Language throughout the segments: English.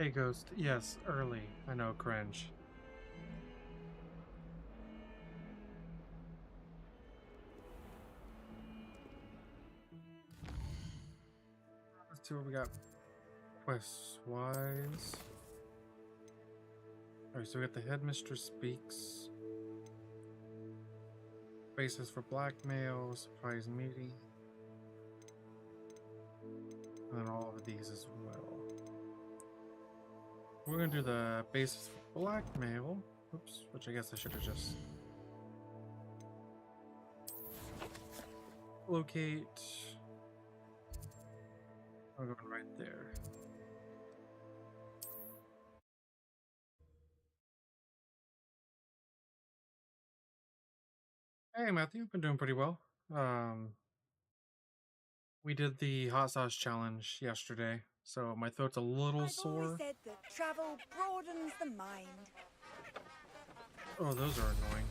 Hey Ghost, yes, early. I know, cringe. Let's see what we got quest-wise. Alright, so we got the Headmistress Speaks. Basis for blackmail, surprise meeting. And all of these as well. We're gonna do the basis for blackmail. Oops, which I guess I should have just locate. I'll go right there. Hey Matthew, been doing pretty well. We did the hot sauce challenge yesterday, so my throat's a little sore. I've always said that travel broadens the mind. Oh, those are annoying.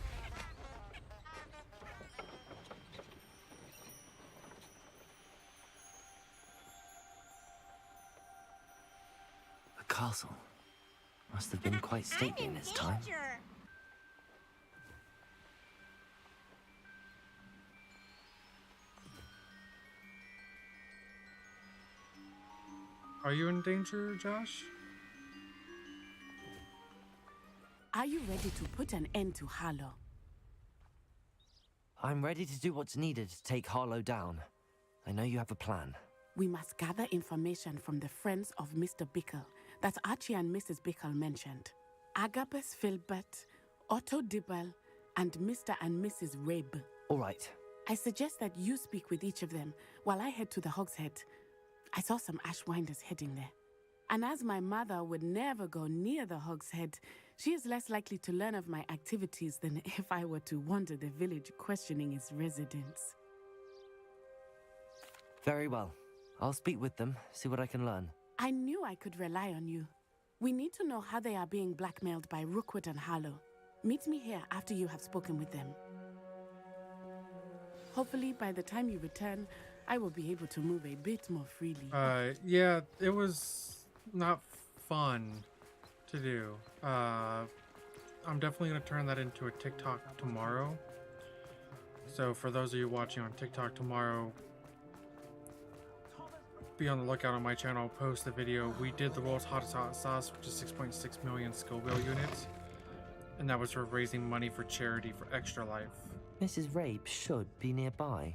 The castle must have been quite stately in its time. Are you in danger, Josh? Are you ready to put an end to Harlow? I'm ready to do what's needed to take Harlow down. I know you have a plan. We must gather information from the friends of Mr. Bickle that Archie and Mrs. Bickle mentioned. Agapes Filbert, Otto Dibble, and Mr. and Mrs. Rabe. All right. I suggest that you speak with each of them while I head to the Hogshead. I saw some Ashwinders heading there. And as my mother would never go near the Hogshead, she is less likely to learn of my activities than if I were to wander the village questioning its residents. Very well. I'll speak with them, see what I can learn. I knew I could rely on you. We need to know how they are being blackmailed by Rookwood and Harlow. Meet me here after you have spoken with them. Hopefully, by the time you return, I will be able to move a bit more freely. Yeah, it was not fun to do. I'm definitely going to turn that into a TikTok tomorrow. So for those of you watching on TikTok tomorrow, be on the lookout on my channel. I'll post the video. We did the world's hottest hot sauce, which is 6.6 million Scoville units. And that was for raising money for charity for Extra Life. Mrs. Rabe should be nearby.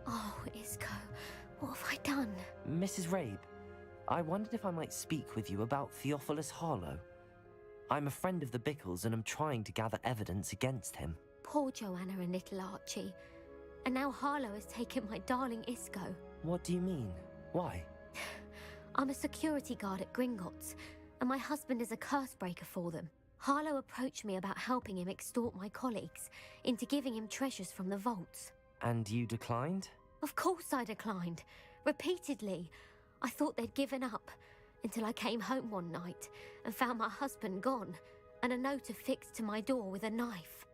Oh, Isco, what have I done? Mrs. Rabe, I wondered if I might speak with you about Theophilus Harlow. I'm a friend of the Bickles and I'm trying to gather evidence against him. Poor Joanna and little Archie. And now Harlow has taken my darling Isco. What do you mean? Why? I'm a security guard at Gringotts, and my husband is a curse breaker for them. Harlow approached me about helping him extort my colleagues into giving him treasures from the vaults. And you declined? Of course I declined. Repeatedly. I thought they'd given up, until I came home one night and found my husband gone, and a note affixed to my door with a knife.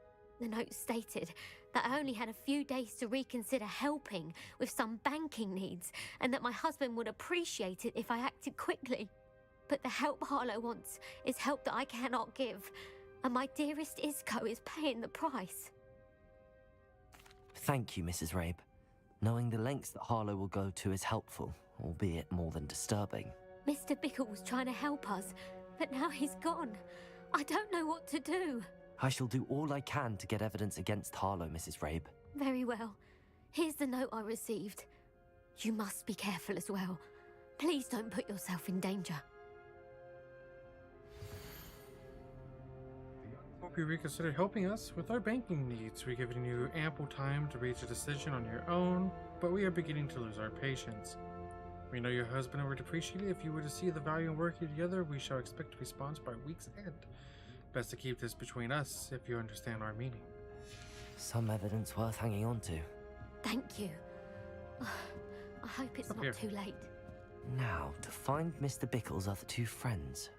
The note stated that I only had a few days to reconsider helping with some banking needs, and that my husband would appreciate it if I acted quickly. But the help Harlow wants is help that I cannot give, and my dearest Isco is paying the price. Thank you, Mrs. Rabe. Knowing the lengths that Harlow will go to is helpful, albeit more than disturbing. Mr. Bickle was trying to help us, but now he's gone. I don't know what to do. I shall do all I can to get evidence against Harlow, Mrs. Rabe. Very well. Here's the note I received. You must be careful as well. Please don't put yourself in danger. Hope you reconsider helping us with our banking needs. We're giving you ample time to reach a decision on your own, but we are beginning to lose our patience. We know your husband would appreciate it if you were to see the value in working together. We shall expect a response by week's end. Best to keep this between us, if you understand our meaning. Some evidence worth hanging on to. Thank you. I hope it's Up not here. too late. Now, to find Mr. Bickle's other two friends.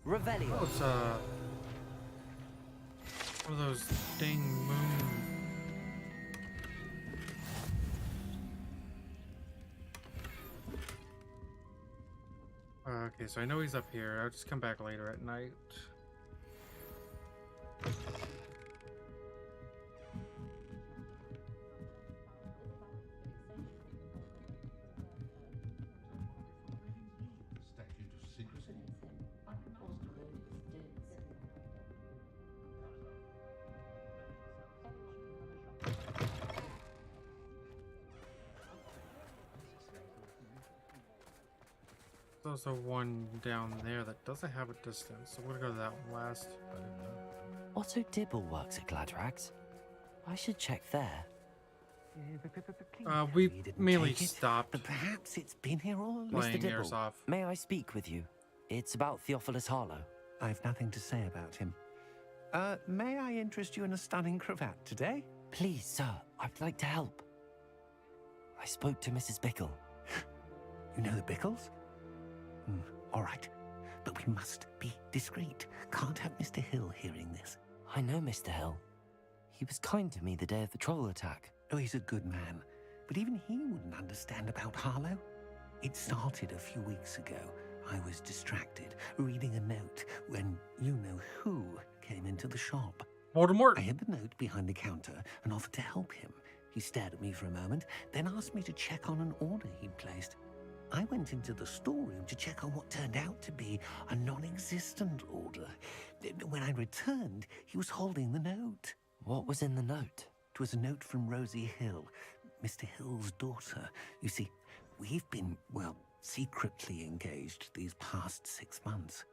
Revelio. Oh, it's one of those dang moon. Okay, so I know he's up here. I'll just come back later at night. There's also one down there that doesn't have a distance, so we're gonna go to that one last. Otto Dibble works at Gladrags. I should check there. We didn't mainly take it, stopped but perhaps it's been here all along. playing Mr. Dibble, Airsoft. may I speak with you? It's about Theophilus Harlow. I've nothing to say about him. May I interest you in a stunning cravat today? Please, sir, I'd like to help. I spoke to Mrs. Bickle. You know the Bickles? All right, but we must be discreet. Can't have Mr. Hill hearing this. I know Mr. Hill. He was kind to me the day of the troll attack. Oh, he's a good man, but even he wouldn't understand about Harlow. It started a few weeks ago. I was distracted, reading a note, when you-know-who came into the shop. Voldemort! I hid the note behind the counter and offered to help him. He stared at me for a moment, then asked me to check on an order he'd placed. I went into the storeroom to check on what turned out to be a non-existent order. When I returned, he was holding the note. What was in the note? It was a note from Rosie Hill, Mr. Hill's daughter. You see, we've been, well, secretly engaged these past 6 months.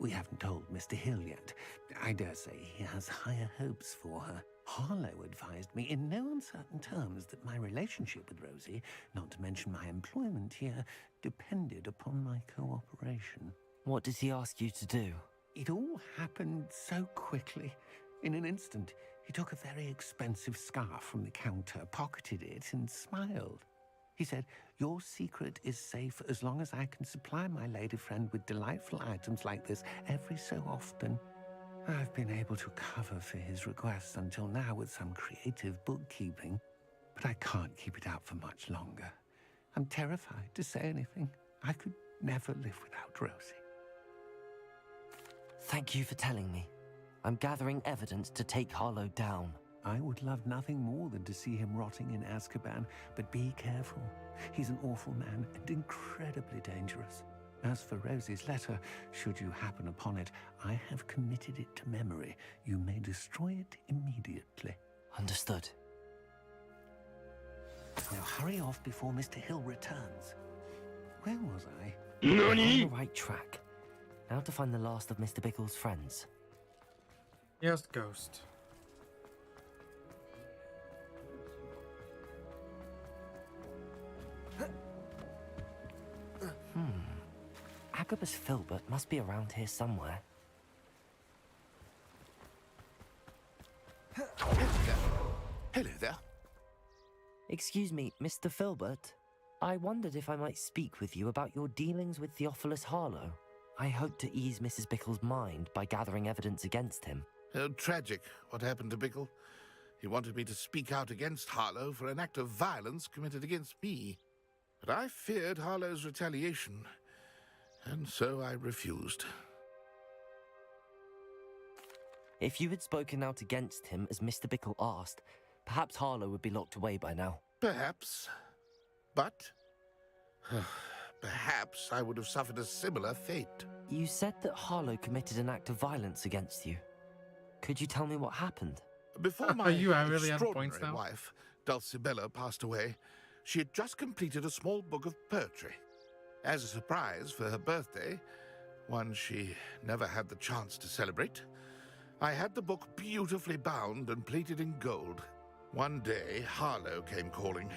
We haven't told Mr. Hill yet. I dare say he has higher hopes for her. Harlow advised me in no uncertain terms that my relationship with Rosie, not to mention my employment here, depended upon my cooperation. What did he ask you to do? It all happened so quickly. In an instant, he took a very expensive scarf from the counter, pocketed it, and smiled. He said, "Your secret is safe as long as I can supply my lady friend with delightful items like this every so often." I've been able to cover for his requests until now with some creative bookkeeping, but I can't keep it out for much longer. I'm terrified to say anything. I could never live without Rosie. Thank you for telling me. I'm gathering evidence to take Harlow down. I would love nothing more than to see him rotting in Azkaban, but be careful. He's an awful man and incredibly dangerous. As for Rosie's letter, should you happen upon it, I have committed it to memory. You may destroy it immediately. Understood. Now hurry off before Mr. Hill returns. Where was I? I'm on the right track. Now to find the last of Mr. Bickle's friends. Yes, Ghost. Agabus Filbert must be around here somewhere. Hello there. Excuse me, Mr. Filbert. I wondered if I might speak with you about your dealings with Theophilus Harlow. I hope to ease Mrs. Bickle's mind by gathering evidence against him. Tragic what happened to Bickle. He wanted me to speak out against Harlow for an act of violence committed against me. But I feared Harlow's retaliation, and so I refused. If you had spoken out against him as Mr. Bickle asked, perhaps Harlow would be locked away by now. Perhaps. But perhaps I would have suffered a similar fate. You said that Harlow committed an act of violence against you. Could you tell me what happened? Before my You are really out of extraordinary points now. wife, Dulcibella, passed away, she had just completed a small book of poetry. As a surprise for her birthday, one she never had the chance to celebrate, I had the book beautifully bound and plated in gold. One day, Harlow came calling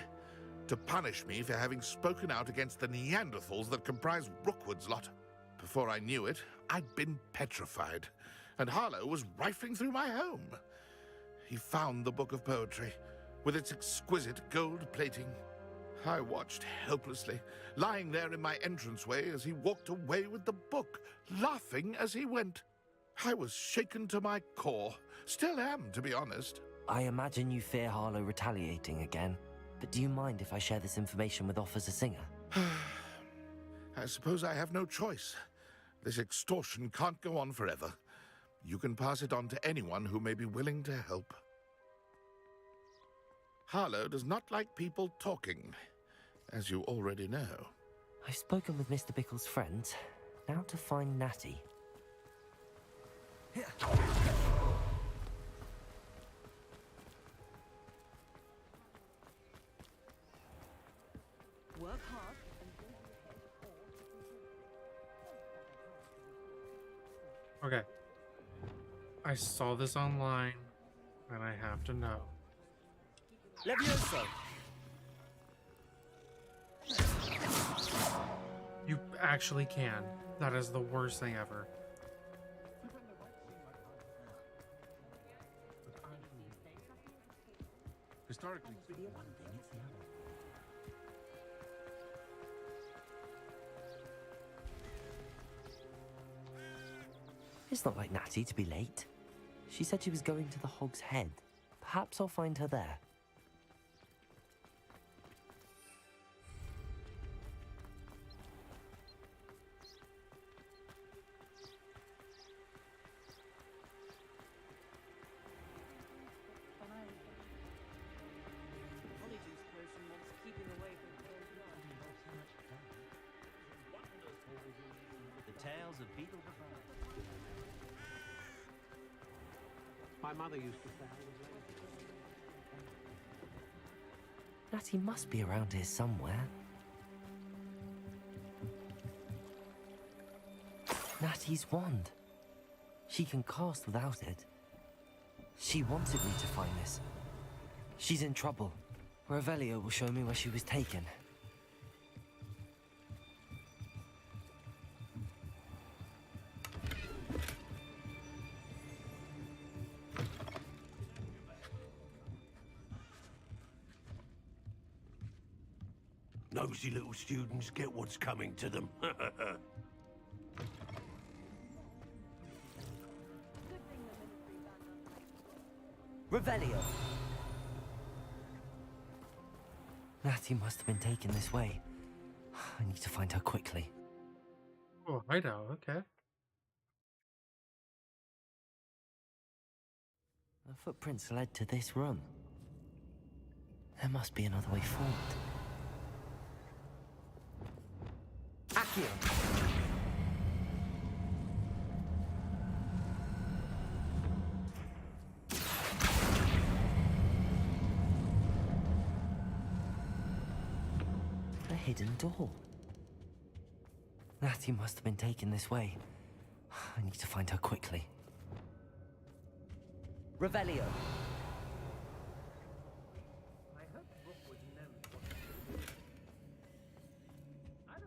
to punish me for having spoken out against the Neanderthals that comprise Rookwood's lot. Before I knew it, I'd been petrified, and Harlow was rifling through my home. He found the book of poetry, with its exquisite gold plating. I watched helplessly, lying there in my entranceway as he walked away with the book, laughing as he went. I was shaken to my core. Still am, to be honest. I imagine you fear Harlow retaliating again. But do you mind if I share this information with Officer Singer? I suppose I have no choice. This extortion can't go on forever. You can pass it on to anyone who may be willing to help. Harlow does not like people talking, as you already know. I've spoken with Mr. Bickle's friends. Now to find Natty. Work hard. Okay. I saw this online, and I have to know. Levioso! You actually can. That is the worst thing ever. Historically, It's not like Natty to be late. She said she was going to the Hog's Head. Perhaps I'll find her there. The tales of Beetle the Bard. my mother used to say. Natty must be around here somewhere. Natty's wand. She can cast without it. She wanted me to find this. She's in trouble. Revelio will show me where she was taken. Nosy little students get what's coming to them. Revelio! Natty must have been taken this way. I need to find her quickly. Oh, hideout, okay. The footprints led to this room. There must be another way forward. Accio! A hidden door. Natty must have been taken this way. I need to find her quickly. Revelio!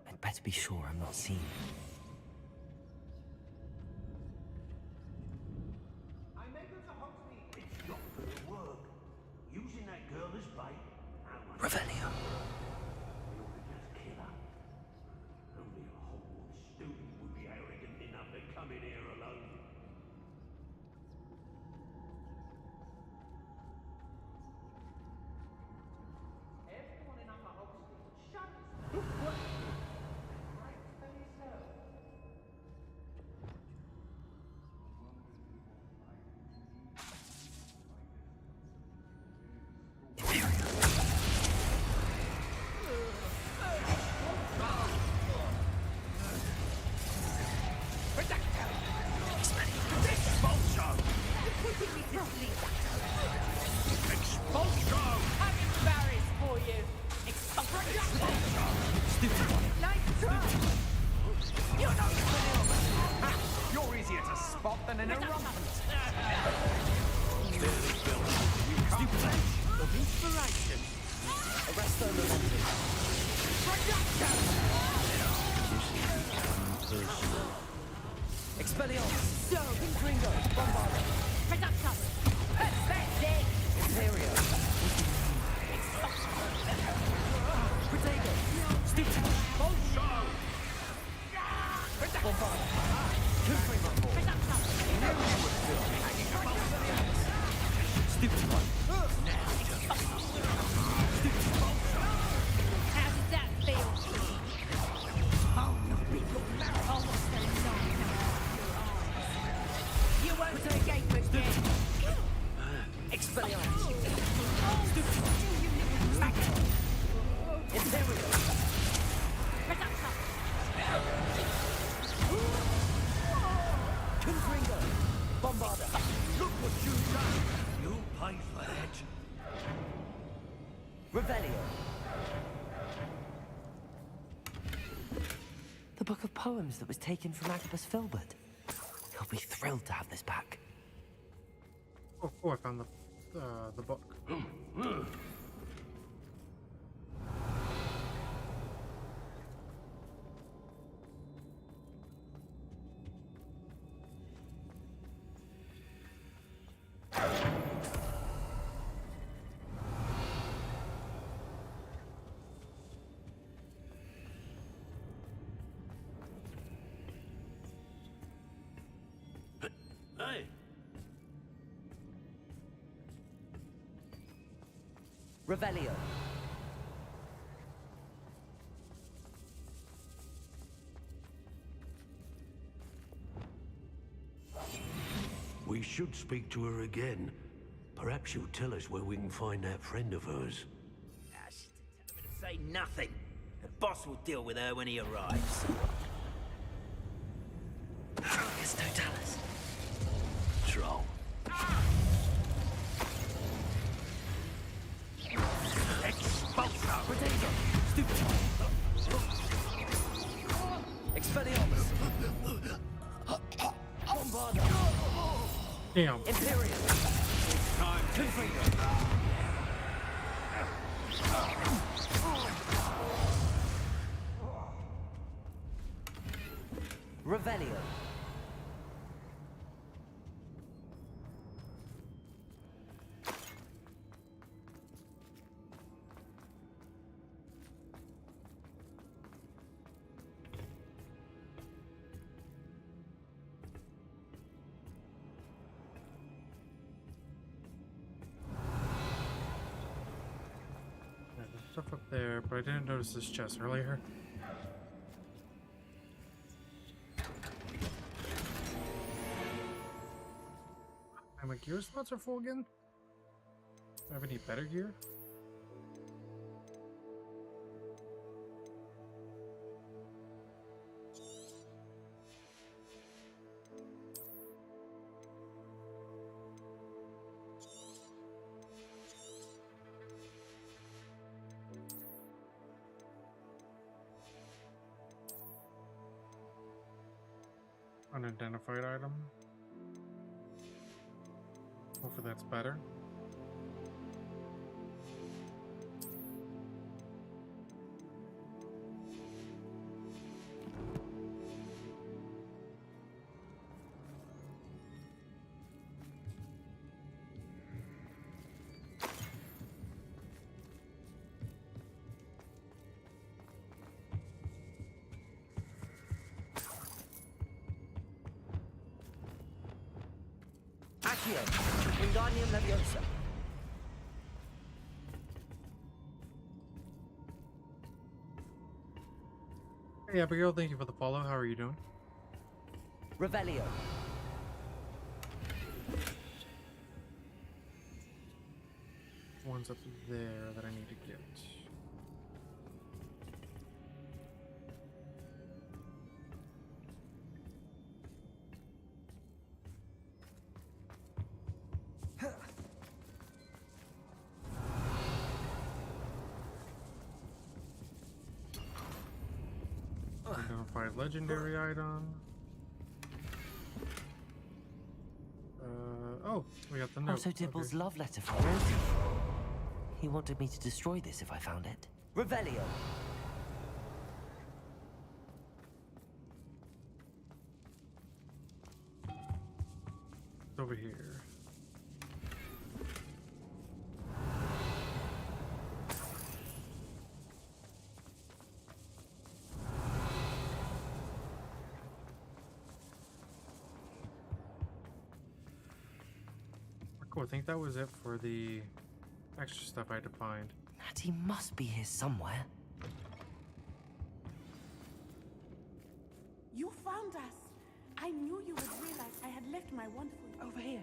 I'd better be sure I'm not seen. It's not gonna work. Using that girl as bait. Revelio! We ought to just kill her. Only a Hogwarts student would be arrogant enough to come in here alone. Everyone in Upper Hogsmeade, shut up! You're easier to spot than an eruption. Of inspiration. Arresto momentum. Expelliarmus! So, Gringo! Bombarda! Reductus! Perfect! Imperio! Stupid one. How does that feel? You won't escape again. Expelliarmus. Imperial. Confringo. Bombarder. Look what you've done! You'll pay for that. Revelio. The book of poems that was taken from Agabus Filbert. He'll be thrilled to have this back. Oh, cool! I found the book. Hey, Revelio. we should speak to her again. Perhaps she'll tell us where we can find that friend of hers. Tell him to say nothing. The boss will deal with her when he arrives. Focus Totalis. Troll. Expulsar. Potato. Stupid. Expelliarmus. Bombarder. Damn. Imperial. Time. Confringo. Revelio. There's stuff up there, but I didn't notice this chest earlier. And my gear slots are full again? Do I have any better gear? Unidentified item. Hopefully that's better. Accio. Wingardium Leviosa. Hey Abigail, thank you for the follow. How are you doing? Revelio. One's up there that I need to get. Identified legendary item. Oh, we got the note. Also Dibble's Okay. love letter from Rosie. He wanted me to destroy this if I found it. Revelio. It's over here. Cool, I think that was it for the extra stuff I had to find. Natty must be here somewhere. You found us. I knew you would realize I had left my wand for you. Over here.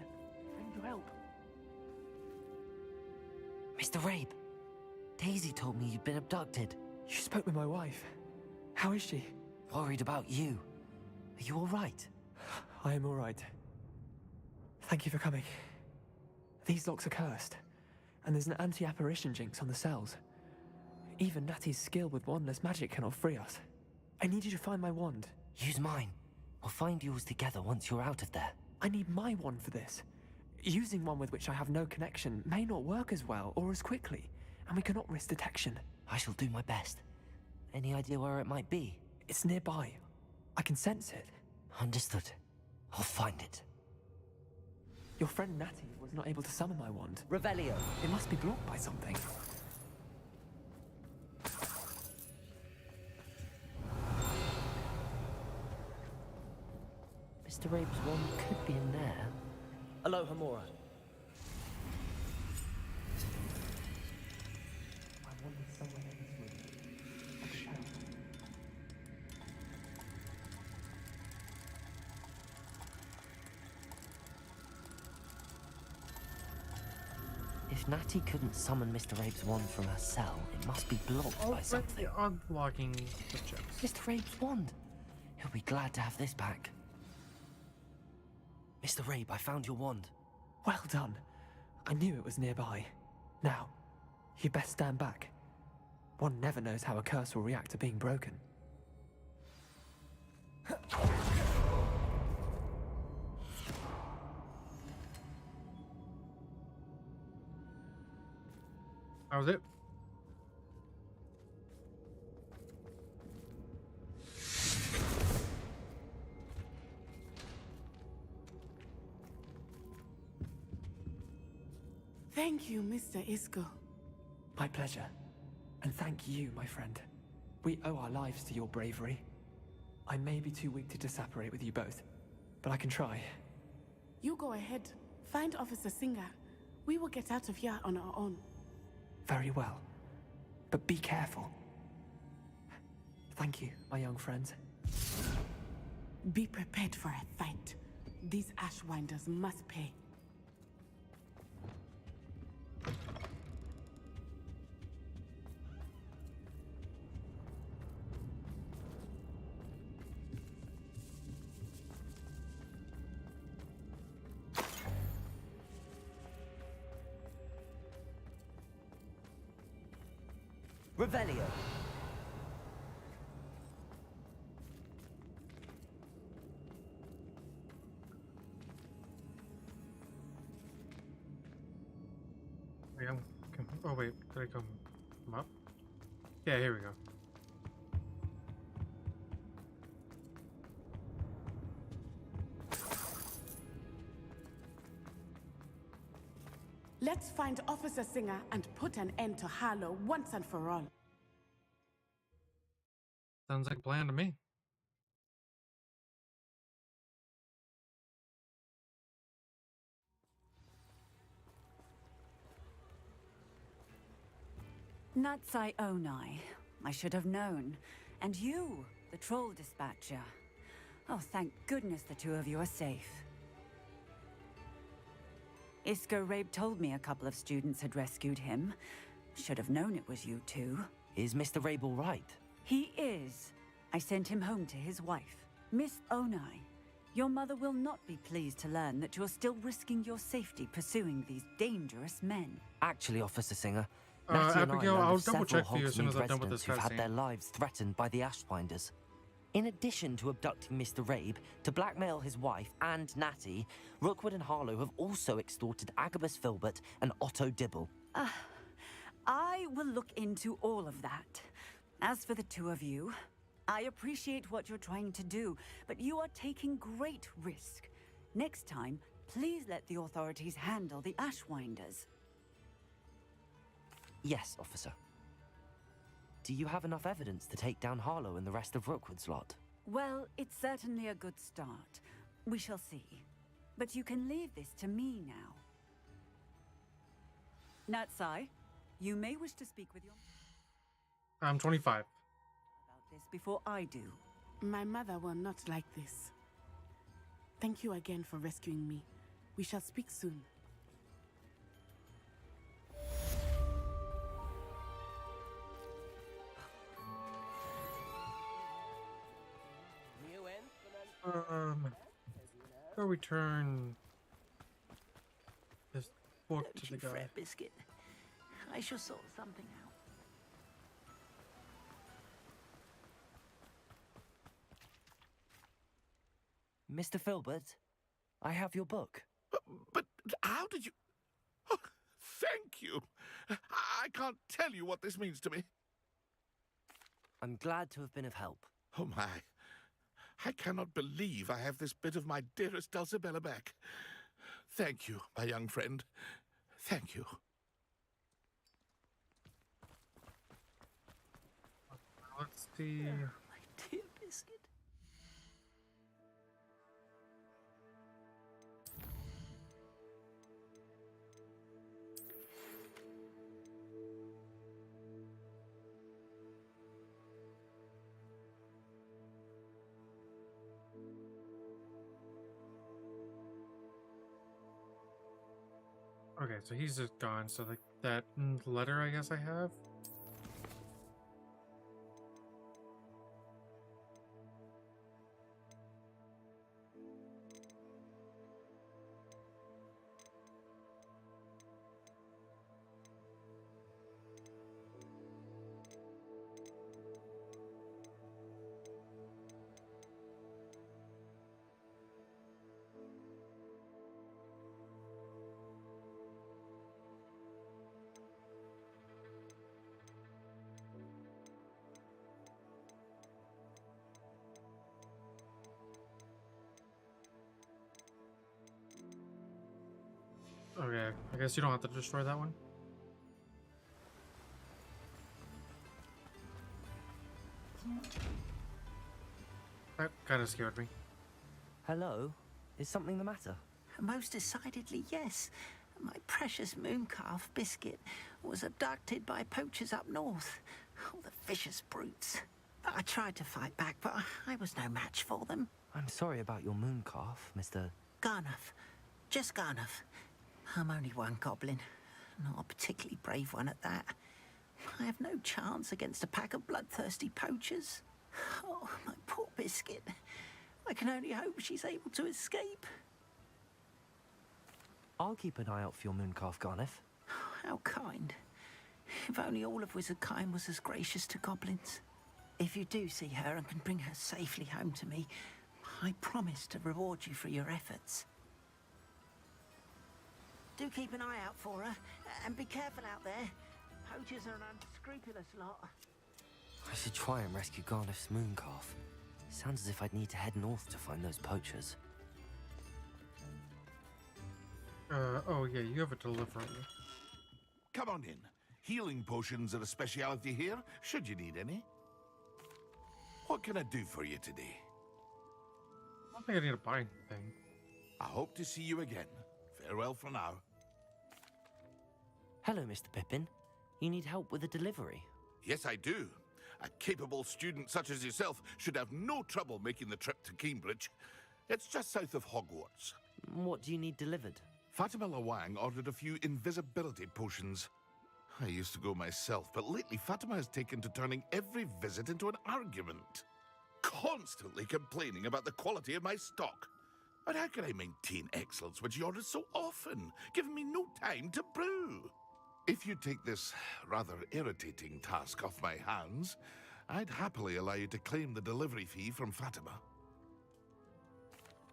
I need your help. Mr. Rabe, Daisy told me you'd been abducted. You spoke with my wife. How is she? Worried about you. Are you all right? I am all right. Thank you for coming. These locks are cursed, and there's an anti-apparition jinx on the cells. Even Natty's skill with wandless magic cannot free us. I need you to find my wand. Use mine. We'll find yours together once you're out of there. I need my wand for this. Using one with which I have no connection may not work as well or as quickly, and we cannot risk detection. I shall do my best. Any idea where it might be? It's nearby. I can sense it. Understood. I'll find it. Your friend Natty was not able to summon my wand. Revelio. It must be blocked by something. Mr. Rabe's wand could be in there. Aloha, Mora. My wand is somewhere in this room. On the shelf. If Natty couldn't summon Mr. Rabe's wand from her cell, it must be blocked by something. Unlocking the chest. Mr. Rabe's wand. He'll be glad to have this back. Mr. Rabe, I found your wand. Well done. I knew it was nearby. Now, you best stand back. One never knows how a curse will react to being broken. That was it. Thank you, Mr. Isco. My pleasure. And thank you, my friend. We owe our lives to your bravery. I may be too weak to disapparate with you both, but I can try. You go ahead. Find Officer Singer. We will get out of here on our own. Very well. But be careful. Thank you, my young friends. Be prepared for a fight. These Ashwinders must pay. Revelio. Wait, oh wait, did I come up? Yeah, here we go. Let's find Officer Singer and put an end to Harlow once and for all. Sounds like a plan to me. Natsai Onai. I should have known. And you, the troll dispatcher. Oh, thank goodness the two of you are safe. Isco Rabe told me a couple of students had rescued him. Should have known it was you two. Is Mr. Rabe all right? He is. I sent him home to his wife. Miss Onai, your mother will not be pleased to learn that you're still risking your safety pursuing these dangerous men. Actually, Officer Singer, Natty and Abigail, I learned I'll of double several check for you as soon as Hogsmeade I'm done with residents this who've had their cutscene. lives threatened by the Ashwinders. In addition to abducting Mr. Rabe to blackmail his wife and Natty, Rookwood and Harlow have also extorted Agabus Filbert and Otto Dibble. I will look into all of that. As for the two of you, I appreciate what you're trying to do, but you are taking great risk. Next time, please let the authorities handle the Ashwinders. Yes, officer. Do you have enough evidence to take down Harlow and the rest of Rookwood's lot? Well, it's certainly a good start. We shall see. But you can leave this to me now. Natsai, you may wish to speak with your I'm 25. about this before I do. My mother will not like this. Thank you again for rescuing me. We shall speak soon. Go return this book Don't to you the guy. fret, Biscuit. I shall sort something out. Mr. Filbert, I have your book. But how did you... Oh, thank you. I can't tell you what this means to me. I'm glad to have been of help. Oh, my. I cannot believe I have this bit of my dearest Dulcibella back. Thank you, my young friend. Thank you. Let's see. My dear Biscuit. Okay, so he's just gone. So like that letter, I guess I have. Okay, I guess you don't have to destroy that one. That kind of scared me. Hello? Is something the matter? Most decidedly, yes. My precious mooncalf, Biscuit, was abducted by poachers up north. Oh, the vicious brutes. I tried to fight back, but I was no match for them. I'm sorry about your mooncalf, Mr. Garnuff. Just Garnuff. I'm only one goblin. Not a particularly brave one at that. I have no chance against a pack of bloodthirsty poachers. Oh, my poor Biscuit. I can only hope she's able to escape. I'll keep an eye out for your mooncalf, Garniff. How kind. If only all of Wizardkind was as gracious to goblins. If you do see her and can bring her safely home to me, I promise to reward you for your efforts. Do keep an eye out for her, and be careful out there. Poachers are an unscrupulous lot. I should try and rescue Garniff's mooncalf. Sounds as if I'd need to head north to find those poachers. Oh yeah, you have a delivery. Come on in. Healing potions are a speciality here, should you need any. What can I do for you today? I don't think I need to buy anything. I hope to see you again. Farewell for now. Hello, Mr. Pippin. You need help with a delivery? Yes, I do. A capable student such as yourself should have no trouble making the trip to Cambridge. It's just south of Hogwarts. What do you need delivered? Fatima Lawang ordered a few invisibility potions. I used to go myself, but lately Fatima has taken to turning every visit into an argument. Constantly complaining about the quality of my stock. But how can I maintain excellence when she orders so often, giving me no time to brew? If you take this rather irritating task off my hands, I'd happily allow you to claim the delivery fee from Fatima.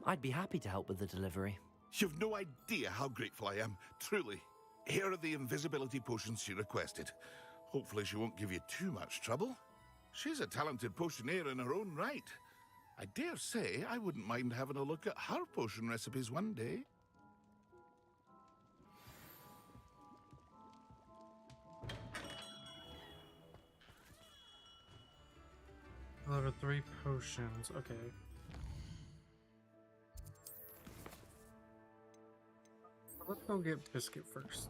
I'd be happy to help with the delivery. You've no idea how grateful I am, truly. Here are the invisibility potions she requested. Hopefully she won't give you too much trouble. She's a talented potioneer in her own right. I dare say I wouldn't mind having a look at her potion recipes one day. Level 3 potions, okay. Let's go get Biscuit first.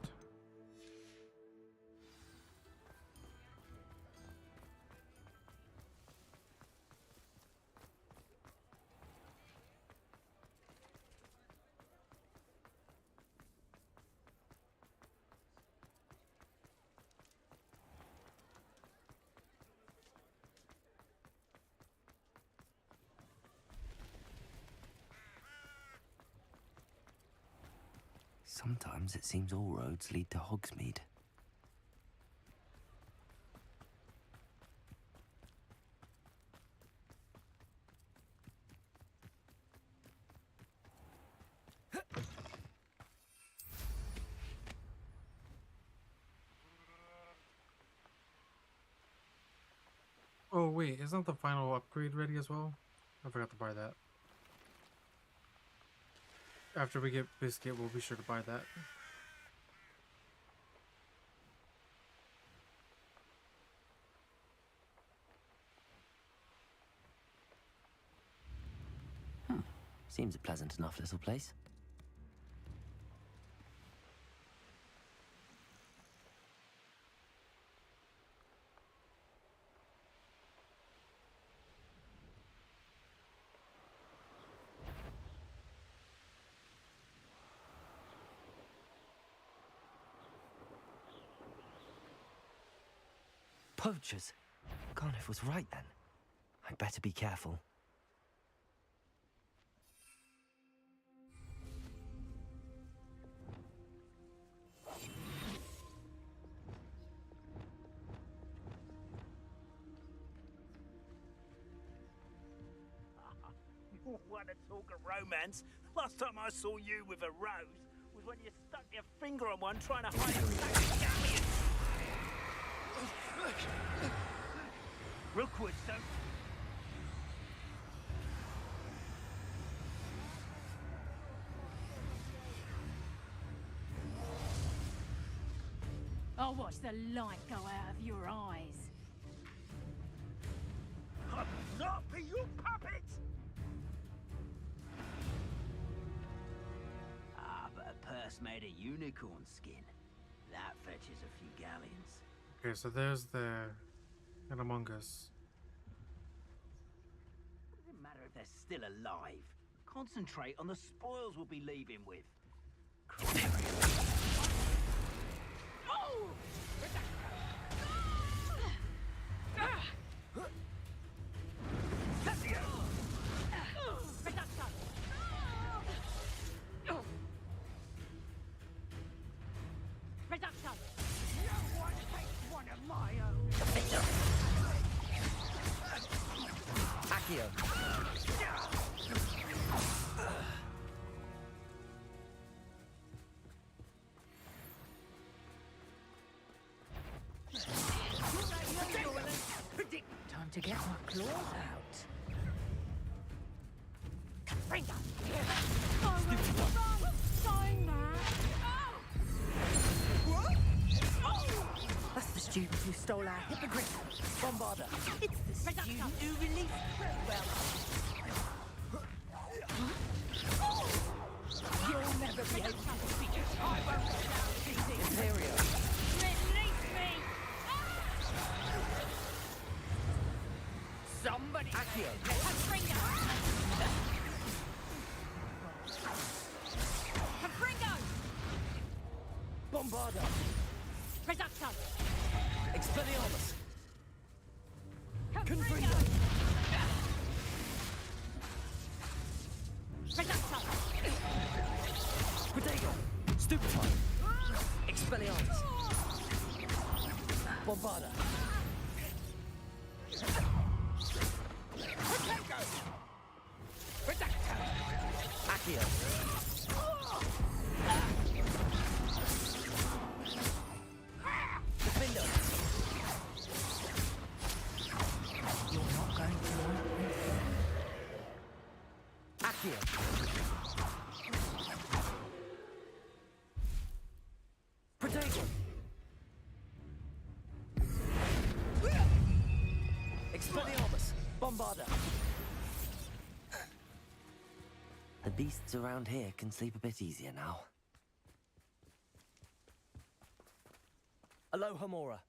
Sometimes it seems all roads lead to Hogsmeade. Oh wait, isn't the final upgrade ready as well? I forgot to buy that. After we get Biscuit, we'll be sure to buy that. Seems a pleasant enough little place. Poachers! Garniff was right then. I'd better be careful. What a talk of romance. Last time I saw you with a rose was when you stuck your finger on one trying to hide a sack of galleons. Rookwood, so... I'll watch the light go out of your eyes. I'm not be your puppet! Ah, but a purse made of unicorn skin. That fetches a few galleons. Okay, so there's the... and Among Us. Doesn't matter if they're still alive. Concentrate on the spoils we'll be leaving with. Oh! Time to get my claws out. Confringo! That's the student who stole our hippogriff. Bombarder. It's the student who released Treadwell. You'll never be able to speak. I won't go down easy. Imperial. Release me! Somebody! Accio. Confringo! Confringo! Bombarder. Reducto! Expelliarmus. Confringo! Reducto! Protego. Stupefy. Expelliarmus. Bombarder. Reducto! Accio. Defender. You're not going to like this. Accio. Protego. Expelliarmus. Bombarder. The beasts around here can sleep a bit easier now. Aloha Mora.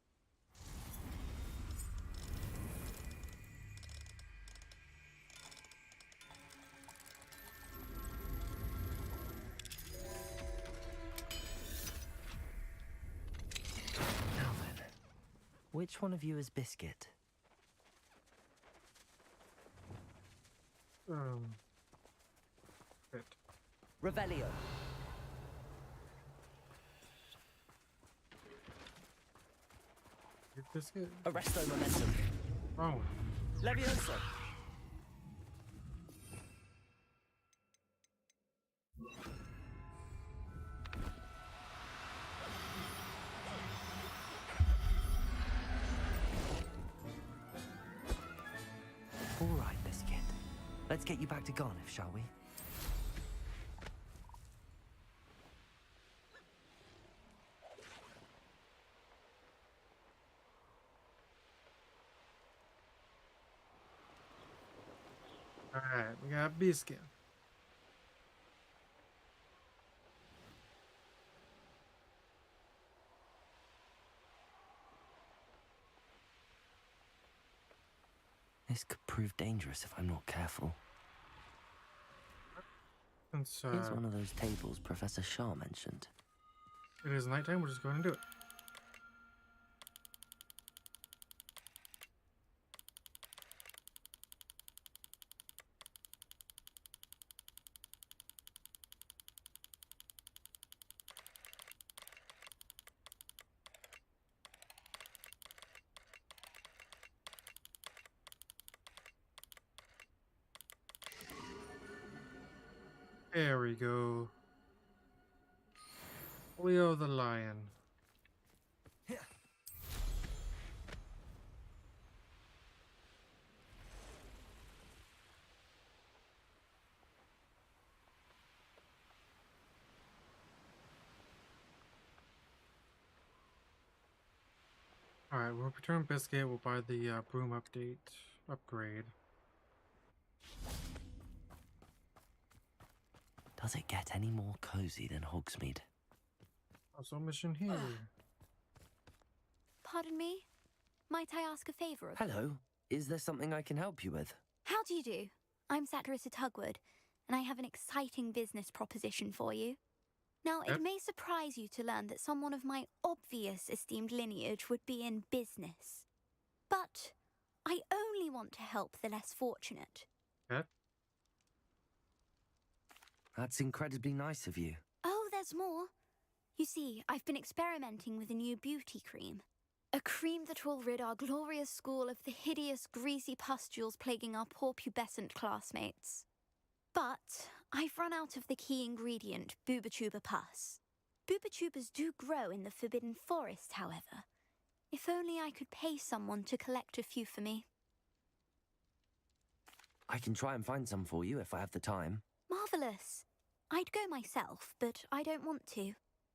Now then, which one of you is Biscuit? Bit. Revelio. Biscuit? Arresto momentum. Oh. Levioso. All right, Biscuit. Let's get you back to Garniff, shall we? Alright, we got Biscuit. This could prove dangerous if I'm not careful. Since, Here's one of those tables Professor Shah mentioned. it is nighttime, we'll just go ahead and do it. There we go. Leo the Lion. Alright, we'll return Biscuit, we'll buy the broom upgrade. Does it get any more cozy than Hogsmeade? Also, mission here. Pardon me? Might I ask a favour of you? Hello. Is there something I can help you with? How do you do? I'm Satirissa Tugwood, and I have an exciting business proposition for you. Now, Yep. it may surprise you to learn that someone of my obvious esteemed lineage would be in business. But I only want to help the less fortunate. Yep. That's incredibly nice of you. Oh, there's more. You see, I've been experimenting with a new beauty cream. A cream that will rid our glorious school of the hideous, greasy pustules plaguing our poor pubescent classmates. But I've run out of the key ingredient, Booba-Tuba pus. Booba-Tubas do grow in the Forbidden Forest, however. If only I could pay someone to collect a few for me. I can try and find some for you if I have the time. Marvellous. I'd go myself, but I don't want to.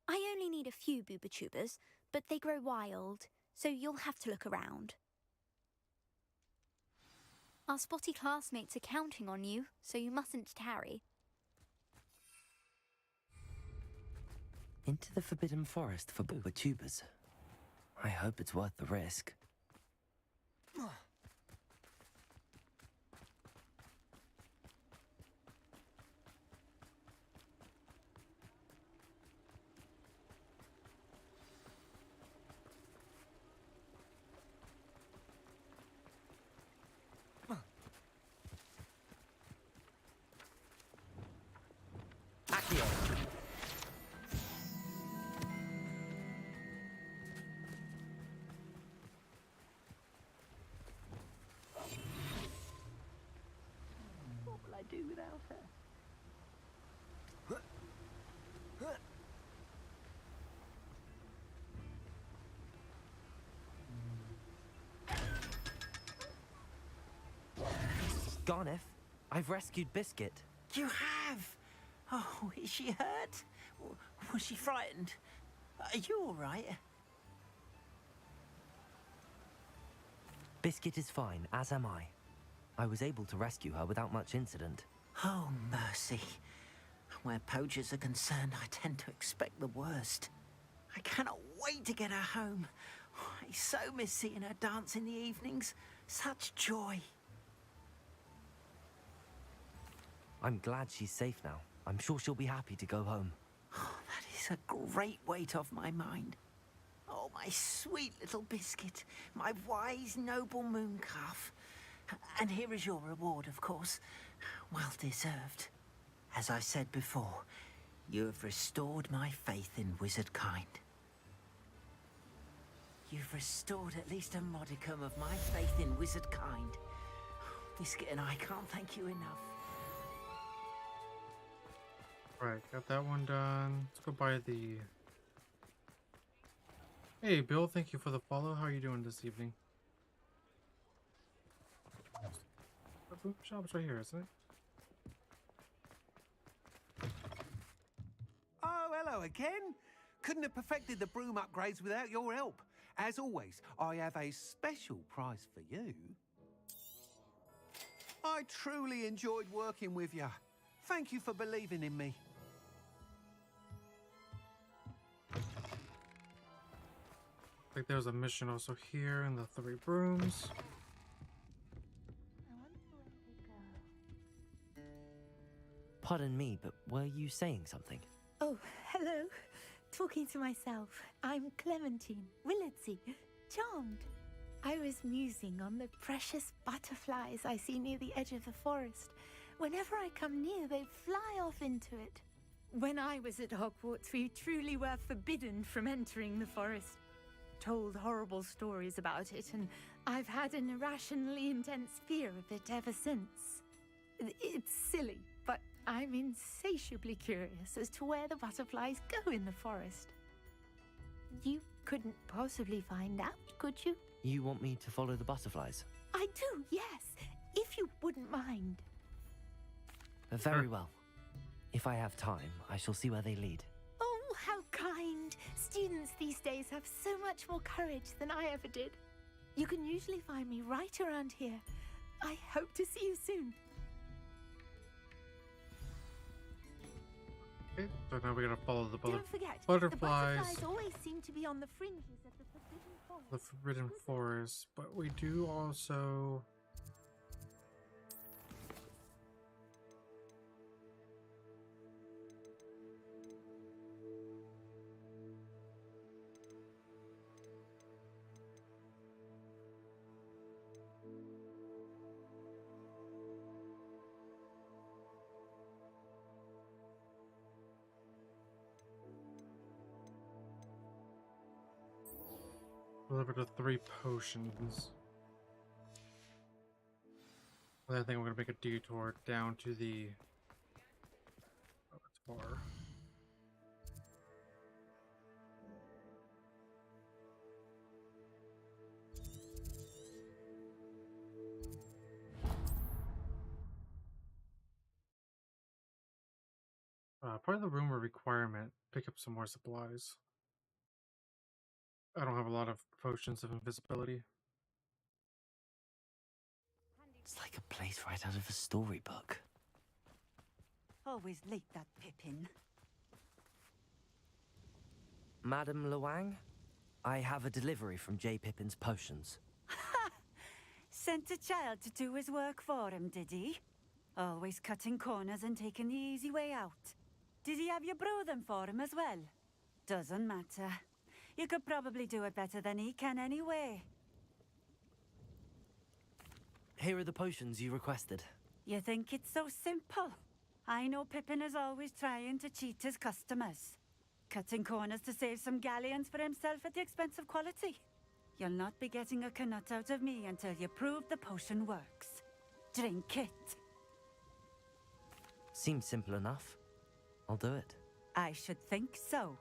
I only need a few Booba-Tubas, but they grow wild, so you'll have to look around. Our spotty classmates are counting on you, so you mustn't tarry. Into the Forbidden Forest for Booba-Tubas. I hope it's worth the risk. What will I do without her? Garniff, I've rescued Biscuit. You have? Oh, is she hurt? Was she frightened? Are you all right? Biscuit is fine, as am I. I was able to rescue her without much incident. Oh, mercy. Where poachers are concerned, I tend to expect the worst. I cannot wait to get her home. I so miss seeing her dance in the evenings. Such joy. I'm glad she's safe now. I'm sure she'll be happy to go home. Oh, that is a great weight off my mind. Oh, my sweet little Biscuit, my wise, noble mooncalf. And here is your reward, of course. Well deserved. As I said before, you have restored my faith in wizard kind. You've restored at least a modicum of my faith in wizard kind. Biscuit and I can't thank you enough. Right, got that one done. Let's go buy the... Hey, Bill, thank you for the follow. How are you doing this evening? The boom shop's right here, isn't it? Oh, hello again. Couldn't have perfected the broom upgrades without your help. As always, I have a special prize for you. I truly enjoyed working with you. Thank you for believing in me. I think there was a mission also here in the 3 brooms. Pardon me, but were you saying something? Oh, hello. Talking to myself. I'm Clementine, Willardsey, charmed. I was musing on the precious butterflies I see near the edge of the forest. Whenever I come near, they fly off into it. When I was at Hogwarts, we truly were forbidden from entering the forest. Told horrible stories about it, and I've had an irrationally intense fear of it ever since. It's silly, but I'm insatiably curious as to where the butterflies go in the forest. You couldn't possibly find out, could you? You want me to follow the butterflies? I do, yes, if you wouldn't mind. Very well. If I have time, I shall see where they lead. Oh, how kind. Students these days have so much more courage than I ever did. You can usually find me right around here. I hope to see you soon. Okay, so now we're gonna follow the Don't forget, butterflies. the butterflies always seem to be on the fringes of the Forbidden Forest. The Forbidden Forest, but we do also... deliver the 3 potions. And I think we're gonna make a detour down to the bar. Part of the rumor requirement, pick up some more supplies. I don't have a lot of potions of invisibility. It's like a place right out of a storybook. Always late, that Pippin. Madam Luang, I have a delivery from J. Pippin's potions. Ha! Sent a child to do his work for him, did he? Always cutting corners and taking the easy way out. Did he have you brew them for him as well? Doesn't matter. You could probably do it better than he can anyway. Here are the potions you requested. You think it's so simple? I know Pippin is always trying to cheat his customers. Cutting corners to save some galleons for himself at the expense of quality. You'll not be getting a knut out of me until you prove the potion works. Drink it. Seems simple enough. I'll do it. I should think so.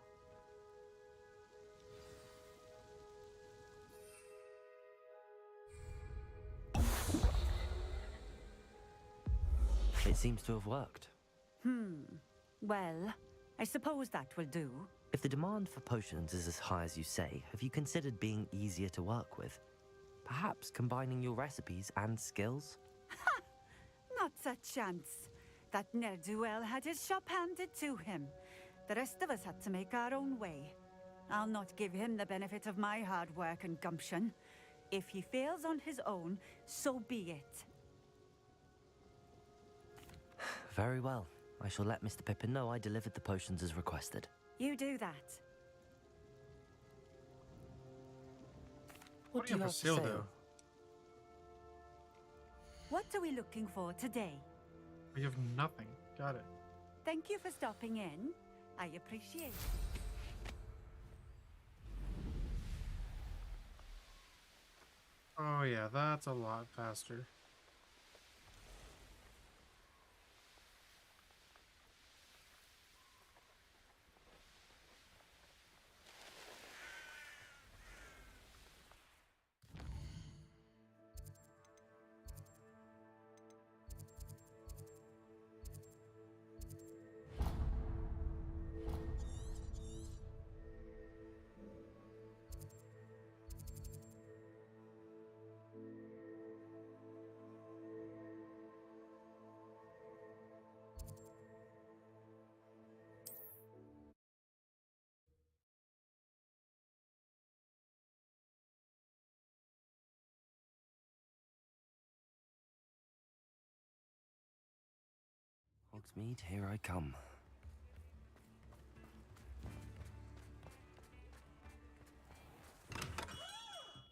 It seems to have worked. Well, I suppose that will do. If the demand for potions is as high as you say, have you considered being easier to work with? Perhaps combining your recipes and skills? Ha! Not a chance. That ne'er-do-well had his shop handed to him. The rest of us had to make our own way. I'll not give him the benefit of my hard work and gumption. If he fails on his own, so be it. Very well. I shall let Mr. Pippin know I delivered the potions as requested. You do that. What do you have for sale, though? What are we looking for today? We have nothing. Got it. Thank you for stopping in. I appreciate it. Oh yeah, that's a lot faster. Hogsmeade, here I come.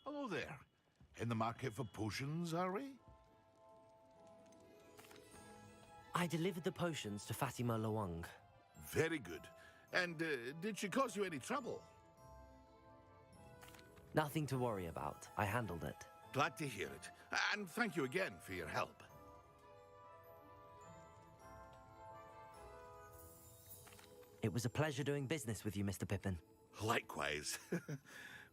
Hello there. In the market for potions, are we? I delivered the potions to Fatima Lawang. Very good. And did she cause you any trouble? Nothing to worry about. I handled it. Glad to hear it. And thank you again for your help. It was a pleasure doing business with you, Mr. Pippin. Likewise.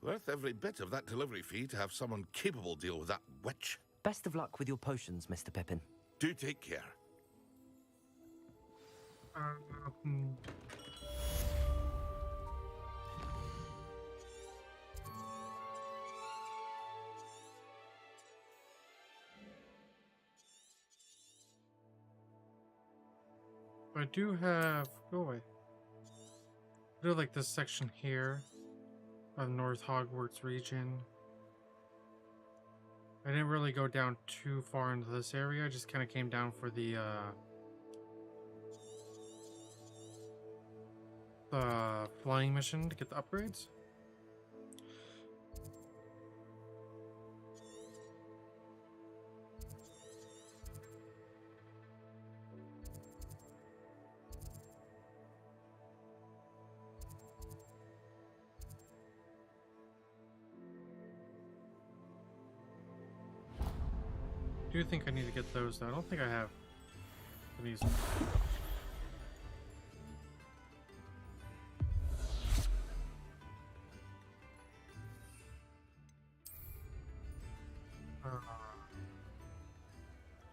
Worth every bit of that delivery fee to have someone capable deal with that witch. Best of luck with your potions, Mr. Pippin. Do take care. I do have... Go away. I do like this section here of North Hogwarts region. I didn't really go down too far into this area. I just kind of came down for the flying mission to get the upgrades. I do think I need to get those though. I don't think I have these.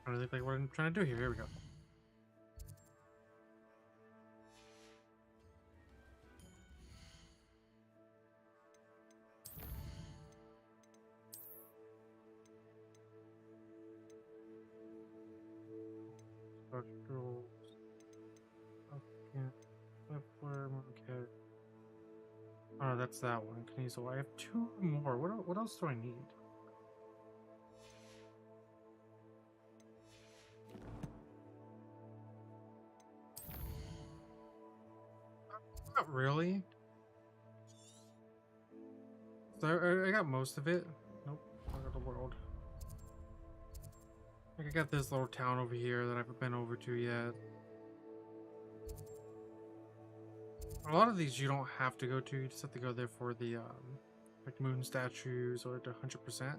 I really like what I'm trying to do here. Here we go. Oh, that's that one. Kniezel. I have two more. What else do I need? Not really. So I got most of it. Nope. I got the world. Like I got this little town over here that I haven't been over to yet. A lot of these you don't have to go to. You just have to go there for the like moon statues or to 100%.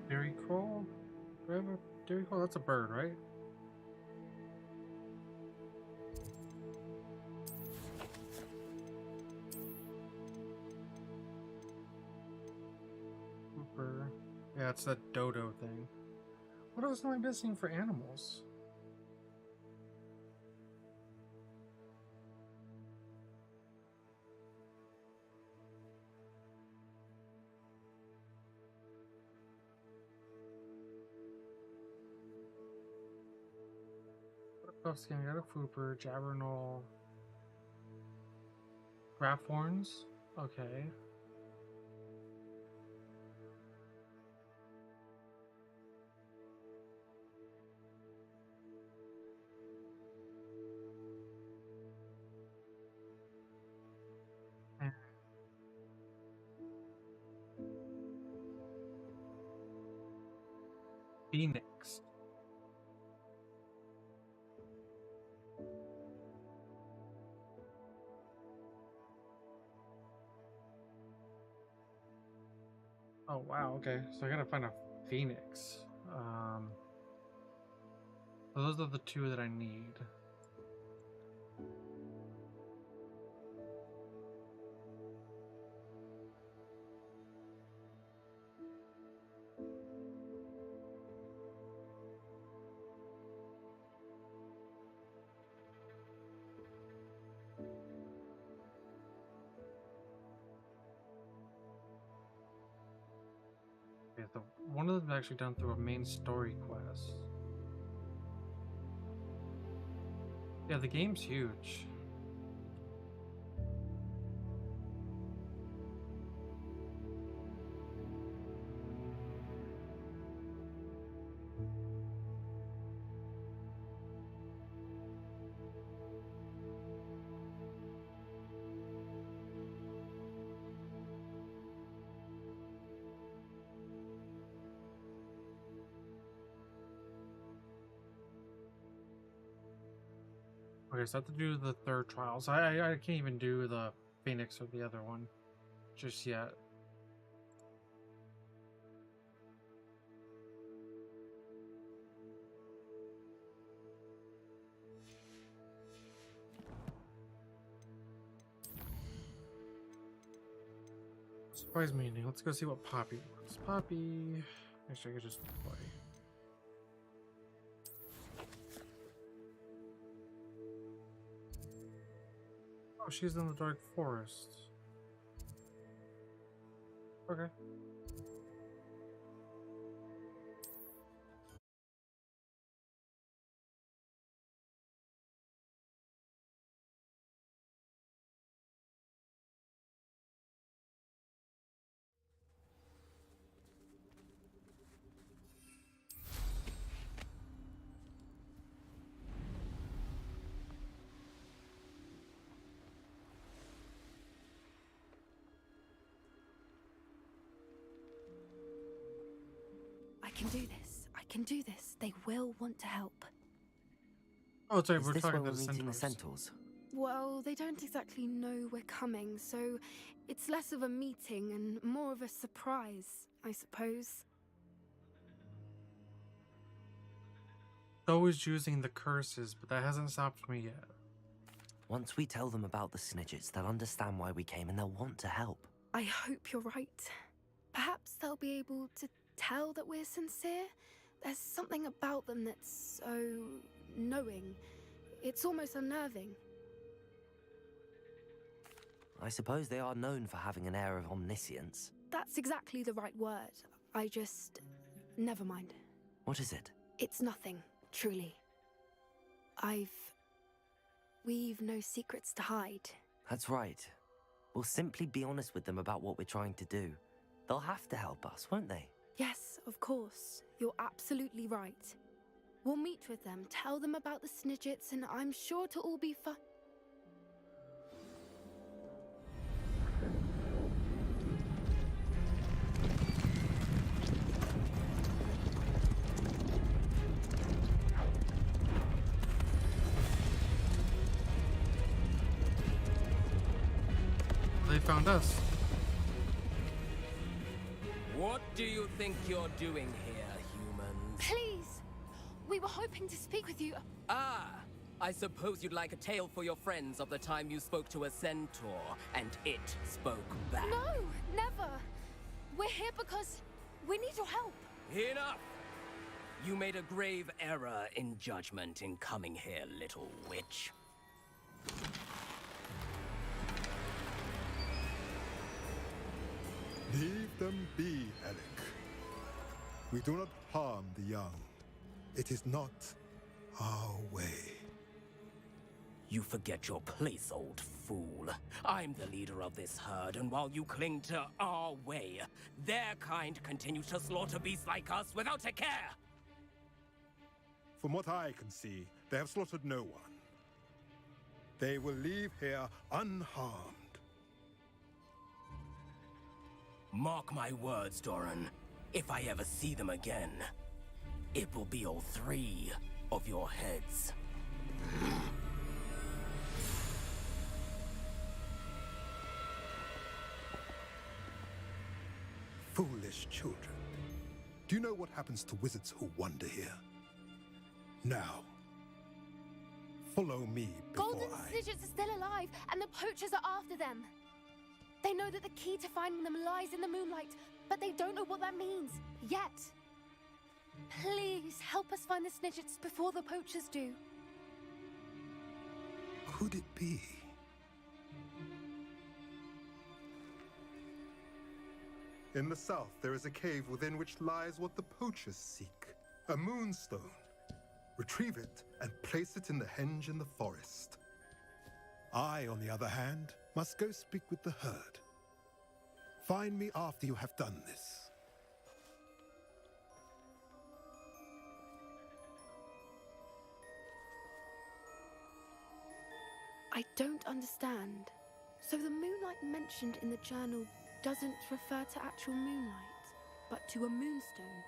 Dairy Crawl? Do I have a Dairy Crawl? That's a bird, right? Cooper. Yeah, it's that dodo thing. What else am I missing for animals? Skin, I got a Fooper, Jabbernol, Graphorns. Okay. phoenix. Oh wow, okay. So I gotta find a phoenix. So those are the two that I need. Okay, so one of them is actually done through a main story quest. Yeah, the game's huge. Okay, so I have to do the third trial. So I can't even do the Phoenix or the other one just yet. Surprise meeting. Let's go see what Poppy wants. Poppy. Actually, I could just play. Oh, she's in the dark forest. Okay. I can do this. I can do this. They will want to help. Oh, sorry, Is we're this talking where to we're the meeting the centaurs. centaurs? Well, they don't exactly know we're coming, so it's less of a meeting and more of a surprise, I suppose. Always using the curses, but that hasn't stopped me yet. Once we tell them about the snidgets, they'll understand why we came and they'll want to help. I hope you're right. Perhaps they'll be able to tell that we're sincere. There's something about them that's so knowing. It's almost unnerving. I suppose they are known for having an air of omniscience. That's exactly the right word. I just... never mind. What is it? It's nothing, truly. We've no secrets to hide. That's right. We'll simply be honest with them about what we're trying to do. They'll have to help us, won't they? Yes, of course. You're absolutely right. We'll meet with them, tell them about the snidgets, and I'm sure to all be fun. They found us. What do you think you're doing here, humans? Please! We were hoping to speak with you. Ah! I suppose you'd like a tale for your friends of the time you spoke to a centaur, and it spoke back. No, never! We're here because we need your help. Enough! You made a grave error in judgment in coming here, little witch. Leave them be, Alec. We do not harm the young. It is not our way. You forget your place, old fool. I'm the leader of this herd, and while you cling to our way, their kind continues to slaughter beasts like us without a care! From what I can see, they have slaughtered no one. They will leave here unharmed. Mark my words, Doran. If I ever see them again, it will be all 3 of your heads. Foolish children. Do you know what happens to wizards who wander here? Now, follow me before Golden Snidgets are still alive, and the poachers are after them. They know that the key to finding them lies in the moonlight, but they don't know what that means, yet. Please, help us find the Snidgets before the poachers do. Could it be? In the south, there is a cave within which lies what the poachers seek. A moonstone. Retrieve it and place it in the henge in the forest. I, on the other hand, must go speak with the herd. Find me after you have done this. I don't understand. So the moonlight mentioned in the journal doesn't refer to actual moonlight, but to a moonstone.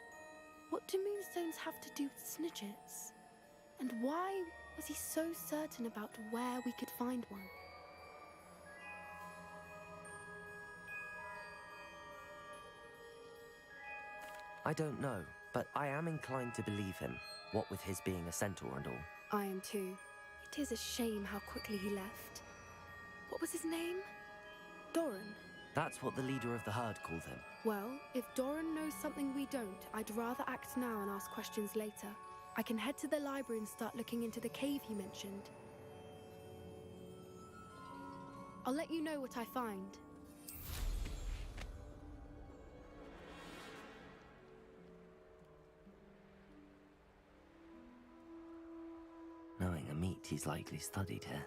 What do moonstones have to do with Snidgets? And why was he so certain about where we could find one? I don't know, but I am inclined to believe him, what with his being a centaur and all. I am too. It is a shame how quickly he left. What was his name? Doran. That's what the leader of the herd called him. Well, if Doran knows something we don't, I'd rather act now and ask questions later. I can head to the library and start looking into the cave he mentioned. I'll let you know what I find. Knowing a meat he's likely studied here.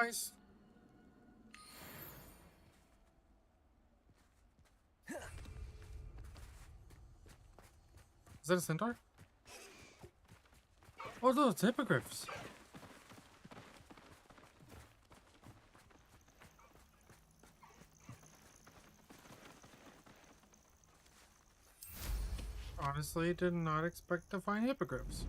Nice. Is that a centaur? Oh, those hippogriffs. Honestly, did not expect to find hippogriffs.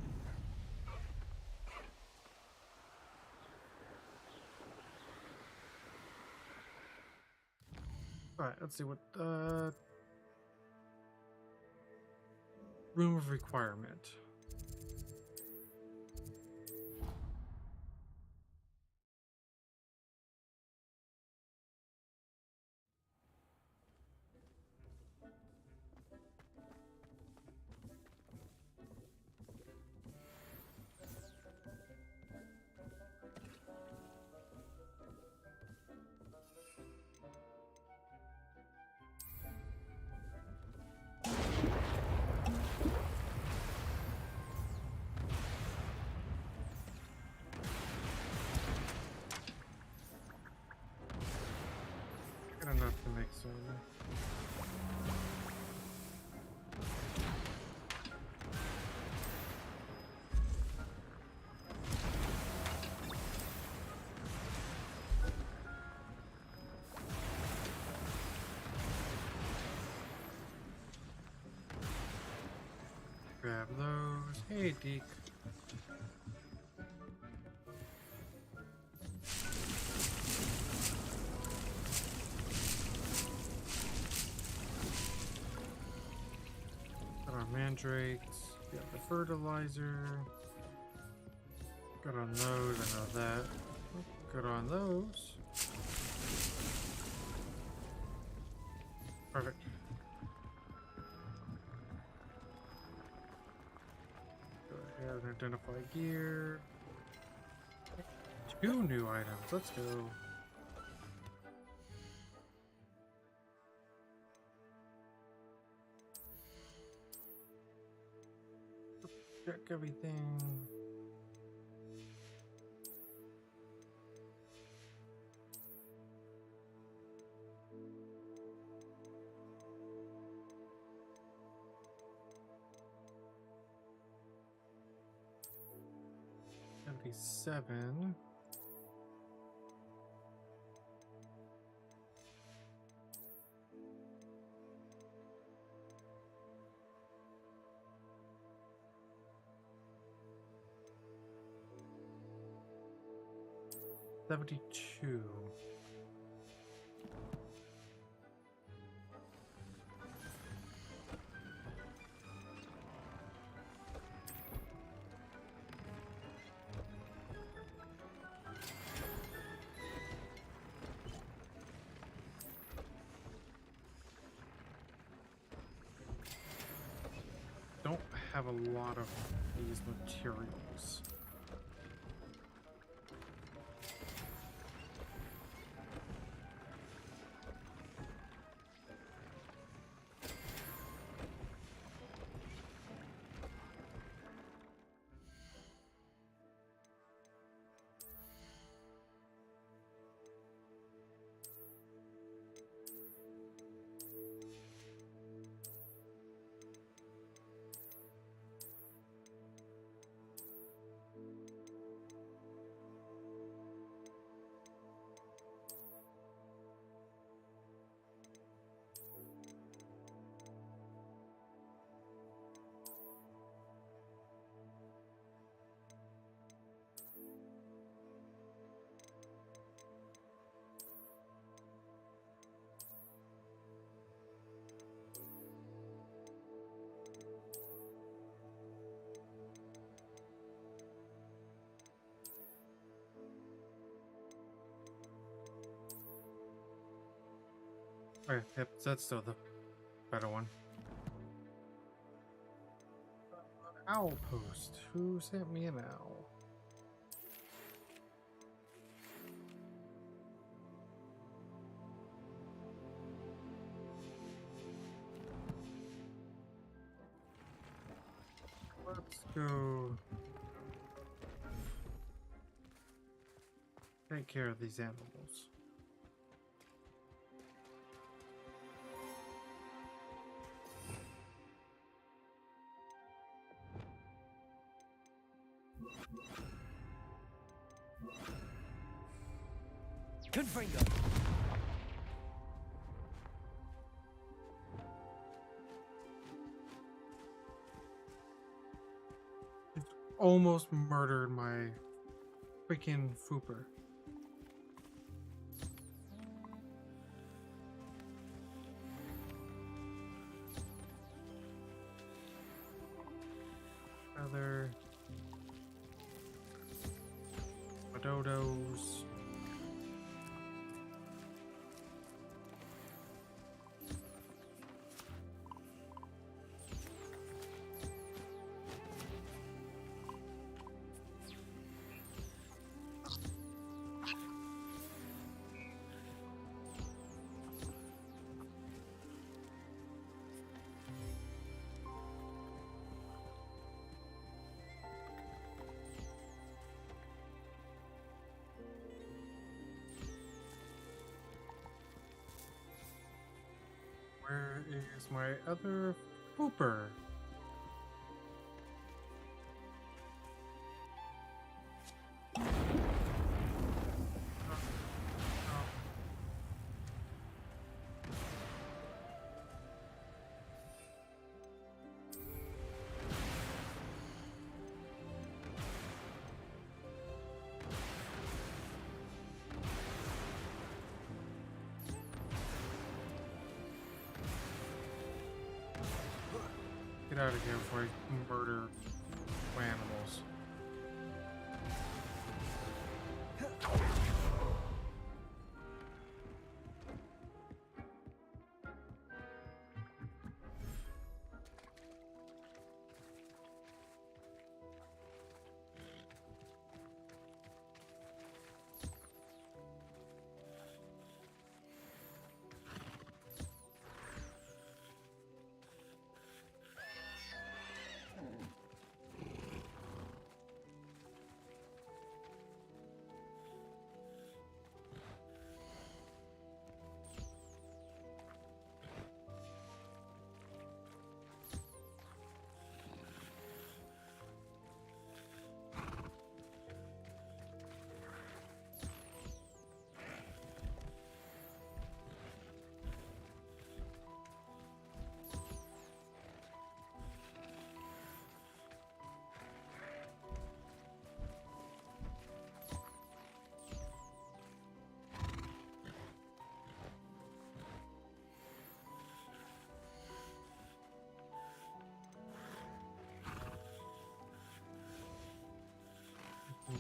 Alright, let's see what room of requirement. Got enough to make some. Grab those. Hey, Deke. Mandrakes, got the fertilizer, good on those, I know that, good on those, perfect. Go ahead and identify gear, 2 new items, let's go. Check everything. 57. $72. Don't have a lot of these materials. Okay, yep, that's still the better one. Owl post. Who sent me an owl? Let's go take care of these animals. Confringo. Almost murdered my freaking Fooper. Other dodos. Where is my other Fooper? Get out of here before I murder my animals.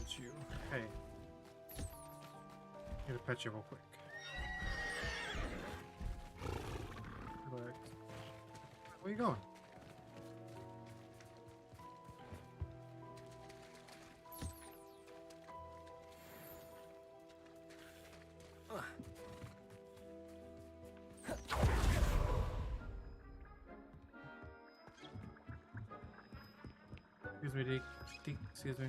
it's you. Hey. Need to pet you real quick. Relax. Where you going? Excuse me, Deke. Excuse me.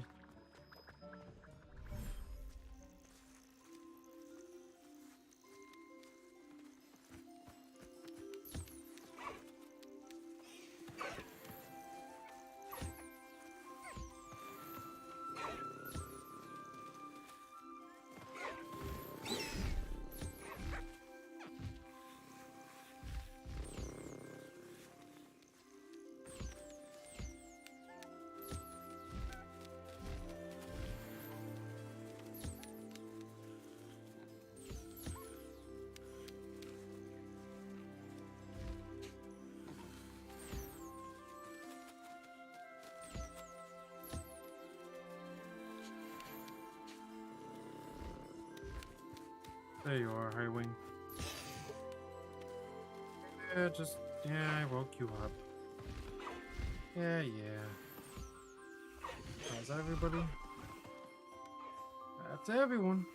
There you are, Highwing. Yeah, I woke you up. Yeah. How's everybody? That's everyone.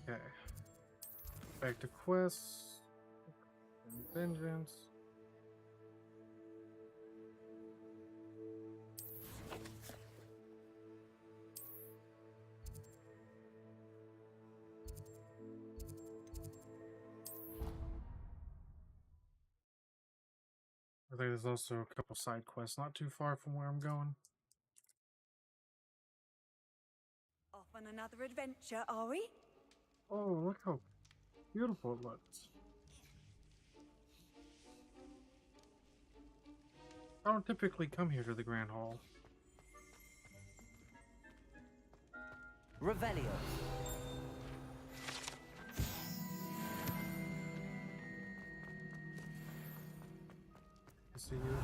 Okay. Back to quests. And vengeance. I think there's also a couple side quests not too far from where I'm going. Off on another adventure, are we? Oh, look how beautiful it looks. I don't typically come here to the Grand Hall. Revelio. I see you.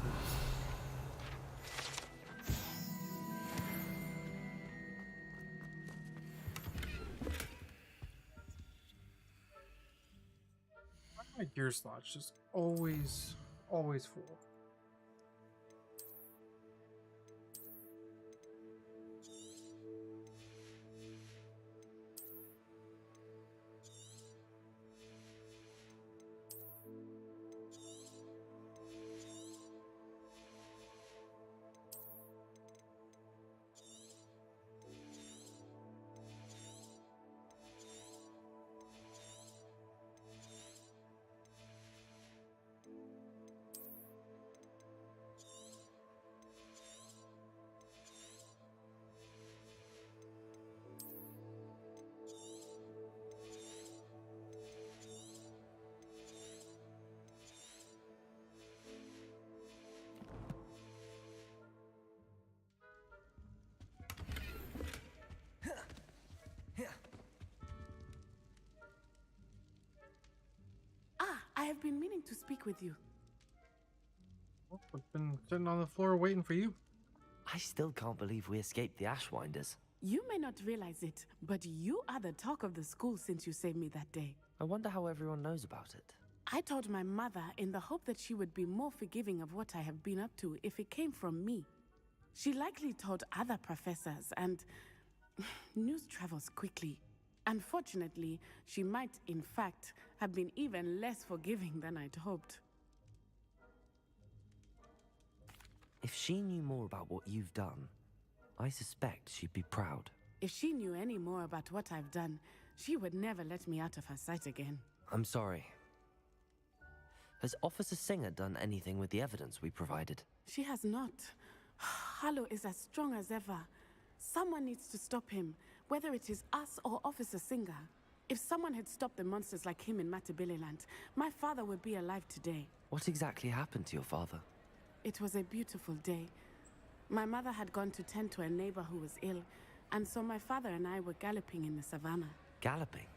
My gear slots just always full. I have been meaning to speak with you. Well, I've been sitting on the floor waiting for you. I still can't believe we escaped the Ashwinders. You may not realize it, but you are the talk of the school since you saved me that day. I wonder how everyone knows about it. I told my mother in the hope that she would be more forgiving of what I have been up to if it came from me. She likely told other professors, and news travels quickly. Unfortunately, she might, in fact, have been even less forgiving than I'd hoped. If she knew more about what you've done, I suspect she'd be proud. If she knew any more about what I've done, she would never let me out of her sight again. I'm sorry. Has Officer Singer done anything with the evidence we provided? She has not. Harlow is as strong as ever. Someone needs to stop him, whether it is us or Officer Singer. If someone had stopped the monsters like him in Matabeleland, my father would be alive today. What exactly happened to your father? It was a beautiful day. My mother had gone to tend to a neighbor who was ill, and so my father and I were galloping in the savannah. Galloping?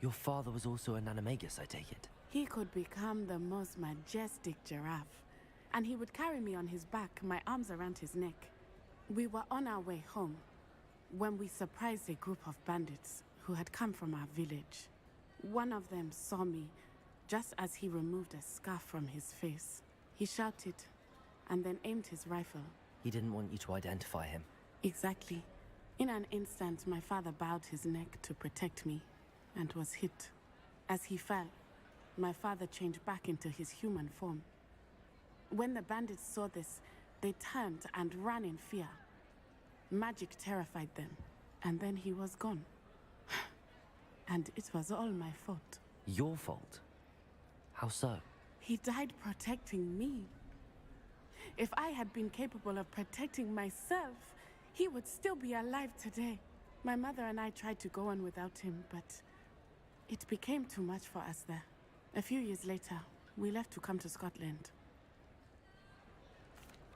Your father was also an animagus, I take it? He could become the most majestic giraffe, and he would carry me on his back, my arms around his neck. We were on our way home when we surprised a group of bandits who had come from our village. One of them saw me just as he removed a scarf from his face. He shouted and then aimed his rifle. He didn't want you to identify him. Exactly. In an instant, my father bowed his neck to protect me and was hit. As he fell, my father changed back into his human form. When the bandits saw this, they turned and ran in fear. Magic terrified them, and then he was gone. And it was all my fault. Your fault? How so? He died protecting me. If I had been capable of protecting myself, he would still be alive today. My mother and I tried to go on without him, but it became too much for us there. A few years later, we left to come to Scotland.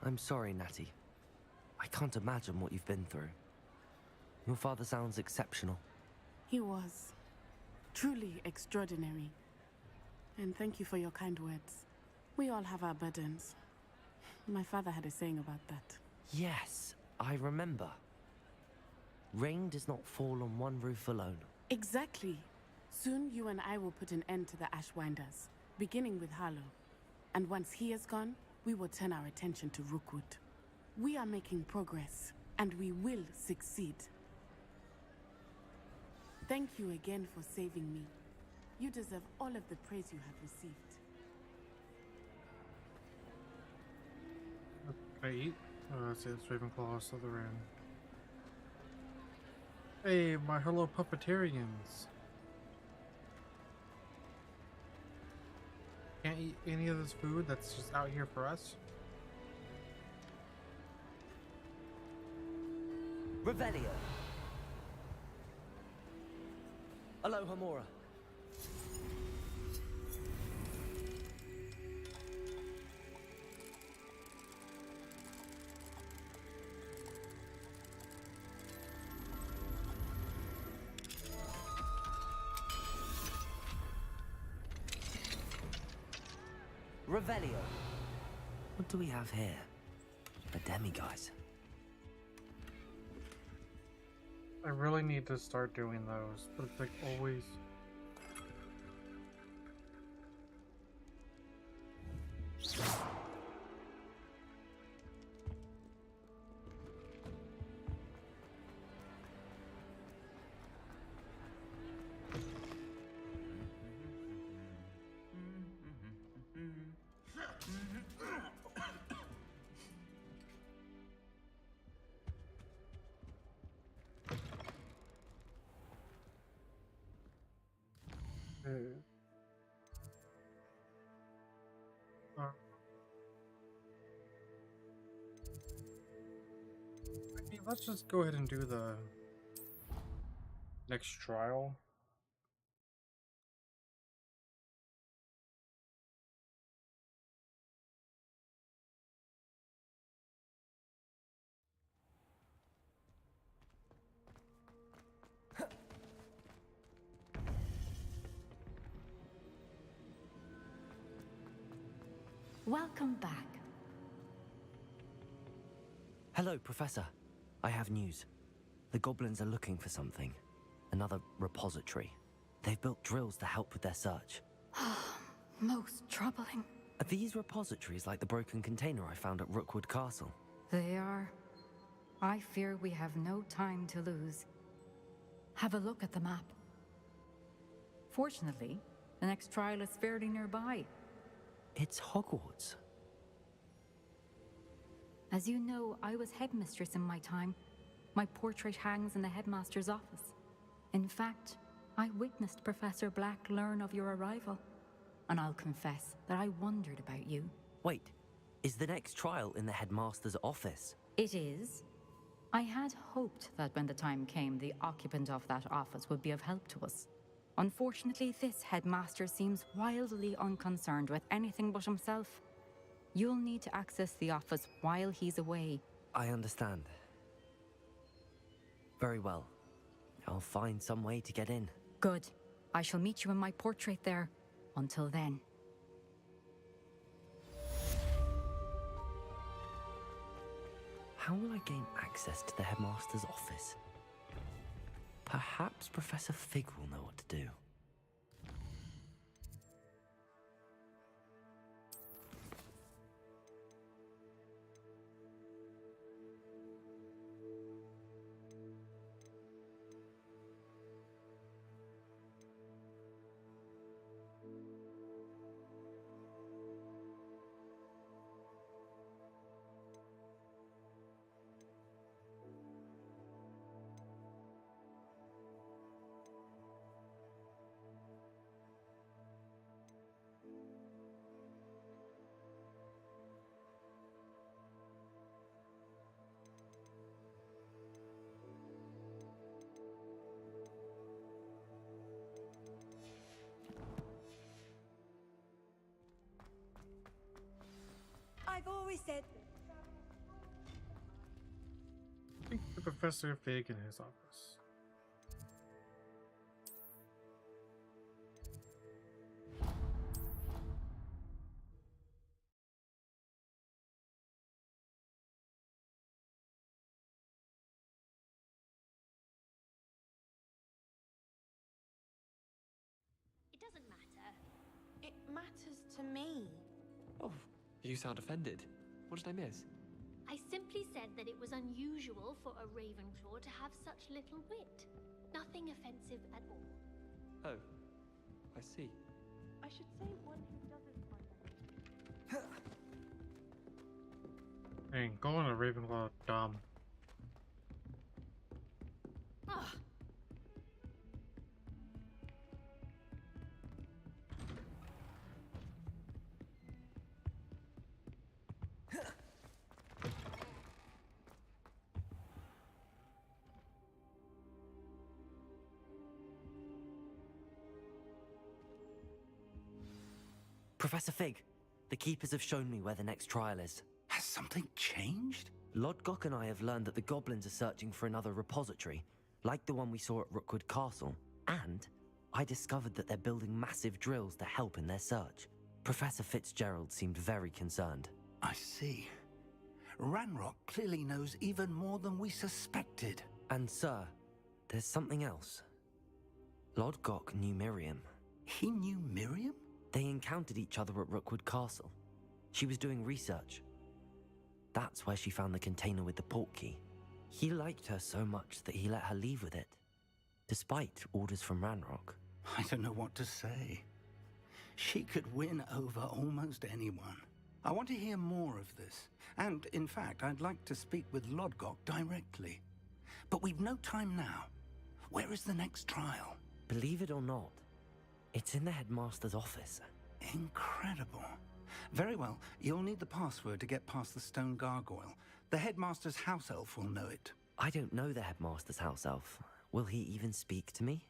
I'm sorry, Natty. I can't imagine what you've been through. Your father sounds exceptional. He was. Truly extraordinary. And thank you for your kind words. We all have our burdens. My father had a saying about that. Yes, I remember. Rain does not fall on one roof alone. Exactly. Soon you and I will put an end to the Ashwinders, beginning with Harlow. And once he is gone, we will turn our attention to Rookwood. We are making progress, and we will succeed. Thank you again for saving me. You deserve all of the praise you have received. Can I eat? Oh, that's it. It's Ravenclaw, Slytherin. Hey, my hello puppeterians. Can't eat any of this food that's just out here for us. Revelio. Aloha Mora. Revelio. What do we have here? The demiguise. I really need to start doing those, but it's like always. Let's just go ahead and do the next trial. Welcome back. Hello, Professor. I have news. The goblins are looking for something. Another repository. They've built drills to help with their search. Most troubling. Are these repositories like the broken container I found at Rookwood Castle? They are. I fear we have no time to lose. Have a look at the map. Fortunately, the next trial is fairly nearby. It's Hogwarts. As you know, I was headmistress in my time. My portrait hangs in the headmaster's office. In fact, I witnessed Professor Black learn of your arrival. And I'll confess that I wondered about you. Wait, is the next trial in the headmaster's office? It is. I had hoped that when the time came, the occupant of that office would be of help to us. Unfortunately, this headmaster seems wildly unconcerned with anything but himself. You'll need to access the office while he's away. I understand. Very well. I'll find some way to get in. Good. I shall meet you in my portrait there. Until then. How will I gain access to the headmaster's office? Perhaps Professor Fig will know what to do. I've always said. I think the Professor Fig in his office. It doesn't matter. It matters to me. Oh, you sound offended. What did I miss? I simply said that it was unusual for a Ravenclaw to have such little wit. Nothing offensive at all. Oh, I see. I should say one who doesn't find that. Dang, going to Ravenclaw dumb. Ah. Professor Fig, the Keepers have shown me where the next trial is. Has something changed? Lodgok and I have learned that the goblins are searching for another repository, like the one we saw at Rookwood Castle. And I discovered that they're building massive drills to help in their search. Professor Fitzgerald seemed very concerned. I see. Ranrock clearly knows even more than we suspected. And sir, there's something else. Lodgok knew Miriam. He knew Miriam? They encountered each other at Rookwood Castle. She was doing research. That's where she found the container with the port key. He liked her so much that he let her leave with it, despite orders from Ranrock. I don't know what to say. She could win over almost anyone. I want to hear more of this. And, in fact, I'd like to speak with Lodgok directly. But we've no time now. Where is the next trial? Believe it or not, it's in the headmaster's office. Incredible. Very well, you'll need the password to get past the stone gargoyle. The headmaster's house elf will know it. I don't know the headmaster's house elf. Will he even speak to me?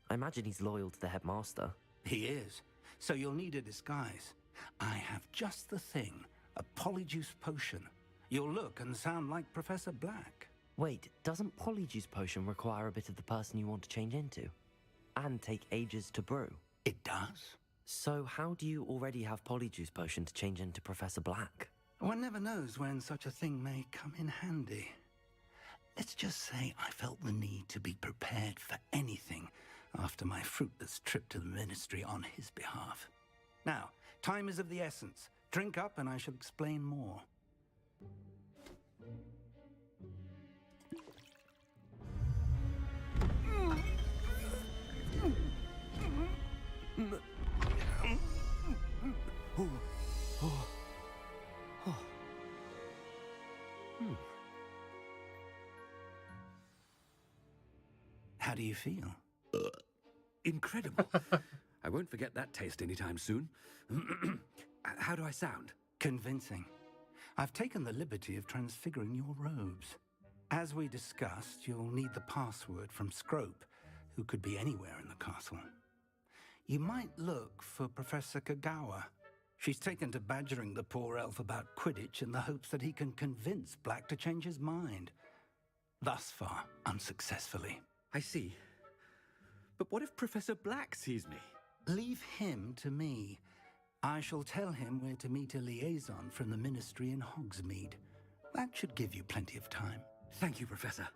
I imagine he's loyal to the headmaster. He is. So you'll need a disguise. I have just the thing. A polyjuice potion. You'll look and sound like Professor Black. Wait, doesn't polyjuice potion require a bit of the person you want to change into? And take ages to brew? It does. So how do you already have polyjuice potion to change into Professor Black? One never knows when such a thing may come in handy. Let's just say I felt the need to be prepared for anything after my fruitless trip to the ministry on his behalf. Now, time is of the essence. Drink up and I shall explain more. How do you feel? Incredible. I won't forget that taste anytime soon. How do I sound? Convincing. I've taken the liberty of transfiguring your robes. As we discussed, you'll need the password from Scrope, who could be anywhere in the castle. You might look for Professor Kagawa. She's taken to badgering the poor elf about Quidditch in the hopes that he can convince Black to change his mind. Thus far, unsuccessfully. I see. But what if Professor Black sees me? Leave him to me. I shall tell him where to meet a liaison from the Ministry in Hogsmeade. That should give you plenty of time. Thank you, Professor.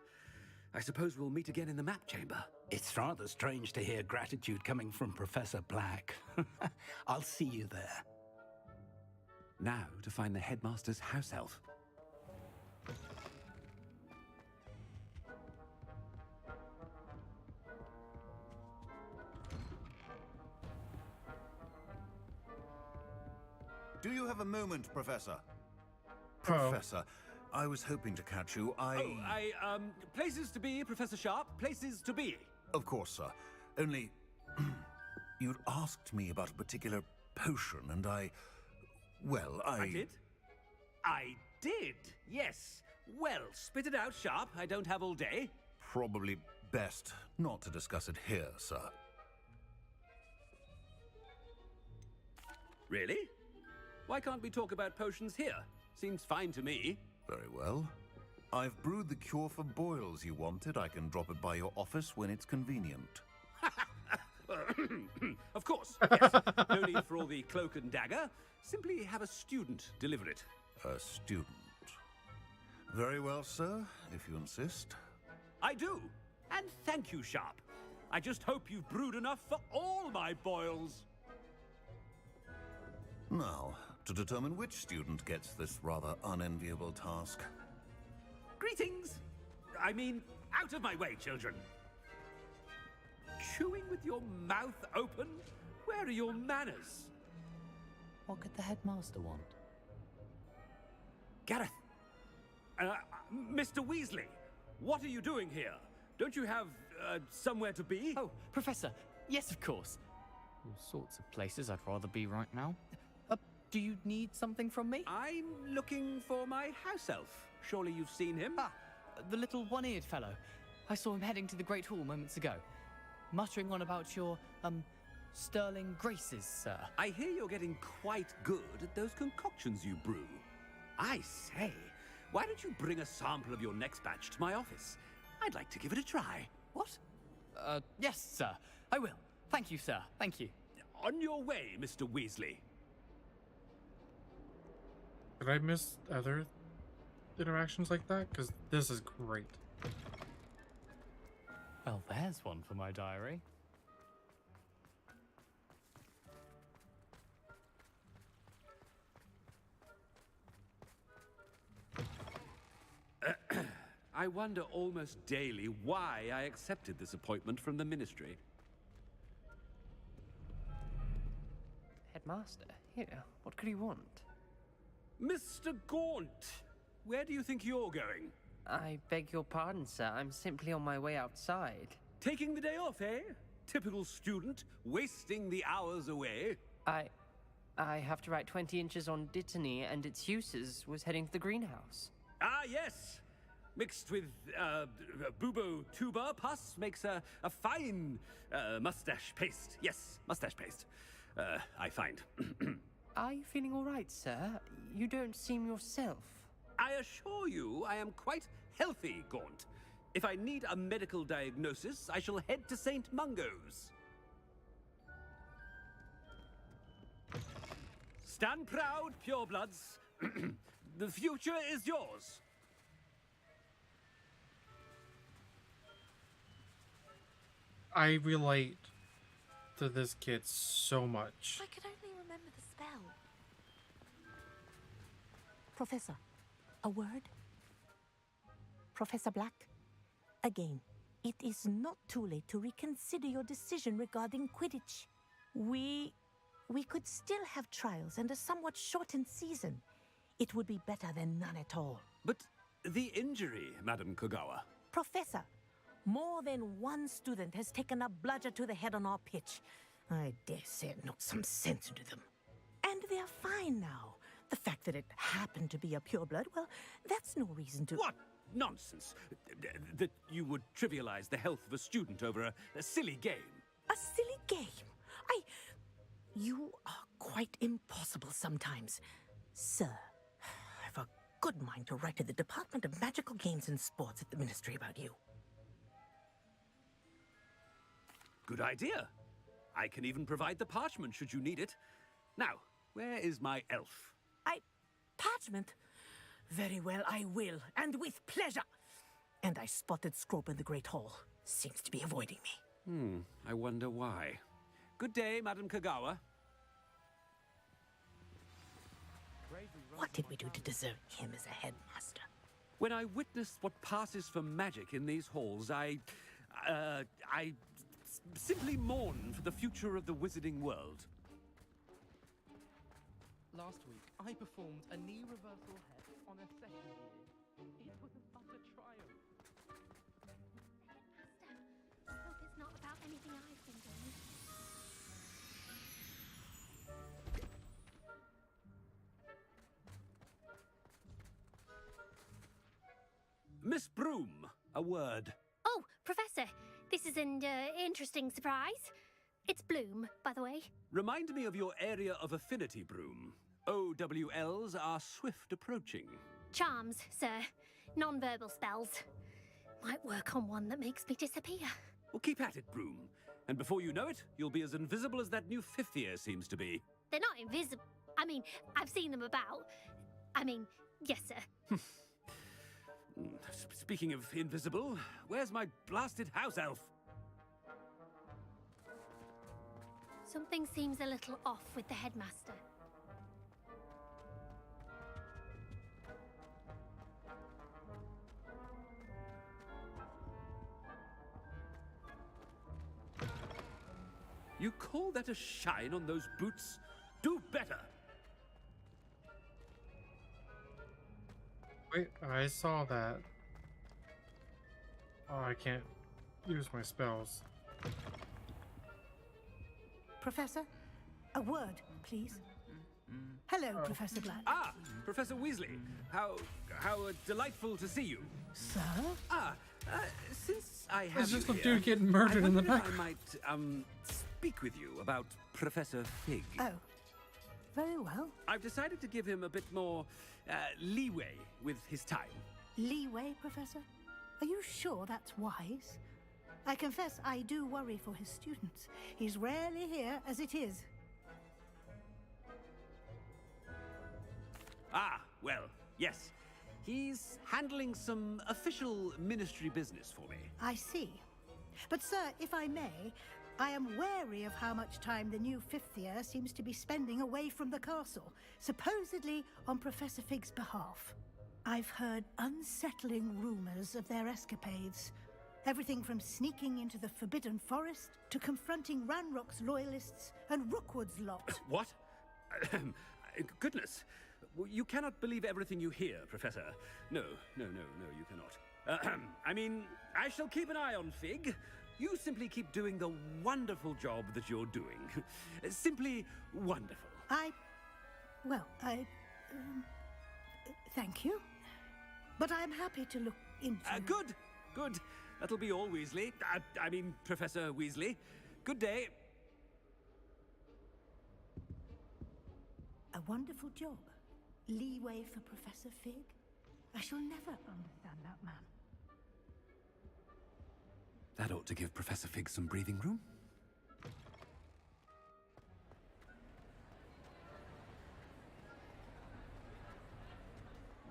I suppose we'll meet again in the map chamber. It's rather strange to hear gratitude coming from Professor Black. I'll see you there. Now to find the headmaster's house elf. Do you have a moment, Professor? Professor, I was hoping to catch you. Places to be, Professor Sharp. Places to be. Of course, sir. Only, you'd asked me about a particular potion, and I did? I did, yes. Well, spit it out, Sharp. I don't have all day. Probably best not to discuss it here, sir. Really? Why can't we talk about potions here? Seems fine to me. Very well. I've brewed the cure for boils you wanted. I can drop it by your office when it's convenient. Of course, yes. No need for all the cloak and dagger. Simply have a student deliver it. A student? Very well, sir, if you insist. I do. And thank you, Sharp. I just hope you've brewed enough for all my boils. Now, to determine which student gets this rather unenviable task. Greetings! I mean, out of my way, children. Chewing with your mouth open? Where are your manners? What could the headmaster want? Gareth! Mr. Weasley, what are you doing here? Don't you have, somewhere to be? Oh, Professor, yes, of course. All sorts of places I'd rather be right now. Do you need something from me? I'm looking for my house elf. Surely you've seen him? Ah, the little one-eared fellow. I saw him heading to the Great Hall moments ago, muttering on about your, sterling graces, sir. I hear you're getting quite good at those concoctions you brew. I say, why don't you bring a sample of your next batch to my office? I'd like to give it a try. What? Yes, sir. I will. Thank you, sir. Thank you. On your way, Mr. Weasley. Did I miss other interactions like that? Because this is great. Well, there's one for my diary. I wonder almost daily why I accepted this appointment from the Ministry. Headmaster, here, what could he want? Mr. Gaunt, where do you think you're going? I beg your pardon, sir. I'm simply on my way outside. Taking the day off, eh? Typical student, wasting the hours away. I have to write 20 inches on Dittany and its uses. Was heading to the greenhouse. Ah, yes. Mixed with, bubo tuber pus makes a fine, mustache paste. Yes, mustache paste. I find. Are you feeling all right, sir? You don't seem yourself. I assure you I am quite healthy, Gaunt. If I need a medical diagnosis, I shall head to St. Mungo's. Stand proud, purebloods. The future is yours. I relate to this kid so much. I could only remember the spell. Professor, a word? Professor Black, again, it is not too late to reconsider your decision regarding Quidditch. We could still have trials and a somewhat shortened season. It would be better than none at all. But the injury, Madam Kagawa. Professor, more than one student has taken a bludger to the head on our pitch. I dare say it knocked some sense into them. And they're fine now. The fact that it happened to be a pureblood, well, that's no reason to... What? nonsense. That you would trivialize the health of a student over a silly game. A silly game? You are quite impossible sometimes. Sir, I've a good mind to write to the Department of Magical Games and Sports at the Ministry about you. Good idea. I can even provide the parchment should you need it. Now, where is my elf? Parchment? Very well, I will, and with pleasure. And I spotted Scrope in the Great Hall. Seems to be avoiding me. I wonder why. Good day, Madam Kagawa. What did we do to deserve him as a headmaster? When I witnessed what passes for magic in these halls, I simply mourn for the future of the wizarding world. Last week, I performed a knee reversal head on a second year. It was an utter triumph. I hope it's not about anything I've been doing. Miss Broom, a word. Oh, Professor, this is an interesting surprise. It's Bloom, by the way. Remind me of your area of affinity, Broom. OWLs are swift approaching. Charms, sir. Non-verbal spells. Might work on one that makes me disappear. Well, keep at it, Broom. And before you know it, you'll be as invisible as that new fifth year seems to be. They're not invisible. I mean, I've seen them about. I mean, yes, sir. Speaking of invisible, where's my blasted house elf? Something seems a little off with the headmaster. You call that a shine on those boots? Do better! Wait, I saw that. Oh, I can't use my spells. Professor, a word, please. Hello, Professor Black. Ah, Professor Weasley. How delightful to see you. Sir? Since I have There's just you a here, dude getting murdered in the I back. might, speak with you about Professor Fig. Oh, very well. I've decided to give him a bit more, leeway with his time. Leeway, Professor? Are you sure that's wise? I confess I do worry for his students. He's rarely here as it is. Ah, well, yes. He's handling some official ministry business for me. I see. But, sir, if I may, I am wary of how much time the new fifth year seems to be spending away from the castle, supposedly on Professor Fig's behalf. I've heard unsettling rumors of their escapades. Everything from sneaking into the Forbidden Forest to confronting Ranrock's loyalists and Rookwood's lot. What? Goodness. You cannot believe everything you hear, Professor. No, you cannot. I mean, I shall keep an eye on Fig. You simply keep doing the wonderful job that you're doing. Simply wonderful. Thank you. But I'm happy to look into... Good. That'll be all, Weasley. I mean, Professor Weasley. Good day. A wonderful job. Leeway for Professor Fig? I shall never understand that man. That ought to give Professor Fig some breathing room.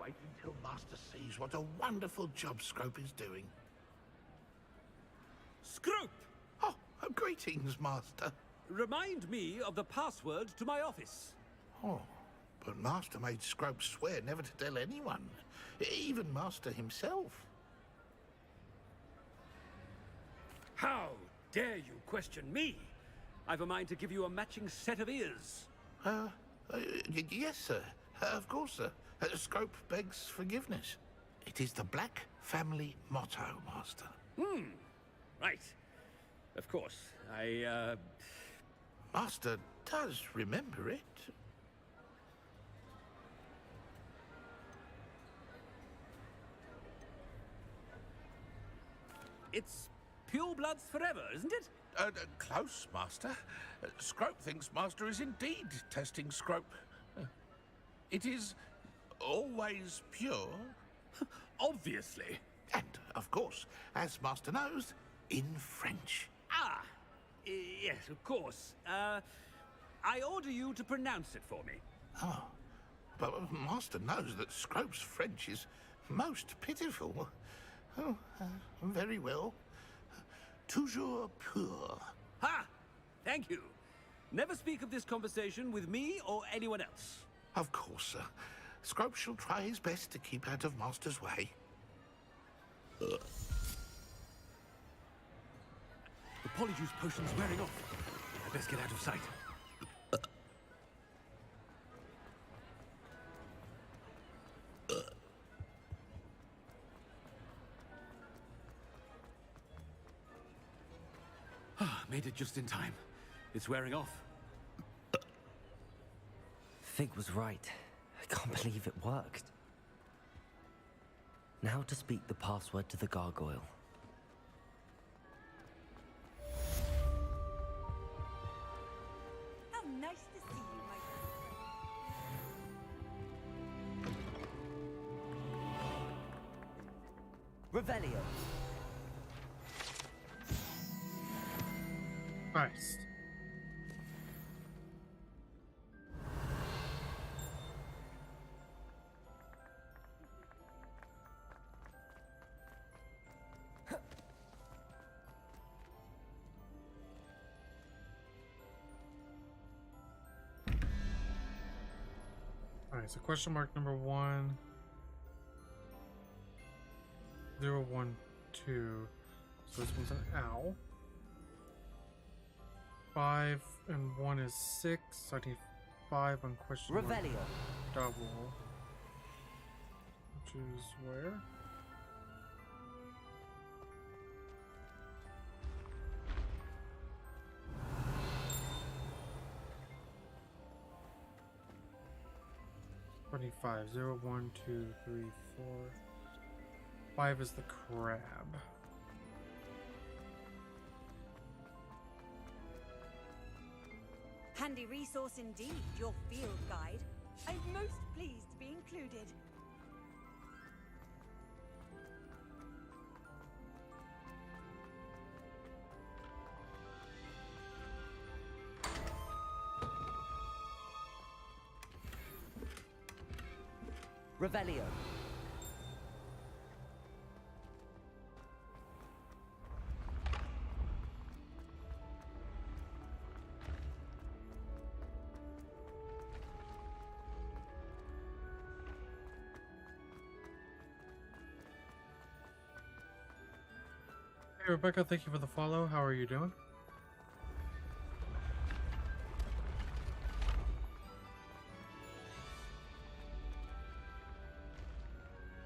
Wait until Master sees what a wonderful job Scrope is doing. Scrope! Oh, greetings, Master. Remind me of the password to my office. Oh, but Master made Scrope swear never to tell anyone, even Master himself. How dare you question me? I've a mind to give you a matching set of ears. Yes, sir. Of course, sir. Scrope begs forgiveness. It is the Black family motto, Master. Right. Of course. Master does remember it. It's pure bloods forever, isn't it? Close, Master. Scrope thinks Master is indeed testing Scrope. It is always pure. Obviously. And, of course, as Master knows, in French. Ah, yes, of course. I order you to pronounce it for me. Oh, but Master knows that Scrope's French is most pitiful. Oh, very well. Toujours pur. Ha! Thank you. Never speak of this conversation with me or anyone else. Of course, sir. Scrope shall try his best to keep out of Master's way. The polyjuice potion's wearing off. I best get out of sight. Made it just in time. It's wearing off. Fig was right. I can't believe it worked. Now to speak the password to the gargoyle. How nice to see you, my friend. Revelio. Nice. Alright, so question mark number 1. 0, 1, 2. So this one's an owl. 5 and 1 is 6. So I need 5 on question mark Revelio. double. Which is where? $25. 0, 1, 2, 3, 4. 5 is the crab. Handy resource indeed, your field guide. I'm most pleased to be included. Revelio. Hey Rebecca, thank you for the follow. How are you doing?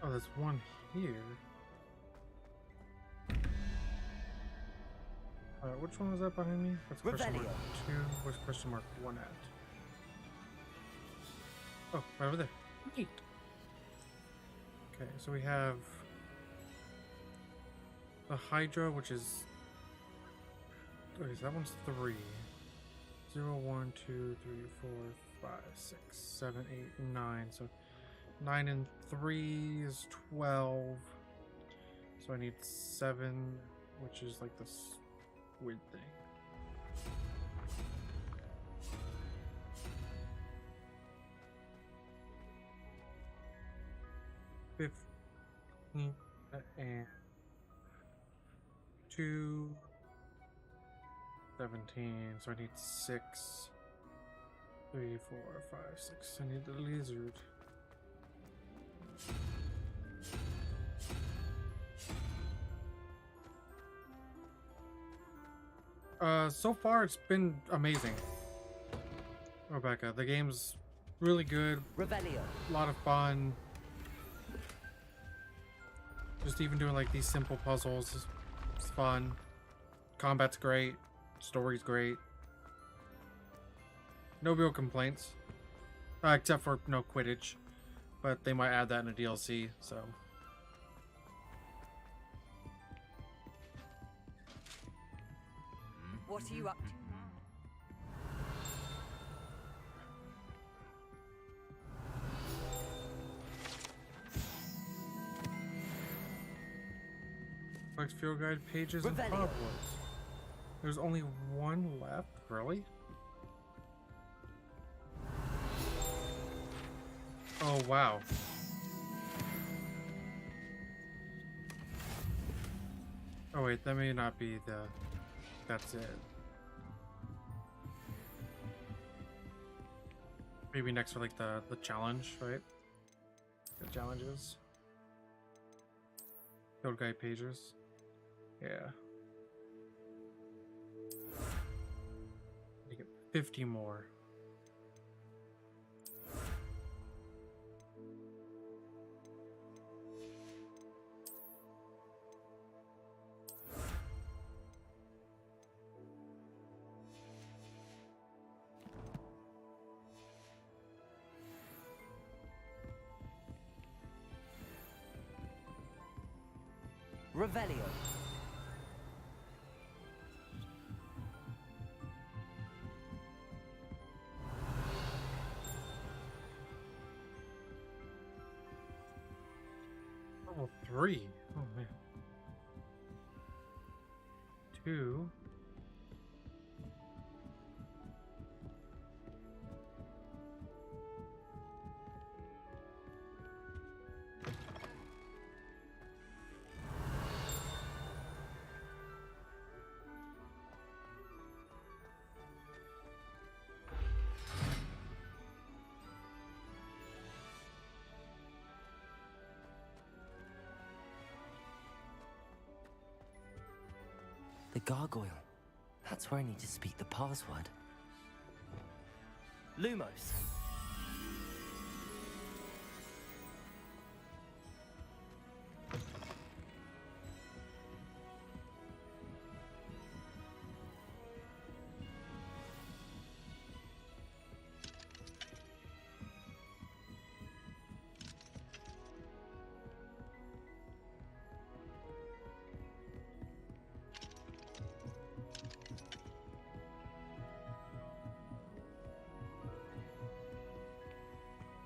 Oh, there's one here. Alright, which one was that behind me? That's question mark 2. Where's question mark 1 at? Oh, right over there. Neat. Okay, so we have the Hydra, which is... Okay, so that one's 3. 0, 1, 2, 3, 4, 5, 6, 7, 8, 9. So 9 and 3 is 12. So I need 7, which is like this weird thing. And 2, 17. So I need 6, 3, 4, 5, 6. I need the lizard. So far it's been amazing, Rebecca. The game's really good. Revelio. A lot of fun. Just even doing like these simple puzzles is fun. Combat's great. Story's great. No real complaints. Except for no Quidditch. But they might add that in a DLC, so. What are you up to now? Collect field guide pages of Hogwarts. There's only one left? Really? Oh, wow. Oh wait, that may not be the... That's it. Maybe next for like the challenge, right? The challenges. Field guide pages. Yeah. You get 50 more. Revelio. Level 3. Oh man. 2. The gargoyle. That's where I need to speak the password. Lumos.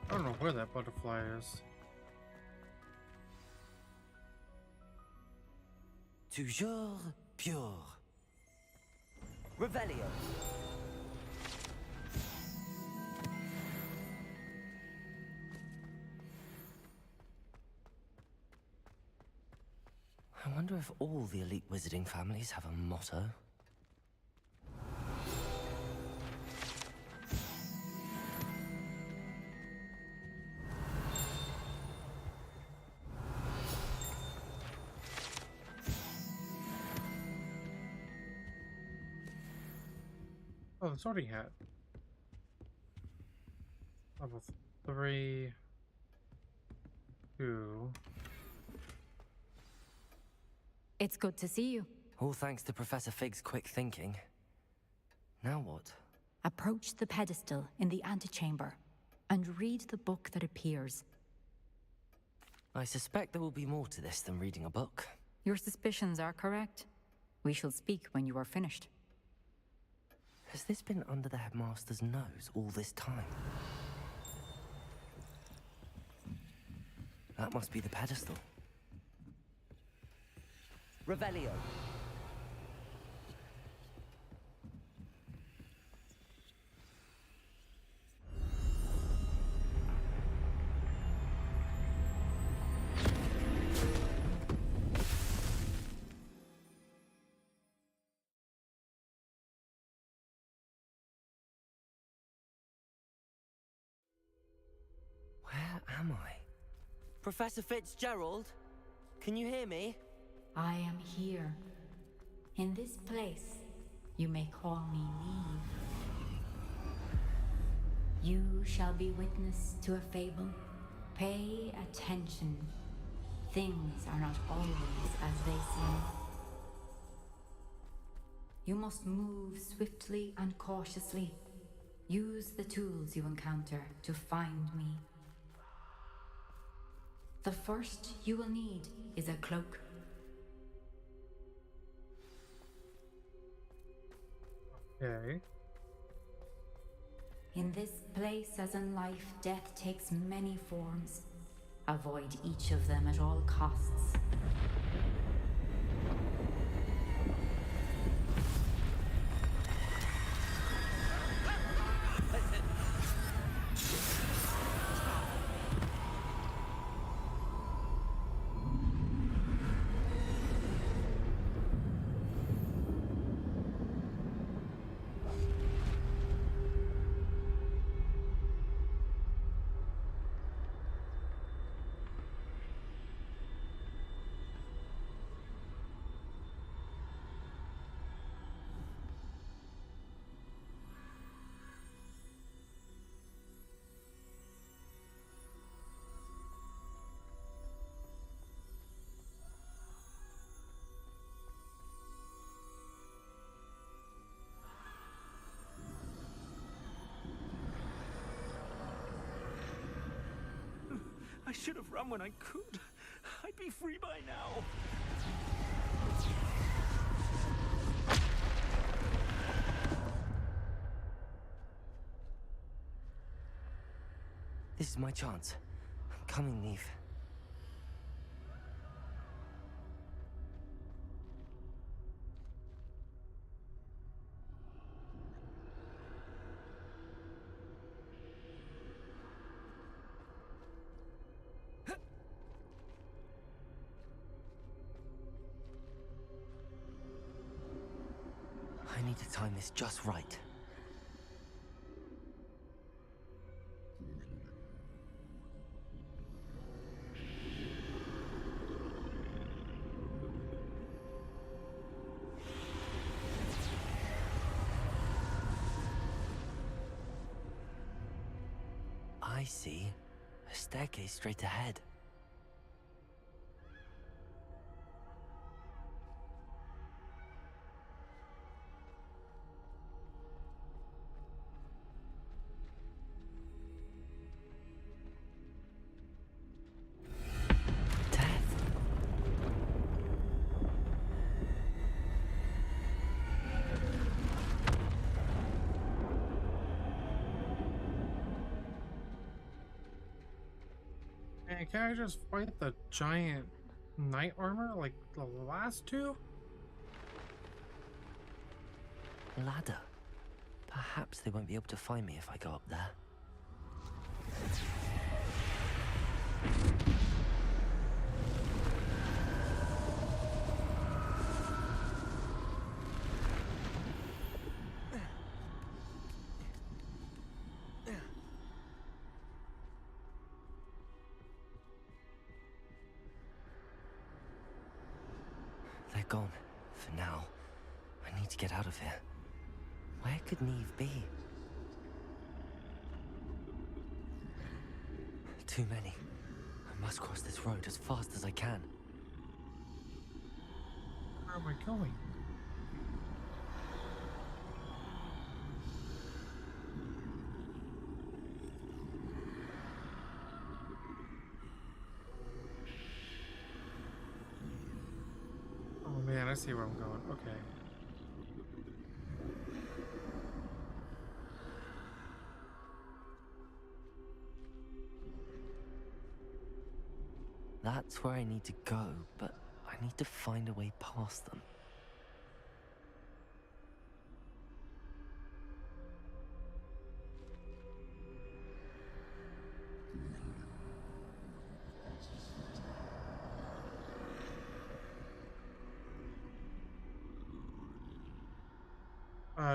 I don't know where that butterfly is. Toujours pure. Revelio. I wonder if all the elite wizarding families have a motto. Oh, the sorting hat. Level 3. 2. It's good to see you. All thanks to Professor Fig's quick thinking. Now what? Approach the pedestal in the antechamber and read the book that appears. I suspect there will be more to this than reading a book. Your suspicions are correct. We shall speak when you are finished. Has this been under the headmaster's nose all this time? That must be the pedestal. Revelio. Where am I? Professor Fitzgerald? Can you hear me? I am here. In this place, you may call me Neve. You shall be witness to a fable. Pay attention. Things are not always as they seem. You must move swiftly and cautiously. Use the tools you encounter to find me. The first you will need is a cloak. Okay. In this place, as in life, death takes many forms. Avoid each of them at all costs. I should have run when I could. I'd be free by now. This is my chance. I'm coming, Neve. I need to time this just right. I see a staircase straight ahead. Man, can I just fight the giant knight armor like the last two? Ladder. Perhaps they won't be able to find me if I go up there. They're gone. For now. I need to get out of here. Where could Neve be? Too many. I must cross this road as fast as I can. Where am I going? Oh man, I see where I'm going. Okay. That's where I need to go, but I need to find a way past them.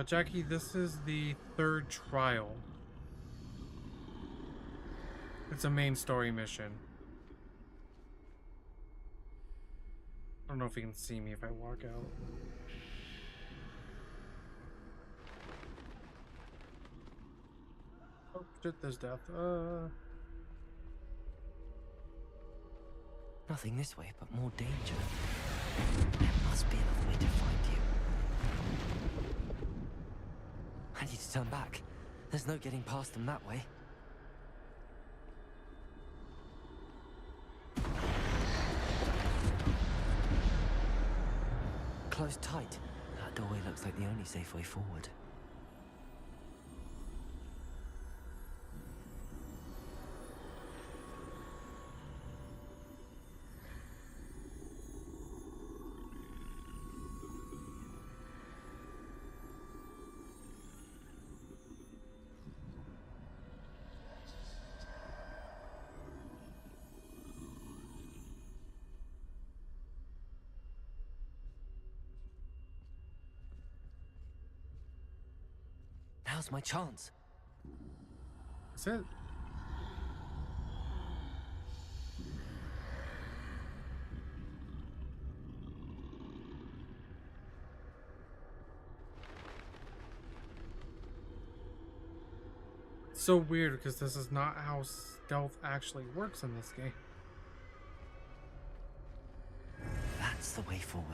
Jackie, this is the third trial. It's a main story mission. I don't know if you can see me if I walk out. Oh shit, there's death. Nothing this way, but more danger. There must be another way to find you. I need to turn back. There's no getting past them that way. Closed tight. That doorway looks like the only safe way forward. Now's my chance. That's it. So weird because this is not how stealth actually works in this game. That's the way forward.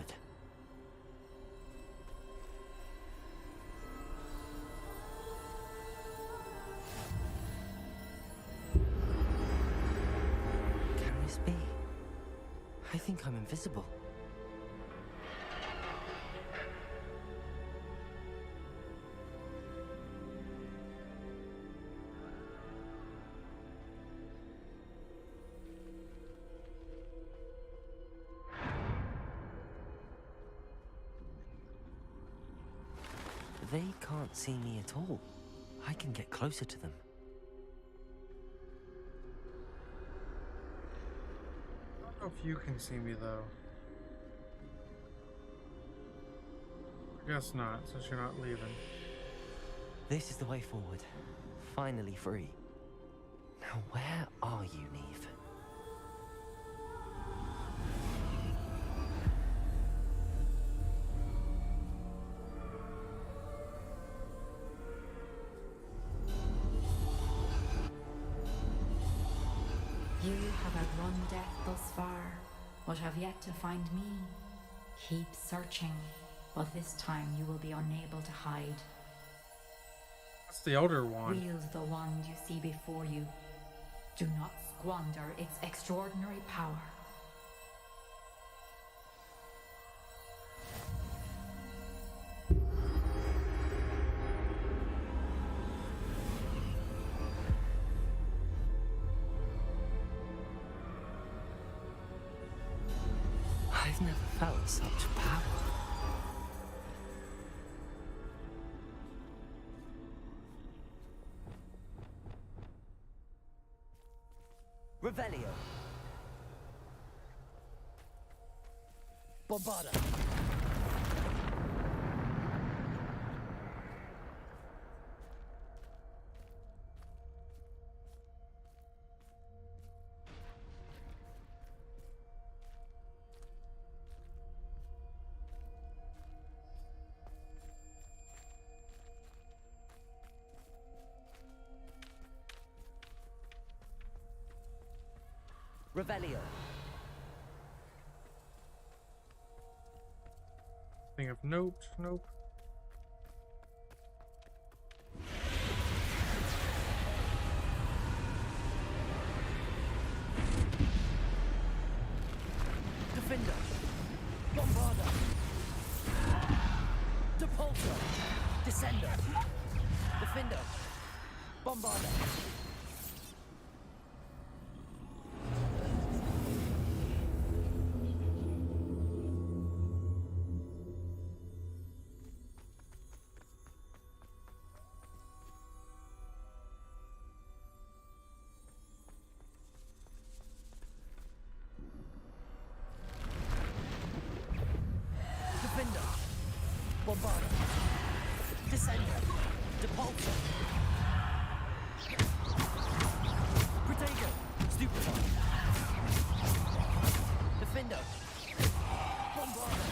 Can this be? I think I'm invisible. They can't see me at all. I can get closer to them. I don't know if you can see me though. I guess not, since you're not leaving. This is the way forward. Finally free. Now where are you, Neve? You have outrun death thus far, but have yet to find me. Keep searching, but this time you will be unable to hide. That's the Elder Wand. Wield the wand you see before you. Do not squander its extraordinary power. I've never felt such power. Revelio. Bombarda. Revelio. Thing of note, nope. Defender. Bombarda. Depulso. Descender. Defender. Bombarda. Bombarda. Descender. Depulso. Protego. Stupefy. Defender. Bombarda.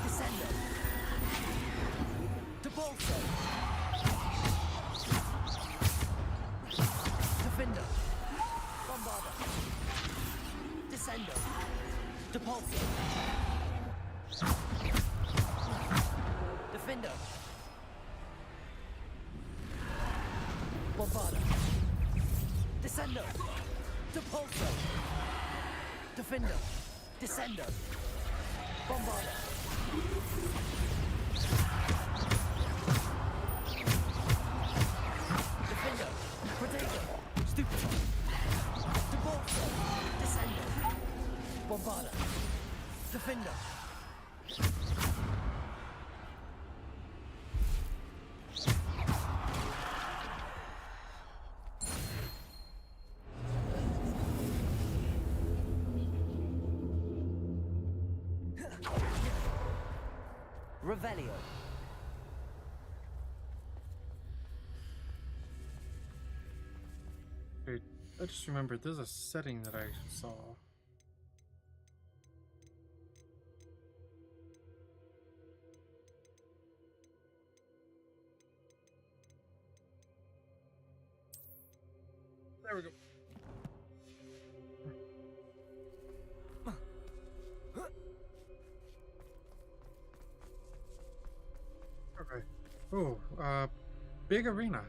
Descender. Depulso. Defender. Bombarda. Descender. Depulso. Defender. Bombarda. Descender. Depulso. Defender. Descender. Bombarda. Defender. Protego. Stupefy. Depulso. Descender. Bombarda. Defender. Revelio. Wait, I just remembered there's a setting that I saw. There we go. Okay. Oh, big arena.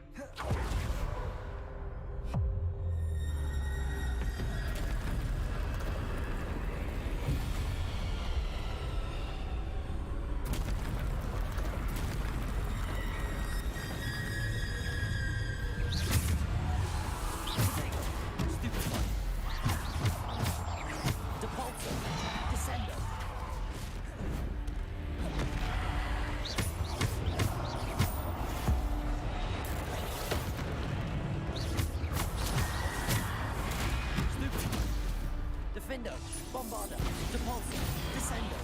Defender, Bombarder, Depulsor, Descender.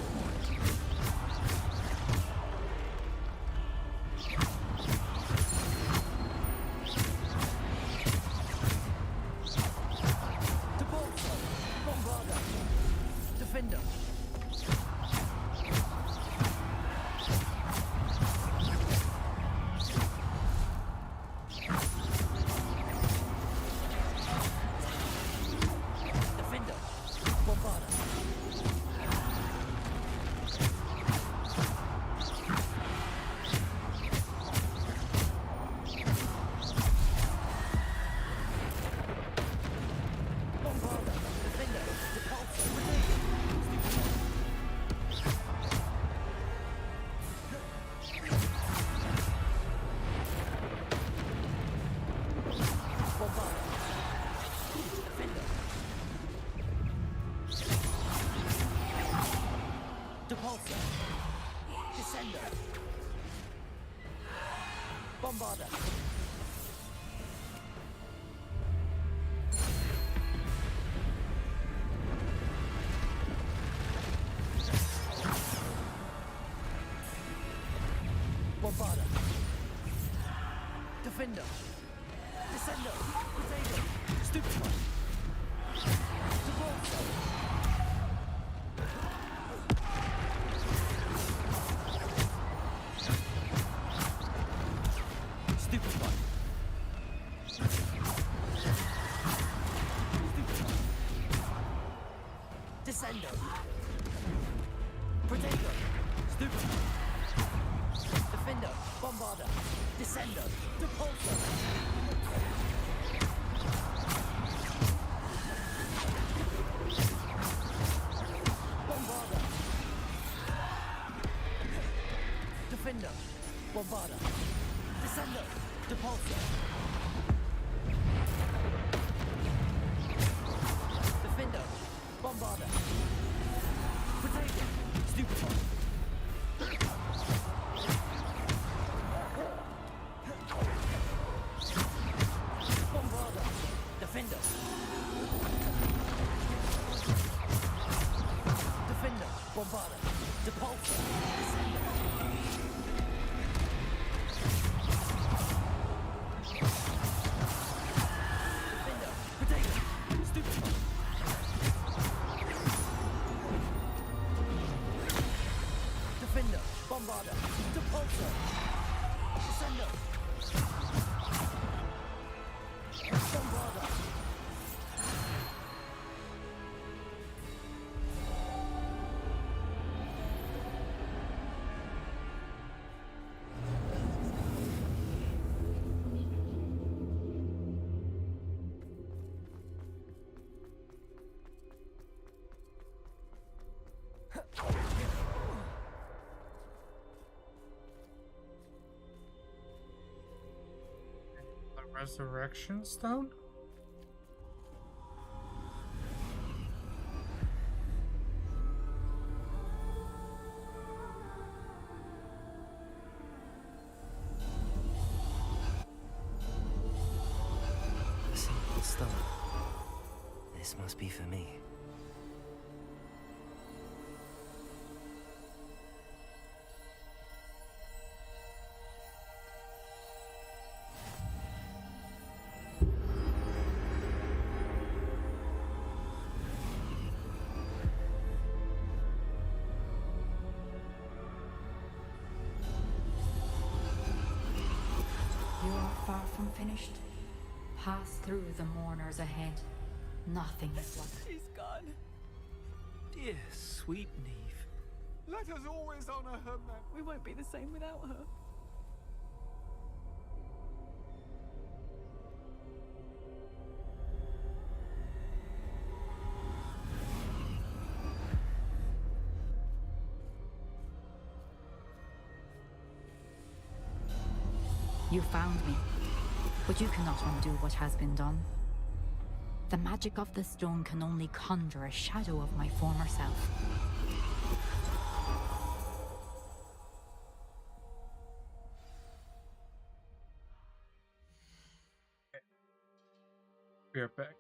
Depulsor, Bombarder, Defender. Depulsor, Descender, Bombarder. Bombarder, Defender, Descender, Potato, Stupefy, Depulsor. Descender. Protego. Stupid. Defender. Bombarder. Descender. Depulsor. Bombarder. Defender. Bombarder. Descender. Depulsor. Defender. Bombarder. Potato. Stupefy. Bombarder. Defender. Defender. Bombarder. Depulsor. Descender. Defender. Potato. Stupefy. Defender, Bombarder, Depulsor, Descender, Bombarder. Resurrection Stone? A simple stone. This must be for me. finished, pass through the mourners ahead. Nothing is what. She's gone. Dear, sweet Neve. Let us always honor her memory. We won't be the same without her. You found me, but you cannot undo what has been done. The magic of the stone can only conjure a shadow of my former self. We are back.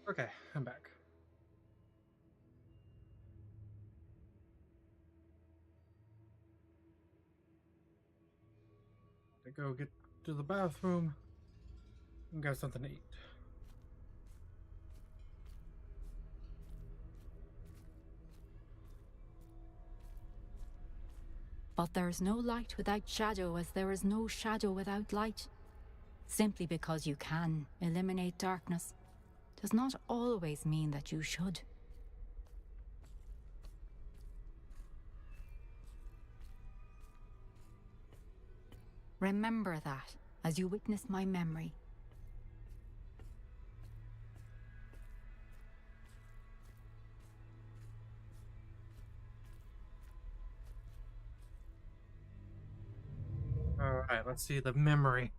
Okay, I'm back. To go get to the bathroom and get something to eat. But there is no light without shadow, as there is no shadow without light. Simply because you can eliminate darkness does not always mean that you should. Remember that as you witness my memory. Alright, let's see the memory.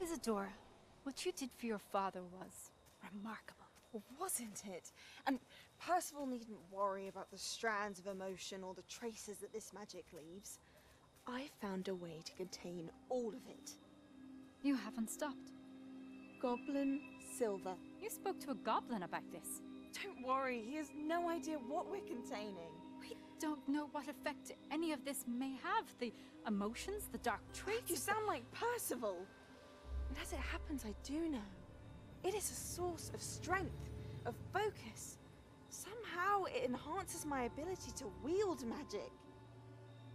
Isadora, what you did for your father was remarkable. Well, wasn't it? And Percival needn't worry about the strands of emotion or the traces that this magic leaves. I found a way to contain all of it. You haven't stopped. Goblin Silver. You spoke to a goblin about this. Don't worry, he has no idea what we're containing. We don't know what effect any of this may have. The emotions, the dark traits. You sound like Percival. And as it happens, I do know. It is a source of strength, of focus. Somehow it enhances my ability to wield magic.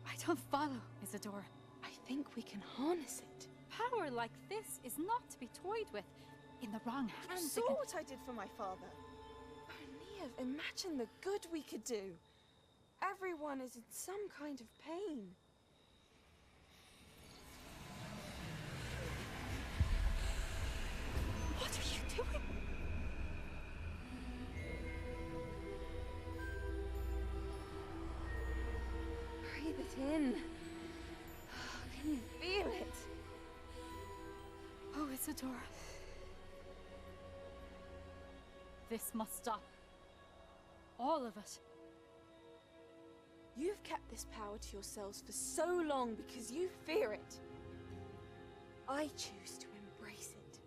I don't follow, Isadora. I think we can harness it. Power like this is not to be toyed with. In the wrong hands. You saw what I did for my father. Oh, Neve, imagine the good we could do. Everyone is in some kind of pain. What are you doing? Breathe it in. Can you feel it? Oh, Isadora. This must stop. All of it. You've kept this power to yourselves for so long because you fear it. I choose to embrace it.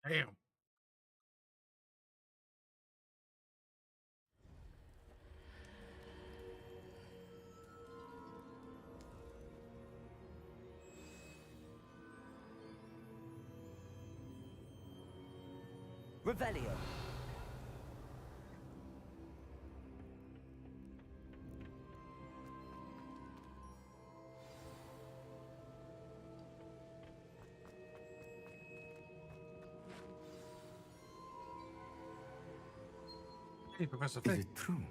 Damn. Revelio. Hey, Professor Is Fig. it true?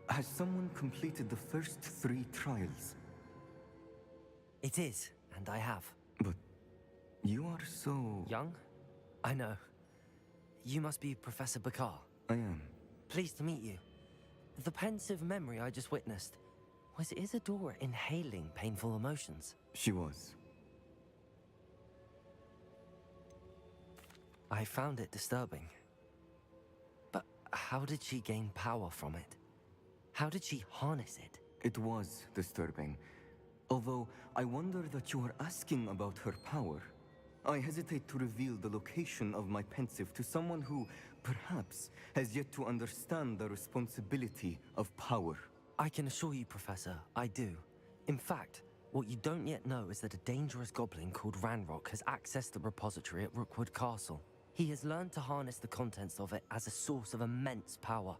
Has someone completed the first 3 trials? It is, and I have. But you are so... Young? I know. You must be Professor Bakar. I am. Pleased to meet you. The pensive memory I just witnessed, was Isadora inhaling painful emotions? She was. I found it disturbing. But how did she gain power from it? How did she harness it? It was disturbing. Although I wonder that you are asking about her power. I hesitate to reveal the location of my pensive to someone who, perhaps, has yet to understand the responsibility of power. I can assure you, Professor, I do. In fact, what you don't yet know is that a dangerous goblin called Ranrock has accessed the repository at Rookwood Castle. He has learned to harness the contents of it as a source of immense power.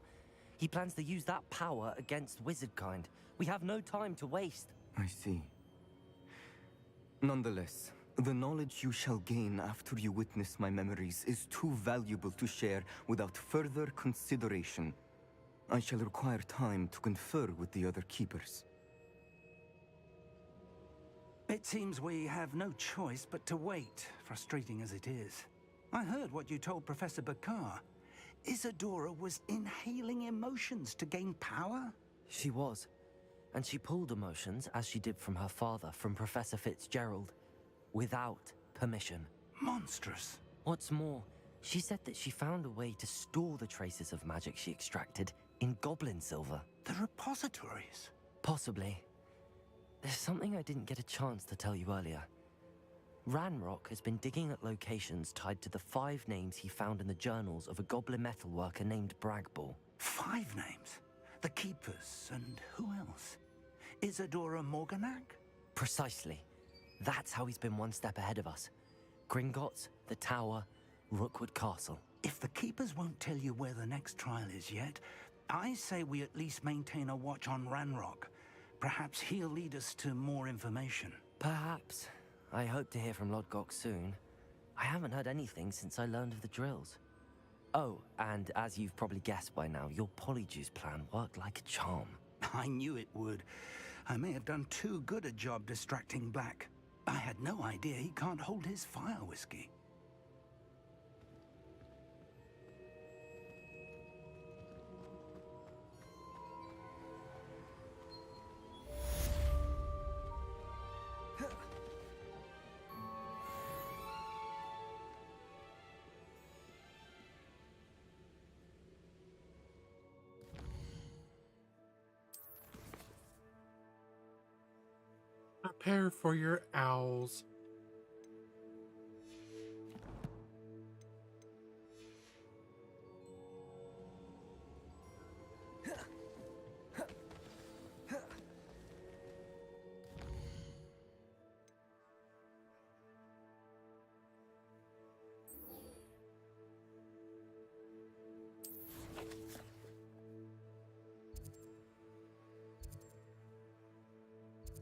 He plans to use that power against wizardkind. We have no time to waste. I see. Nonetheless, The knowledge you shall gain after you witness my memories is too valuable to share without further consideration. I shall require time to confer with the other keepers. It seems we have no choice but to wait, frustrating as it is. I heard what you told Professor Bakar. Isadora was inhaling emotions to gain power? She was. And she pulled emotions, as she did from her father, from Professor Fitzgerald, without permission. Monstrous. What's more, she said that she found a way to store the traces of magic she extracted in goblin silver. The repositories? Possibly. There's something I didn't get a chance to tell you earlier. Ranrock has been digging at locations tied to the 5 names he found in the journals of a goblin metalworker named Bragball. 5 names? The Keepers, and who else? Isadora Morganac? Precisely. That's how he's been one step ahead of us. Gringotts, the Tower, Rookwood Castle. If the Keepers won't tell you where the next trial is yet, I say we at least maintain a watch on Ranrock. Perhaps he'll lead us to more information. Perhaps. I hope to hear from Lodgok soon. I haven't heard anything since I learned of the drills. Oh, and as you've probably guessed by now, your Polyjuice plan worked like a charm. I knew it would. I may have done too good a job distracting Black. I had no idea he can't hold his fire whiskey. Prepare for your owls.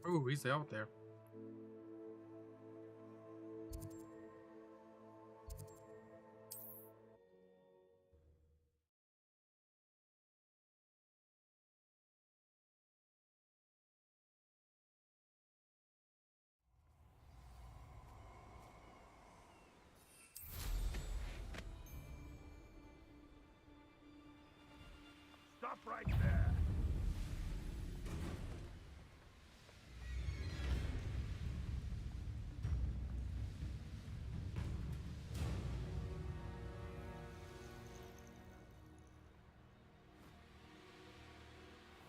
Ooh, he's out there. Stop right there.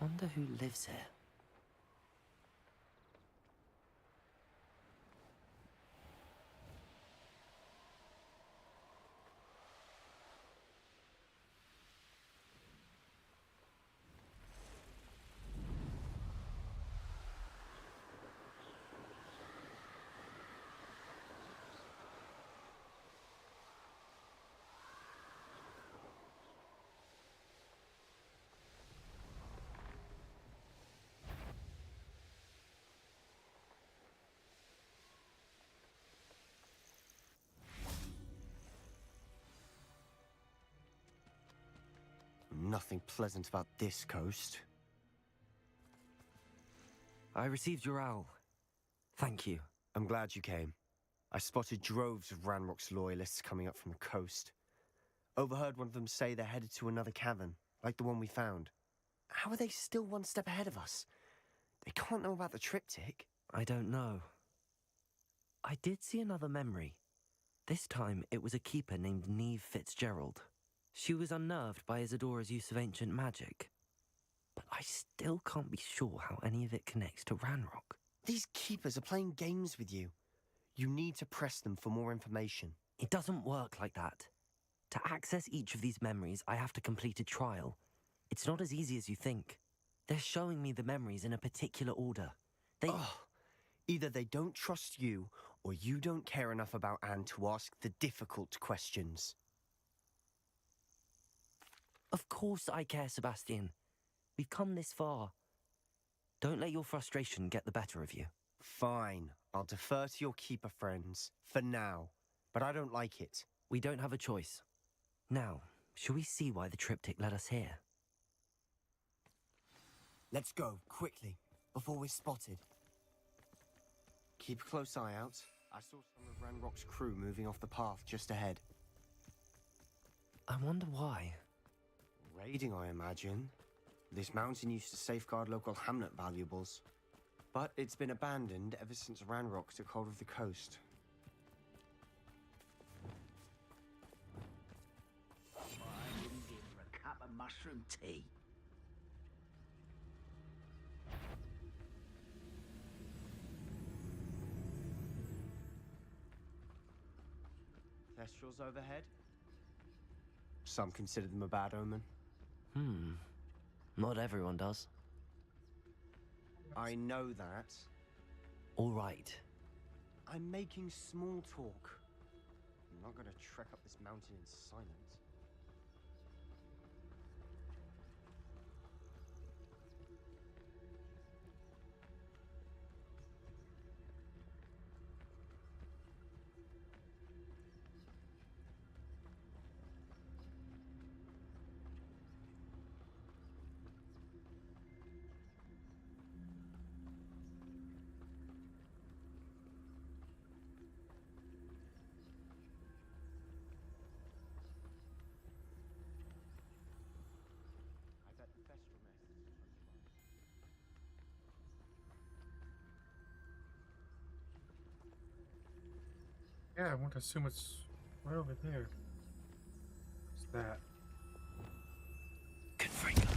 Wonder who lives here. Nothing pleasant about this coast. I received your owl. Thank you. I'm glad you came. I spotted droves of Ranrock's loyalists coming up from the coast. Overheard one of them say they're headed to another cavern, like the one we found. How are they still one step ahead of us? They can't know about the triptych. I don't know. I did see another memory. This time it was a keeper named Neve Fitzgerald. She was unnerved by Isadora's use of ancient magic. But I still can't be sure how any of it connects to Ranrock. These keepers are playing games with you. You need to press them for more information. It doesn't work like that. To access each of these memories, I have to complete a trial. It's not as easy as you think. They're showing me the memories in a particular order. Either they don't trust you, or you don't care enough about Anne to ask the difficult questions. Of course I care, Sebastian. We've come this far. Don't let your frustration get the better of you. Fine. I'll defer to your keeper friends, for now. But I don't like it. We don't have a choice. Now, shall we see why the triptych led us here? Let's go, quickly, before we're spotted. Keep a close eye out. I saw some of Ranrock's crew moving off the path just ahead. I wonder why. Raiding, I imagine. This mountain used to safeguard local hamlet valuables. But it's been abandoned ever since Ranrock took hold of the coast. I didn't give her a cup of mushroom tea. Thestrals overhead? Some consider them a bad omen. Not everyone does. I know that. All right. I'm making small talk. I'm not gonna trek up this mountain in silence. Yeah, I want to assume it's right over there. What's that? Confringo.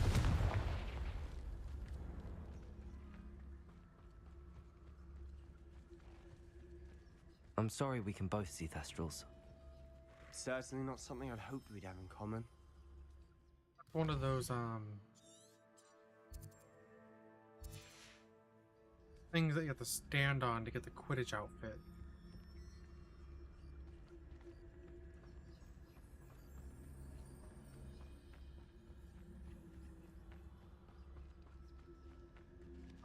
I'm sorry we can both see Thestrals. Certainly not something I'd hoped we'd have in common. One of those, things that you have to stand on to get the Quidditch outfit.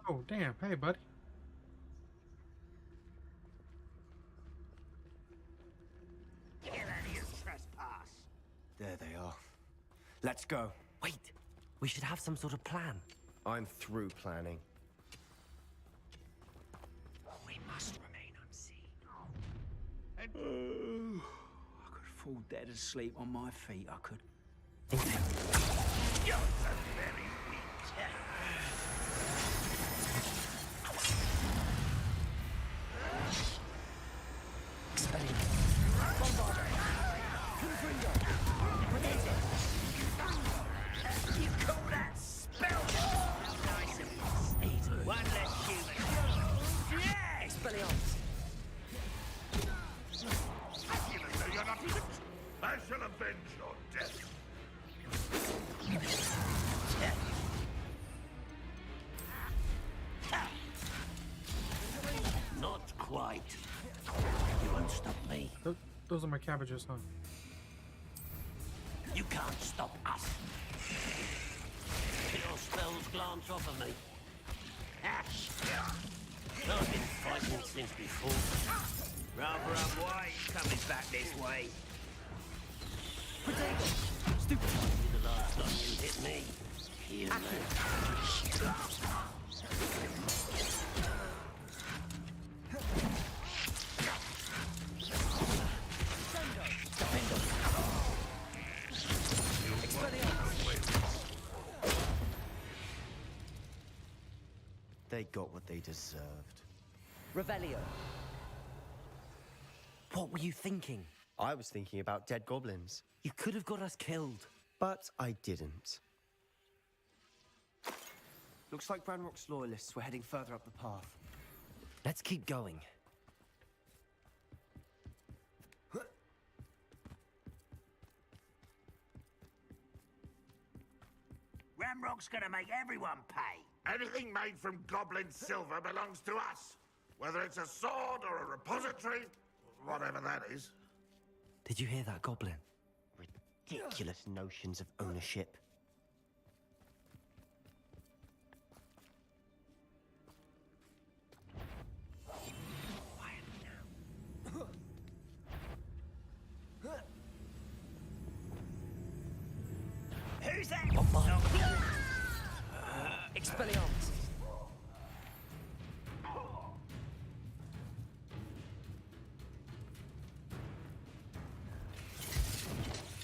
Oh, damn. Hey, buddy. Get out of here, trespass. There they are. Let's go. Wait, we should have some sort of plan. I'm through planning. We must remain unseen. And I could fall dead asleep on my feet, I could. You're so very weak. You call that spell? Nice of you. One less human. Yeah! Expelliarmus. Even though you're not fit, I shall avenge your death. Not quite. You won't stop me. Those are my cabbages, huh? You can't stop us. Your spells glance off of me. I've been fighting since before. Rather unwise coming back this way. Stupid. The last time you hit me. Human. They got what they deserved. Revelio. What were you thinking? I was thinking about dead goblins. You could have got us killed. But I didn't. Looks like Ranrock's loyalists were heading further up the path. Let's keep going. Ramrock's gonna make everyone pay. Anything made from goblin silver belongs to us. Whether it's a sword or a repository, whatever that is. Did you hear that, Goblin? Ridiculous notions of ownership. Who's that? Expelliarmus.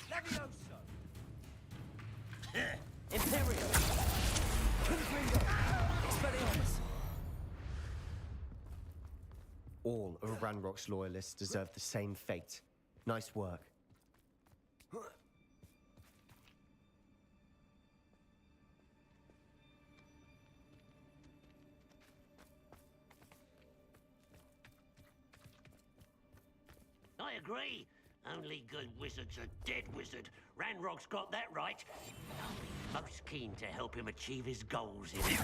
Levioso. Imperio. Confringo. Expelliarmus. All of Ranrock's loyalists deserve the same fate. Nice work. I agree. Only good wizard's a dead wizard. Ranrock's got that right. I'll be most keen to help him achieve his goals here.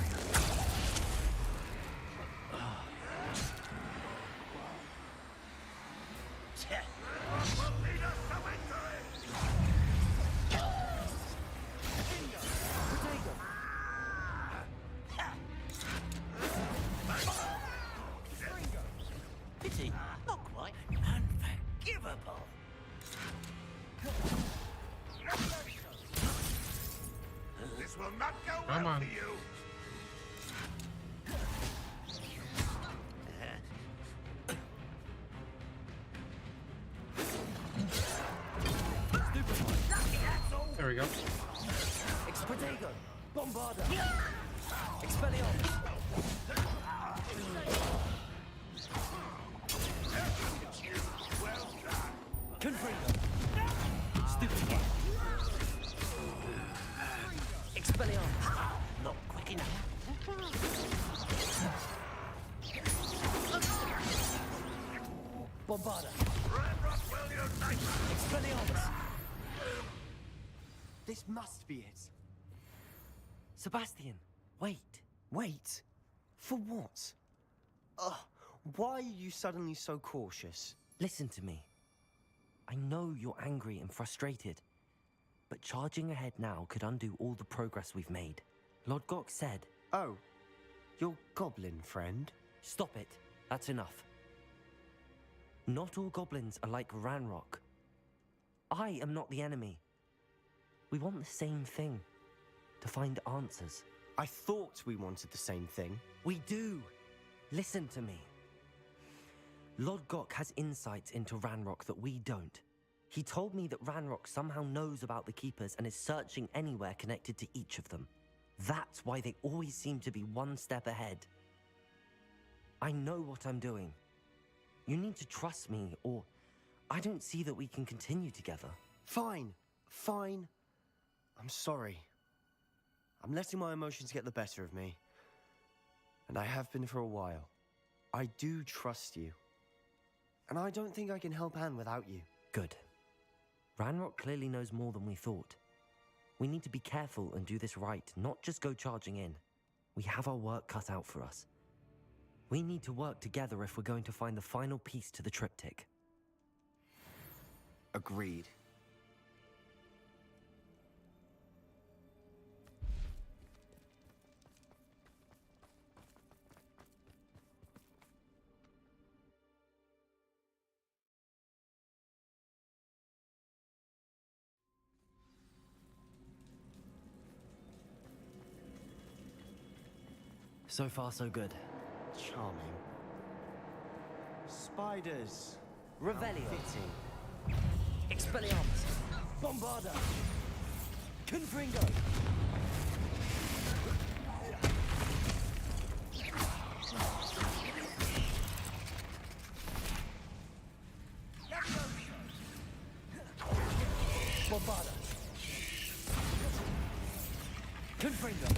Pity, not quite. Unforgivable. This will not go Come well on. for you. There we go. Expedego. Bombarda. Expelliarmus. Confringo. Stupid one. Expelliarmus. Not quick enough. Bombarda. Expelliarmus. This must be it. Sebastian, wait. Wait? For what? Ugh, why are you suddenly so cautious? Listen to me. I know you're angry and frustrated, but charging ahead now could undo all the progress we've made. Lord Gok said... Oh, your goblin friend? Stop it. That's enough. Not all goblins are like Ranrock. I am not the enemy. We want the same thing. To find answers. I thought we wanted the same thing. We do. Listen to me. Lord Gok has insights into Ranrock that we don't. He told me that Ranrock somehow knows about the Keepers and is searching anywhere connected to each of them. That's why they always seem to be one step ahead. I know what I'm doing. You need to trust me, or I don't see that we can continue together. Fine. Fine. I'm sorry. I'm letting my emotions get the better of me. And I have been for a while. I do trust you. And I don't think I can help Anne without you. Good. Ranrock clearly knows more than we thought. We need to be careful and do this right, not just go charging in. We have our work cut out for us. We need to work together if we're going to find the final piece to the triptych. Agreed. So far, so good. Charming. Spiders. Revelio. Fitting. Expelliarmus. Bombarda. Confringo. Bombarda. Confringo.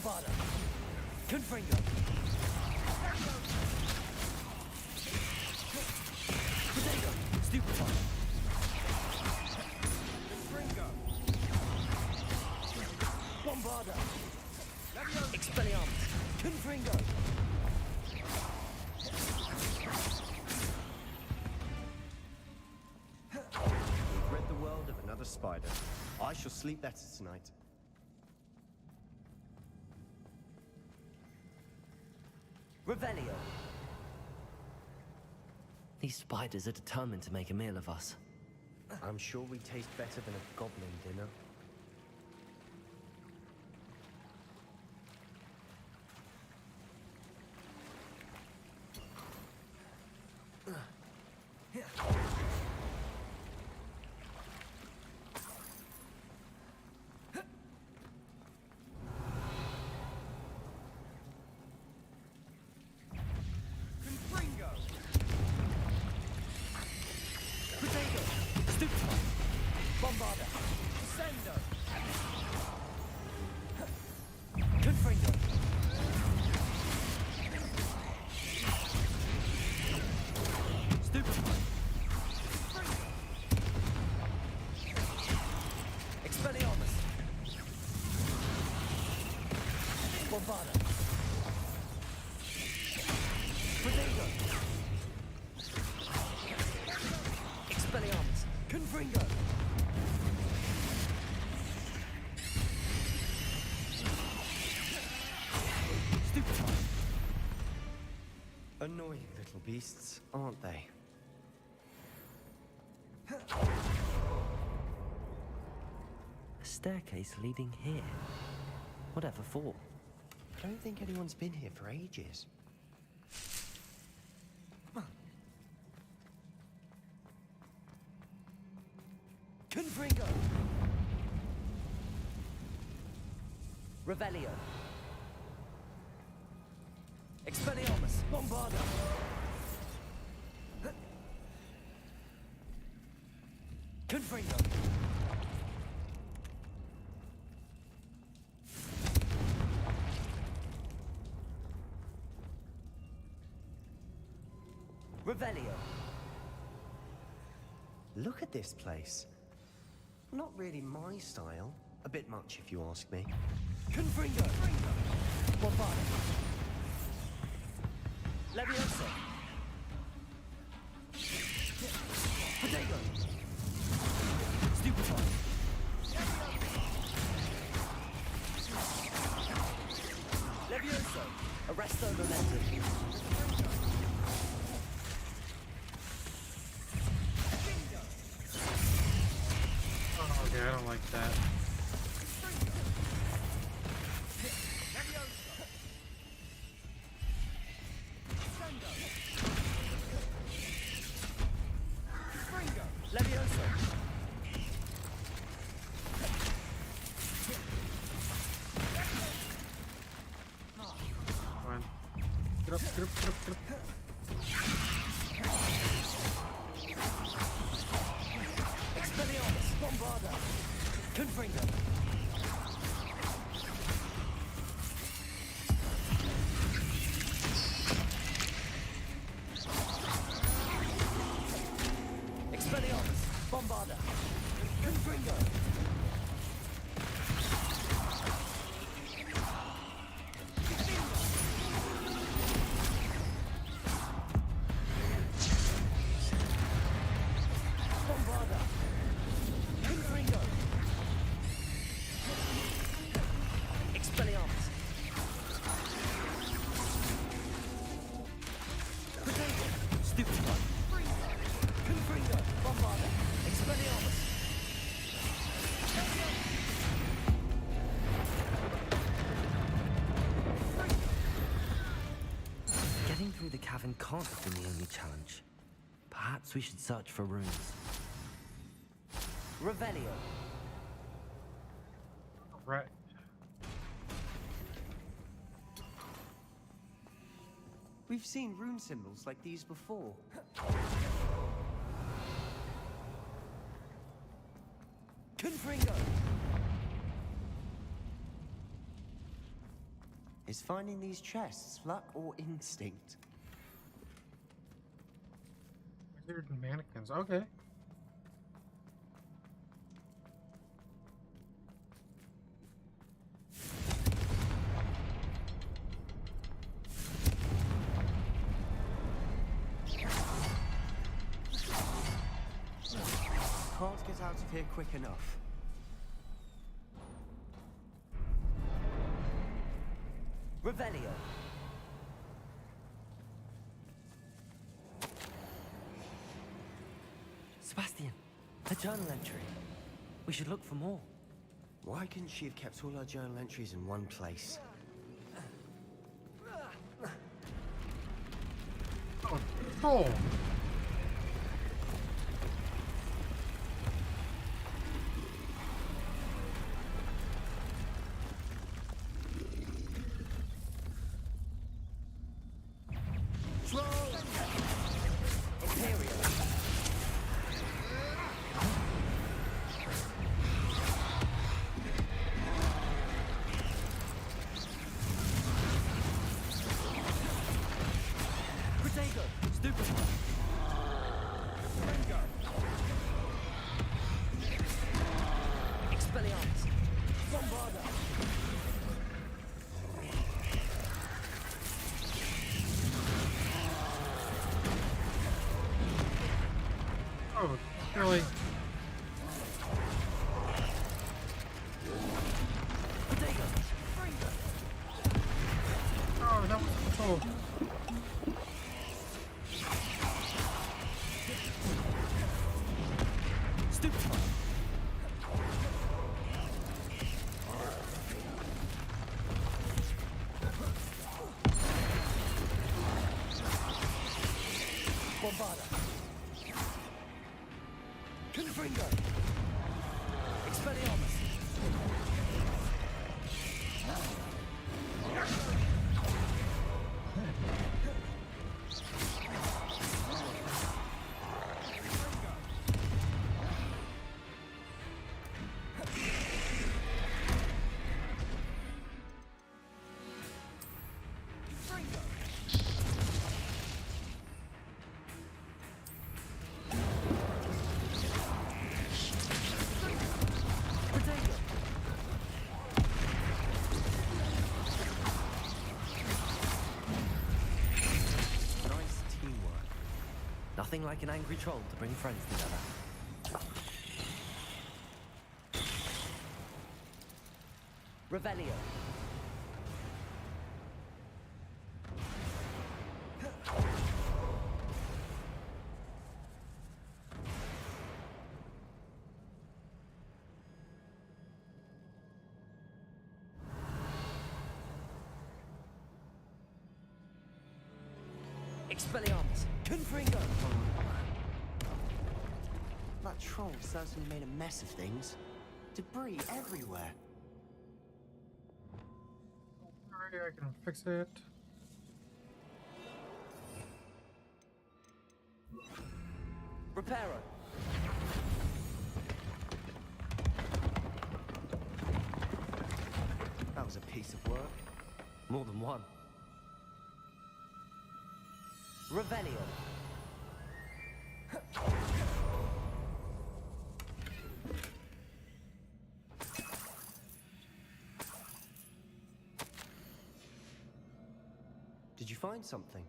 Bombarda! Confringo! Potato! Stupefy! Confringo! Bombarda! Expelliarmus! Confringo! We've rid the world of another spider. I shall sleep better tonight. Revelio! These spiders are determined to make a meal of us. I'm sure we taste better than a goblin dinner. Expelliarmus! Confringo! Stupefy! Annoying little beasts, aren't they? A staircase leading here. Whatever for? I don't think anyone's been here for ages. Confringo! Revelio! Expelliarmus! Bombarda! Confringo! Revelio! Look at this place. Not really my style. A bit much, if you ask me. Confringo! Bombarda! Leviosa! Potato! Stupefy! Levioso! Arresto momentum! Okay, I don't like that. Levioso! Come on. Get up, get up, get up, get up. Expelliarmus! Bombarda! Confringo! Expelliarmus! Bombarda! Confringo! Bombarda! Confringo! Expelliarmus! Potato! Stupefy! Confringo! Bombarda! Expelliarmus! Getting through the cavern can't have been the only challenge. Perhaps we should search for runes. Revelio. Right. We've seen rune symbols like these before. Confringo. Is finding these chests luck or instinct? They're mannequins. Okay. Can't get out of here quick enough. Revelio. Sebastian, a journal entry. We should look for more. Why couldn't she have kept all her journal entries in one place? Oh. Oh, really? Oh, that was cool. Nothing like an angry troll to bring friends together. Revelio. Expelliarmus. Confringo. That troll certainly made a mess of things. Debris everywhere. Alright, I can fix it. Reparo. That was a piece of work. More than one. Revelio. Did you find something?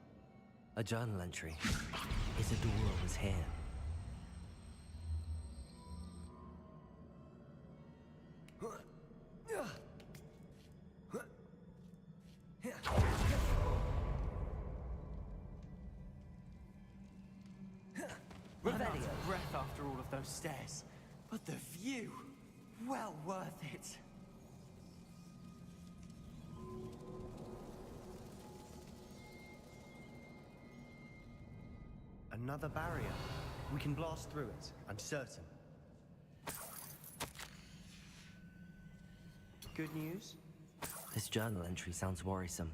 A journal entry. Isadora was here. Breath after all of those stairs, but the view, well worth it. Another barrier. We can blast through it, I'm certain. Good news? This journal entry sounds worrisome.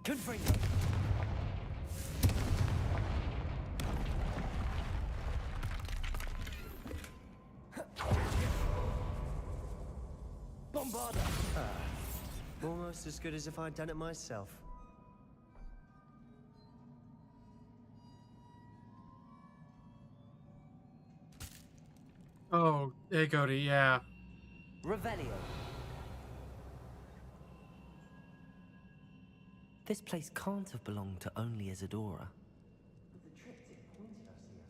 Confringo! Bombarda! Almost as good as if I'd done it myself. Oh, Igody, yeah. Revelio. This place can't have belonged to only Isadora. The triptych pointed us here.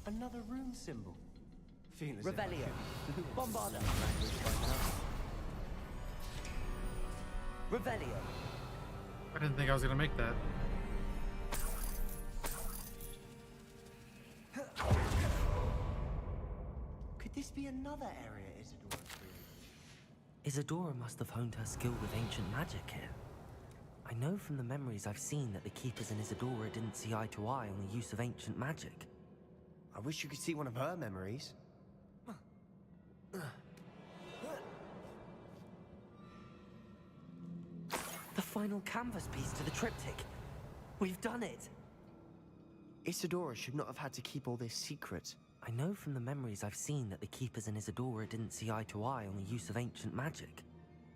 Another rune symbol. Revelio. Bombarda. Revelio. I didn't think I was gonna make that. Could this be another area Isadora created? Isadora must have honed her skill with ancient magic here. I know from the memories I've seen that the Keepers and Isadora didn't see eye to eye on the use of ancient magic. I wish you could see one of her memories. The final canvas piece to the triptych. We've done it. Isadora should not have had to keep all this secret. I know from the memories I've seen that the Keepers and Isadora didn't see eye to eye on the use of ancient magic.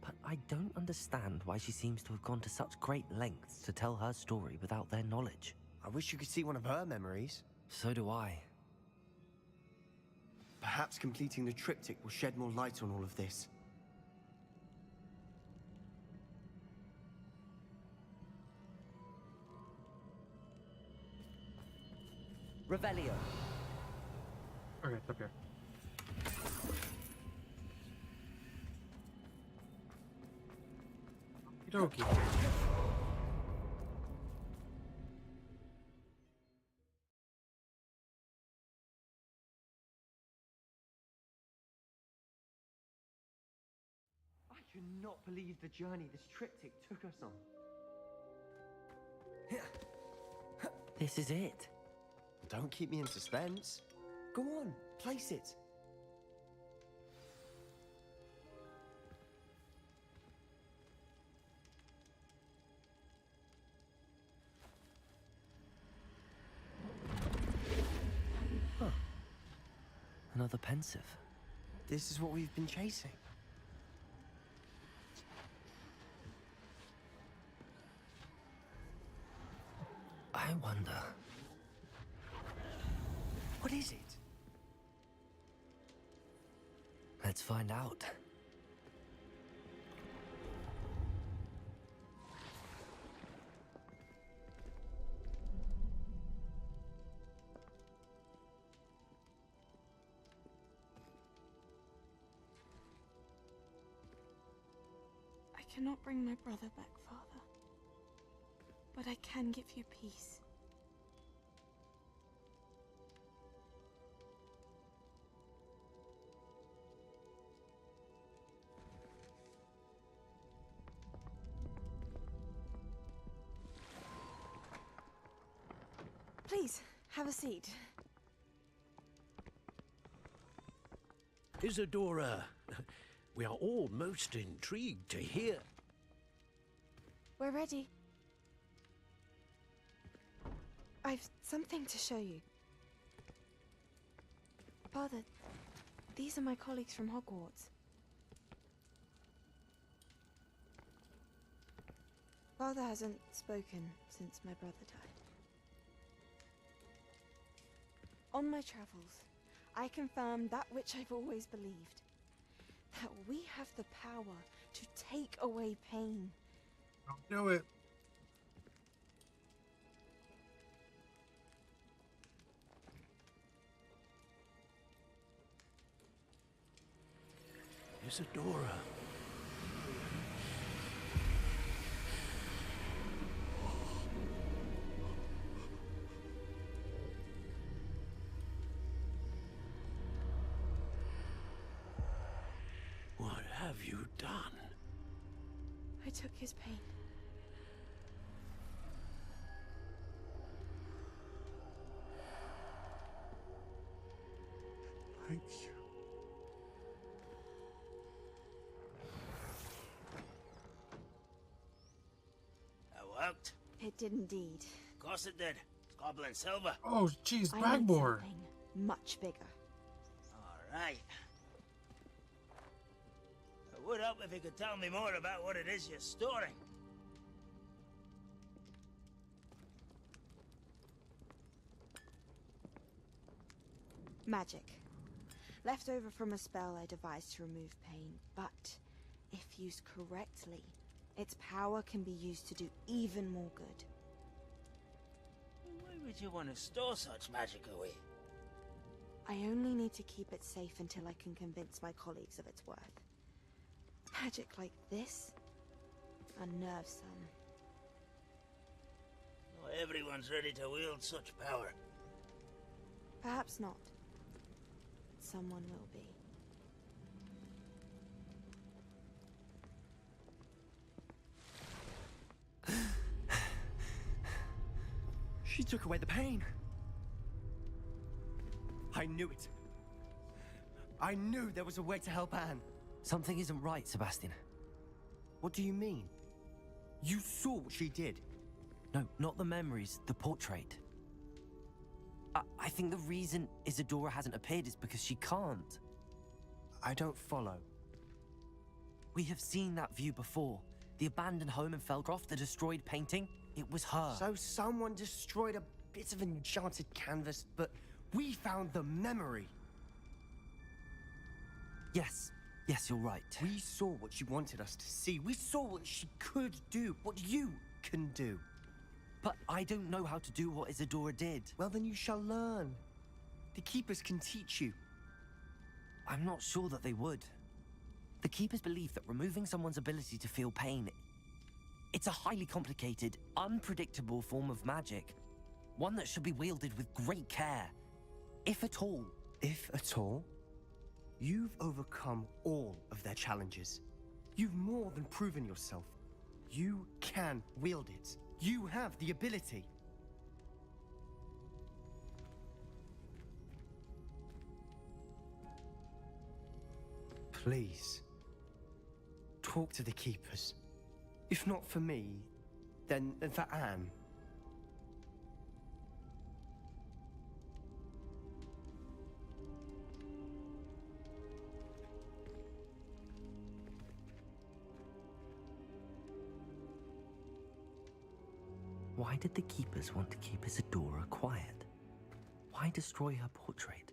But I don't understand why she seems to have gone to such great lengths to tell her story without their knowledge. I wish you could see one of her memories. So do I. Perhaps completing the triptych will shed more light on all of this. Revelio. Okay, it's up here. Okey-dokey. I cannot believe the journey this triptych took us on. This is it. Don't keep me in suspense. Go on, place it. Huh. Another pensive. This is what we've been chasing. I wonder. What is it? Let's find out. I cannot bring my brother back, Father. But I can give you peace. Please, have a seat. Isadora, we are all most intrigued to hear. We're ready. I've something to show you. Father, these are my colleagues from Hogwarts. Father hasn't spoken since my brother died. On my travels, I confirmed that which I've always believed. That we have the power to take away pain. Don't do it. Isadora. What have you done? I took his pain. worked. It did indeed. Of course it did. Goblin silver. Oh, jeez, I need backboard. something much bigger. All right. I would help if you could tell me more about what it is you're storing. Magic. Left over from a spell I devised to remove pain, but if used correctly, its power can be used to do even more good. Why would you want to store such magic away? I only need to keep it safe until I can convince my colleagues of its worth. Magic like this unnerves some. Not everyone's ready to wield such power. Perhaps not. Someone will be. She took away the pain. I knew it. I knew there was a way to help Anne. Something isn't right, Sebastian. What do you mean? You saw what she did. No, not the memories, the portrait. I think the reason Isadora hasn't appeared is because she can't. I don't follow. We have seen that view before. The abandoned home in Felcroft, the destroyed painting, it was her. So someone destroyed a bit of enchanted canvas, but we found the memory. Yes, you're right. We saw what she wanted us to see. We saw what she could do, what you can do. But I don't know how to do what Isadora did. Well, then you shall learn. The Keepers can teach you. I'm not sure that they would. The Keepers believe that removing someone's ability to feel pain, it's a highly complicated, unpredictable form of magic. One that should be wielded with great care. If at all. If at all? You've overcome all of their challenges. You've more than proven yourself. You can wield it. You have the ability. Please, talk to the Keepers. If not for me, then for Anne. Why did the Keepers want to keep Isadora quiet? Why destroy her portrait?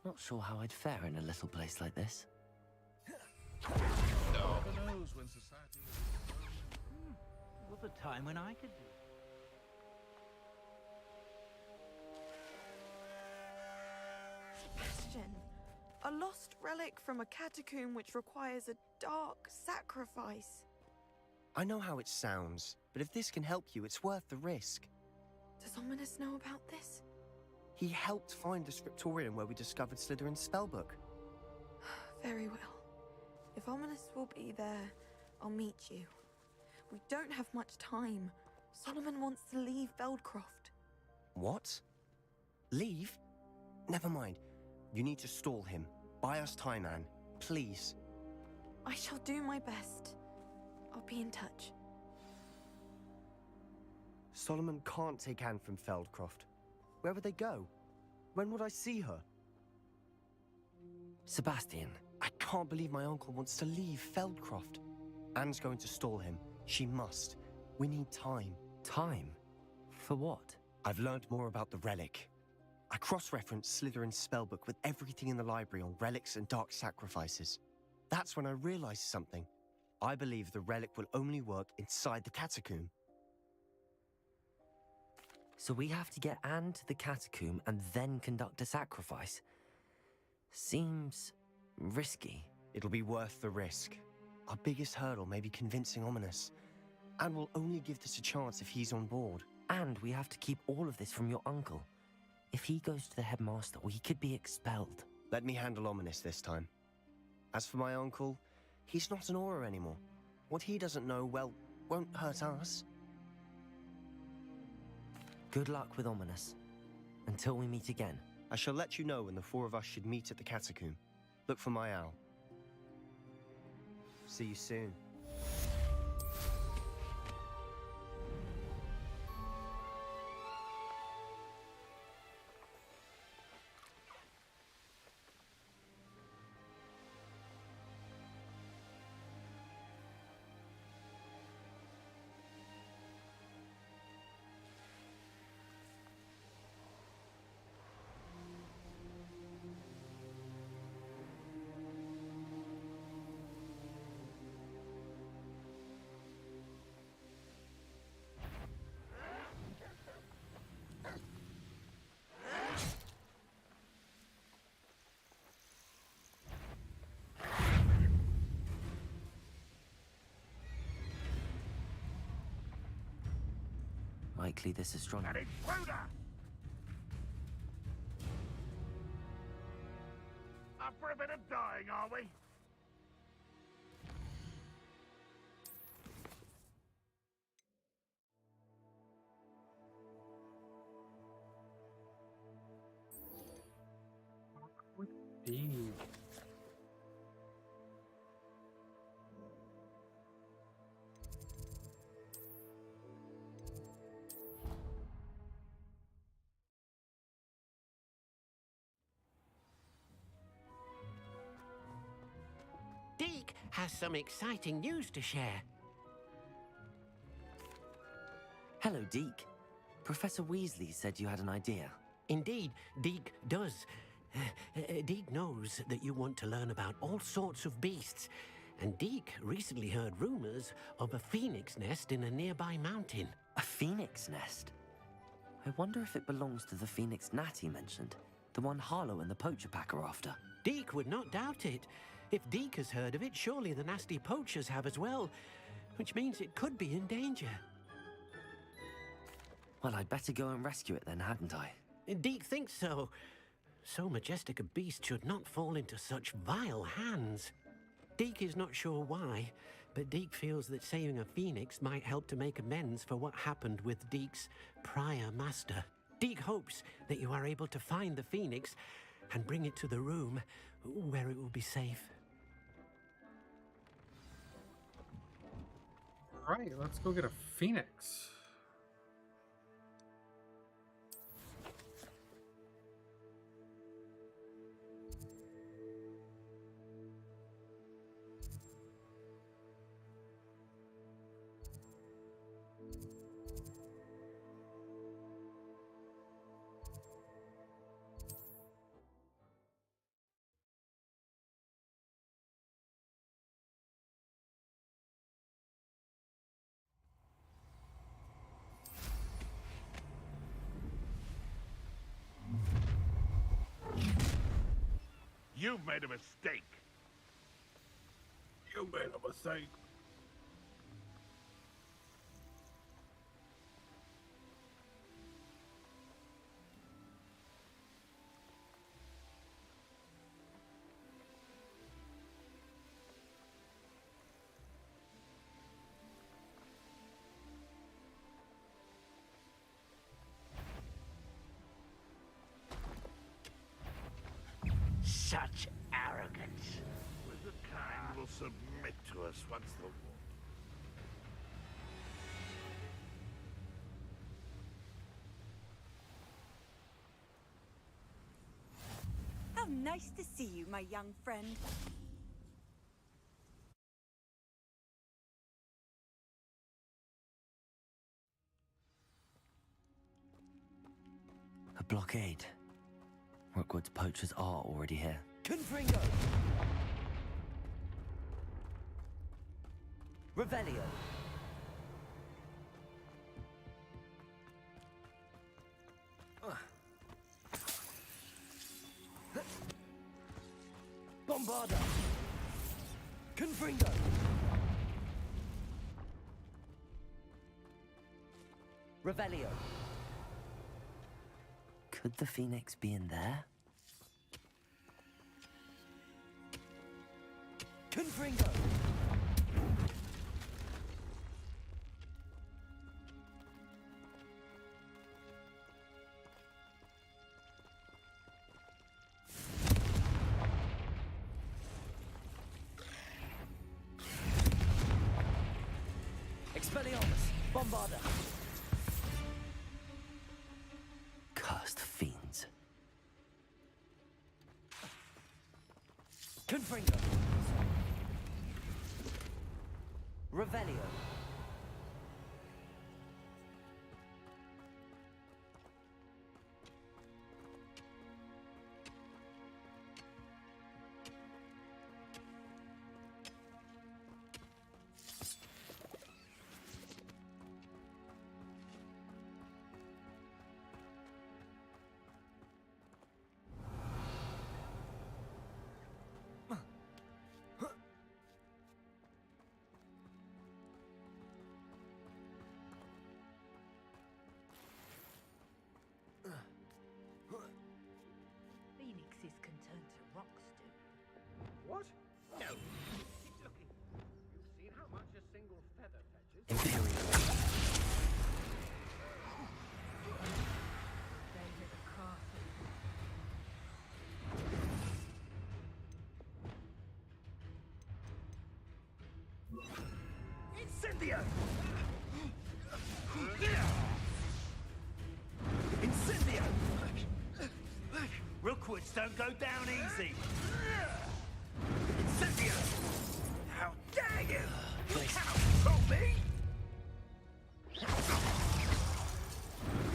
Not sure how I'd fare in a little place like this. Was a time when I could do it. Sebastian, a lost relic from a catacomb which requires a dark sacrifice. I know how it sounds, but if this can help you, it's worth the risk. Does Ominous know about this? He helped find the scriptorium where we discovered Slytherin's spellbook. Very well. If Ominous will be there, I'll meet you. We don't have much time. Solomon wants to leave Feldcroft. What? Leave? Never mind. You need to stall him. Buy us time, Anne. Please. I shall do my best. I'll be in touch. Solomon can't take Anne from Feldcroft. Where would they go? When would I see her? Sebastian. I can't believe my uncle wants to leave Feldcroft. Anne's going to stall him. She must. We need time. Time? For what? I've learned more about the relic. I cross-referenced Slytherin's spellbook with everything in the library on relics and dark sacrifices. That's when I realized something. I believe the relic will only work inside the catacomb. So we have to get Anne to the catacomb and then conduct a sacrifice. Seems risky. It'll be worth the risk. Our biggest hurdle may be convincing Ominous. And we'll only give this a chance if he's on board. And we have to keep all of this from your uncle. If he goes to the headmaster, we could be expelled. Let me handle Ominous this time. As for my uncle, he's not an Auror anymore. What he doesn't know, well, won't hurt us. Good luck with Ominous. Until we meet again. I shall let you know when the four of us should meet at the catacomb. Look for my owl. See you soon. Likely this astronomer. An intruder! Up for a bit of dying, are we? Indeed. Deke has some exciting news to share. Hello, Deke. Professor Weasley said you had an idea. Indeed, Deke does. Deke knows that you want to learn about all sorts of beasts, and Deke recently heard rumors of a phoenix nest in a nearby mountain. A phoenix nest? I wonder if it belongs to the phoenix gnat he mentioned, the one Harlow and the poacher pack are after. Deke would not doubt it. If Deke has heard of it, surely the nasty poachers have as well, which means it could be in danger. Well, I'd better go and rescue it then, hadn't I? Deke thinks so. So majestic a beast should not fall into such vile hands. Deke is not sure why, but Deke feels that saving a phoenix might help to make amends for what happened with Deke's prior master. Deke hopes that you are able to find the phoenix and bring it to the room where it will be safe. Right, let's go get a phoenix. You've made a mistake. You made a mistake. Such arrogance. With the kind will submit to us once the war. How nice to see you, my young friend. A blockade. Rookwood's poachers are already here. Confringo! Revelio. Bombarda. Confringo. Revelio. Could the Phoenix be in there? Confringo. Expelliarmus. Bombarda. Cursed fiends. Confringo. Revelio. Phoenixes can turn to rocks, do. What? No. Keep looking. You've seen how much a single feather fetches? David McCarthy. Incendio! Incendio! Rookwoods don't go down easy. Incendio! How dare you! You cannot control me!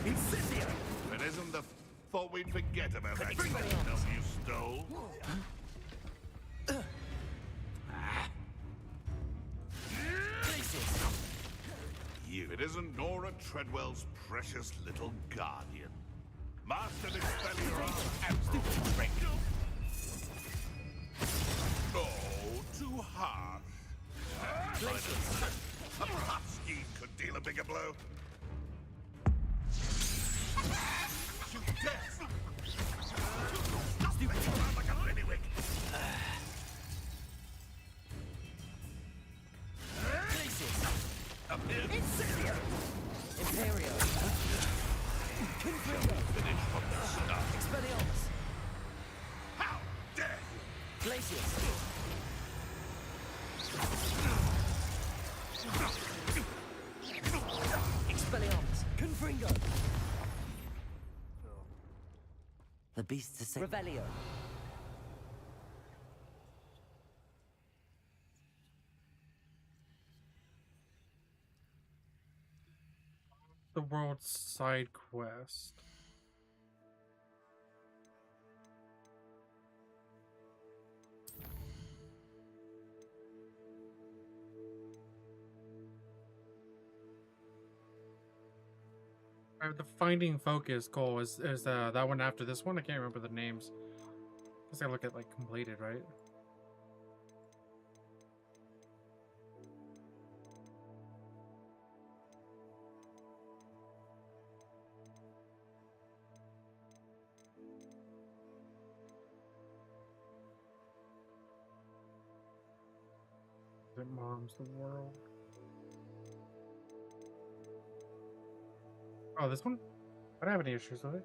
Incendio! It isn't the thought we'd forget about that stuff you stole. You, it isn't Nora Treadwell's precious little guardian. Master Expelliarmus Emperor Ringo. Oh, too harsh. A plot scheme could deal a bigger blow. You dare! Stupid, you run like a linnywig. Up here. Incendio! Imperio. Confringo. Finish from the start. Expelliarmus. How dare you! Glacius. Expelliarmus. Confringo. The beasts are sick. Revelio. The world's side quest. The Finding Focus goal is that one after this one? I can't remember the names. I guess I look at like completed, right? That moms the world. Oh, this one? I don't have any issues with it.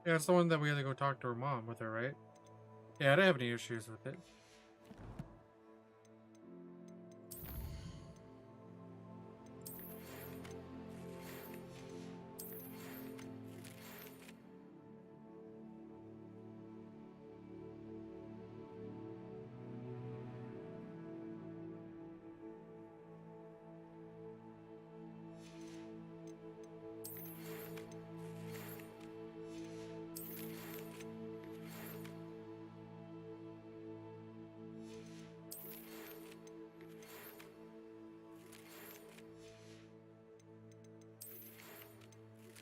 Yeah, it's the one that we had to go talk to her mom with her, right? Yeah, I don't have any issues with it.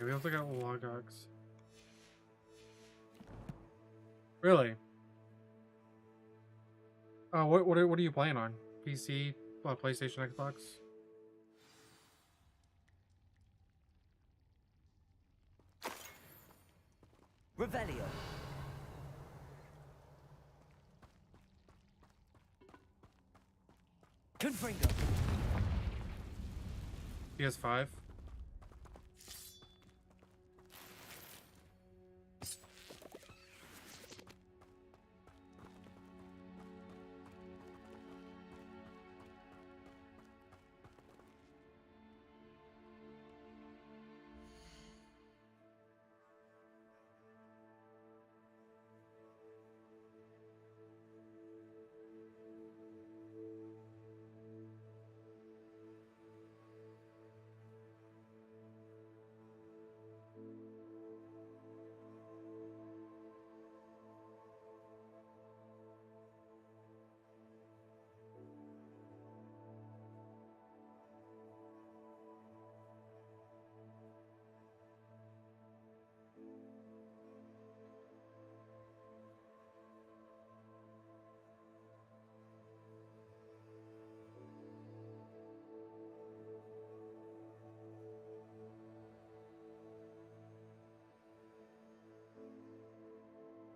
We also got logogs. Really? What are you playing on? PC, PlayStation, Xbox? Revelio. Confringo. PS5.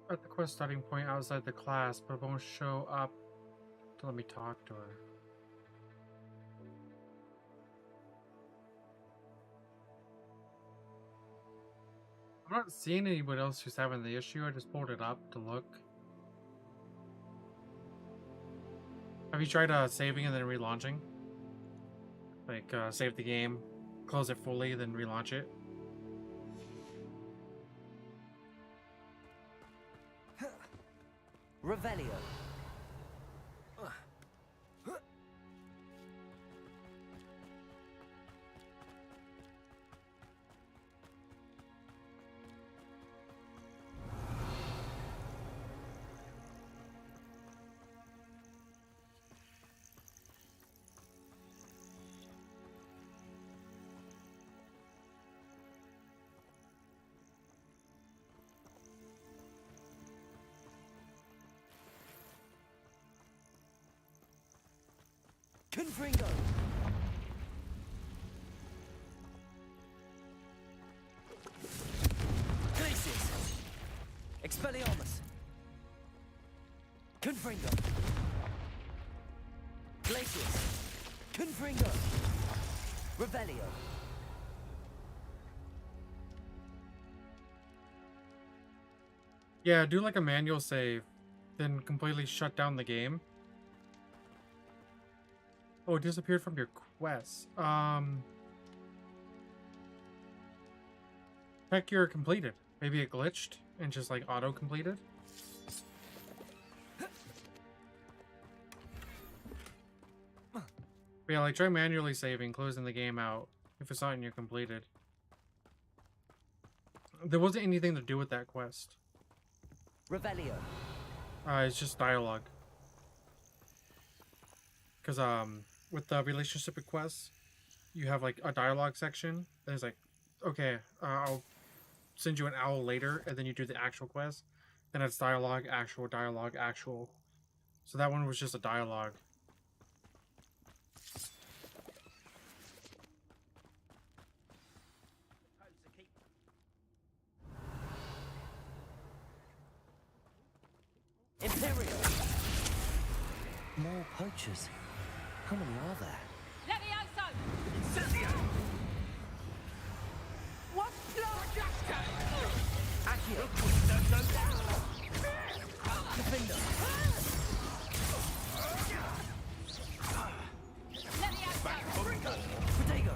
At the quest starting point outside the class, but it won't show up to let me talk to her. I'm not seeing anybody else who's having the issue. I just pulled it up to look. Have you tried saving and then relaunching? Like, save the game, close it fully, then relaunch it? Revelio. Confringo. Glacius. Expelliarmus. Confringo. Glacius. Confringo. Revelio. Yeah, do like a manual save, then completely shut down the game. Oh, it disappeared from your quest. Check you're completed. Maybe it glitched and just like auto-completed. But yeah, like try manually saving, closing the game out if it's not in your completed. There wasn't anything to do with that quest. Revelio. It's just dialogue. Because with the relationship requests, you have like a dialogue section. And it's like, okay, I'll send you an hour later, and then you do the actual quest. Then it's dialogue, actual, dialogue, actual. So that one was just a dialogue. Imperial. More poachers. How many are there? Levioso! Incendio! What? Accio. Defender. Levioso! Protego.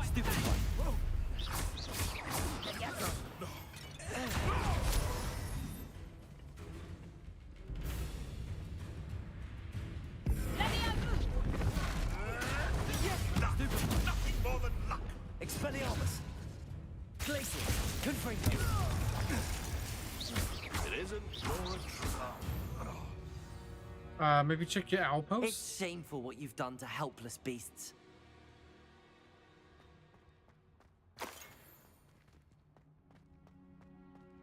Stupid one. Nothing more than luck. Expelliarmus. Glacius. Confringo. It isn't your Maybe check your outpost? It's shameful what you've done to helpless beasts.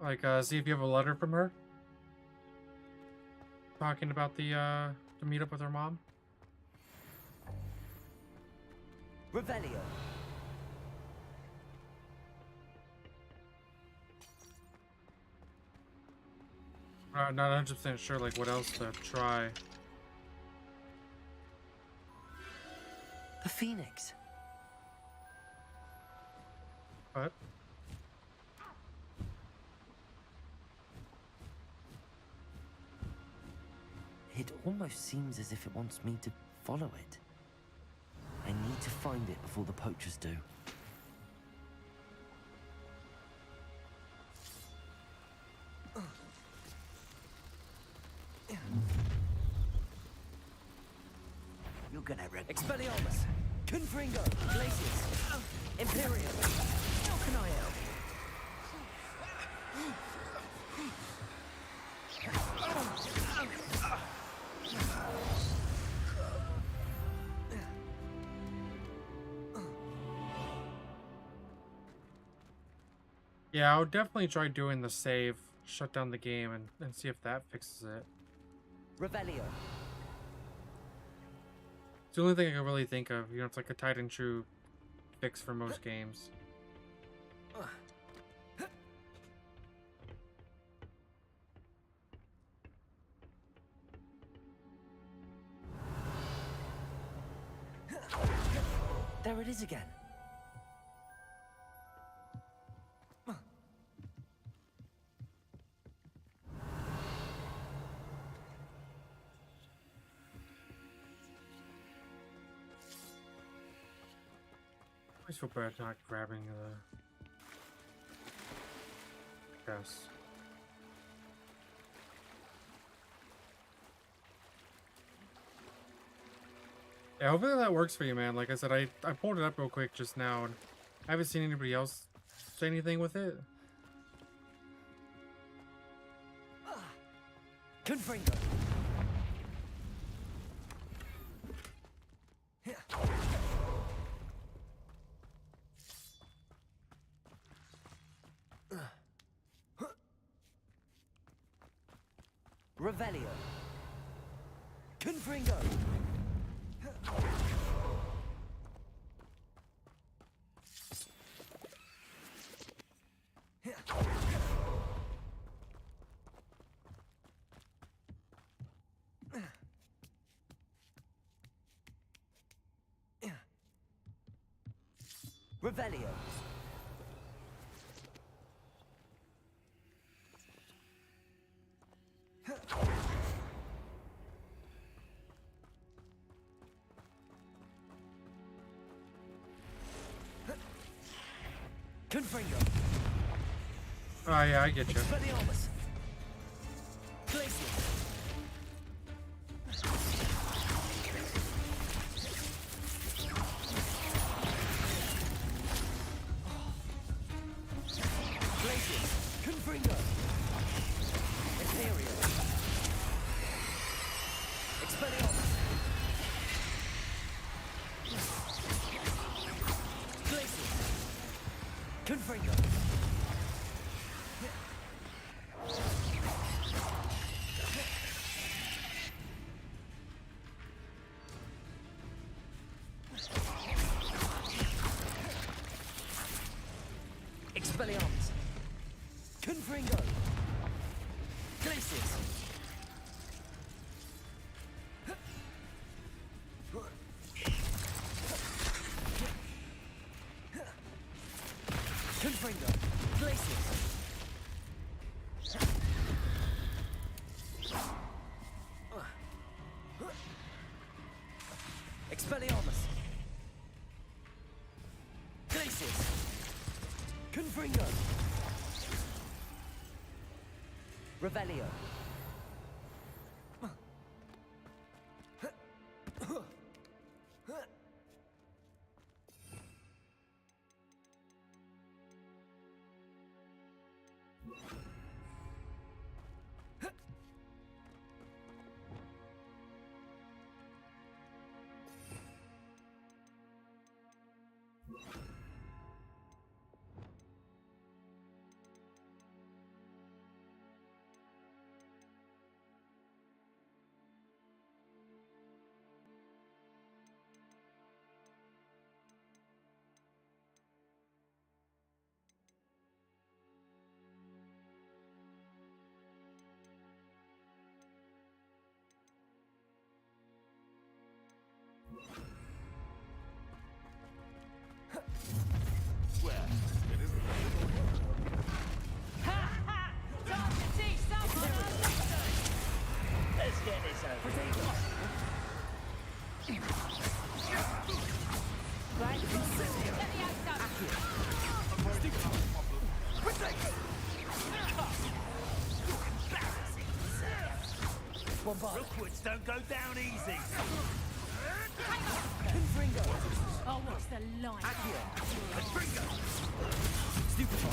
Like, see if you have a letter from her. Talking about the meet up with her mom. Revelio. Not 100% sure, like, what else to try. The Phoenix. What? It almost seems as if it wants me to follow it. I need to find it before the poachers do. You're gonna regret. Expelliarmus! Confringo! Glacius! Imperium! How can I help? Yeah, I would definitely try doing the save, shut down the game, and see if that fixes it. Revelio. It's the only thing I can really think of. You know, it's like a tried and true fix for most games. There it is again. I just feel bad not grabbing the chest. Yeah, hopefully that works for you, man. Like I said, I pulled it up real quick just now, and I haven't seen anybody else say anything with it. Confringo. Revelio. Confringo. Revelio. Confringo. Oh yeah, I get you. Expelliarmus. Glacius. Glacius. Confringo. Imperial. Expelliarmus. Glacius. Confringo. Expelliarmus. Confringo. Glacius. Confringo. Glacius. Expelliarmus. Glacius. Confringo. Revelio. Rookwoods don't go down easy. Confringo. Oh, what's the line? Accio. Confringo. Stupefy.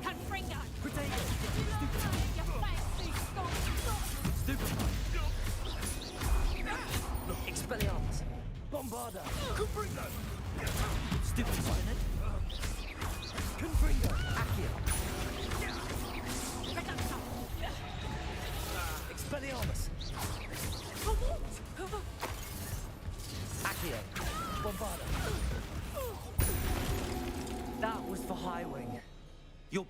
Confringo. Protego. Stupefy. Expelliarmus. Bombarda. Confringo. Stupefy. Confringo. Accio. Expelliarmus. Accio. Bombarda. That was for High Wing. You're...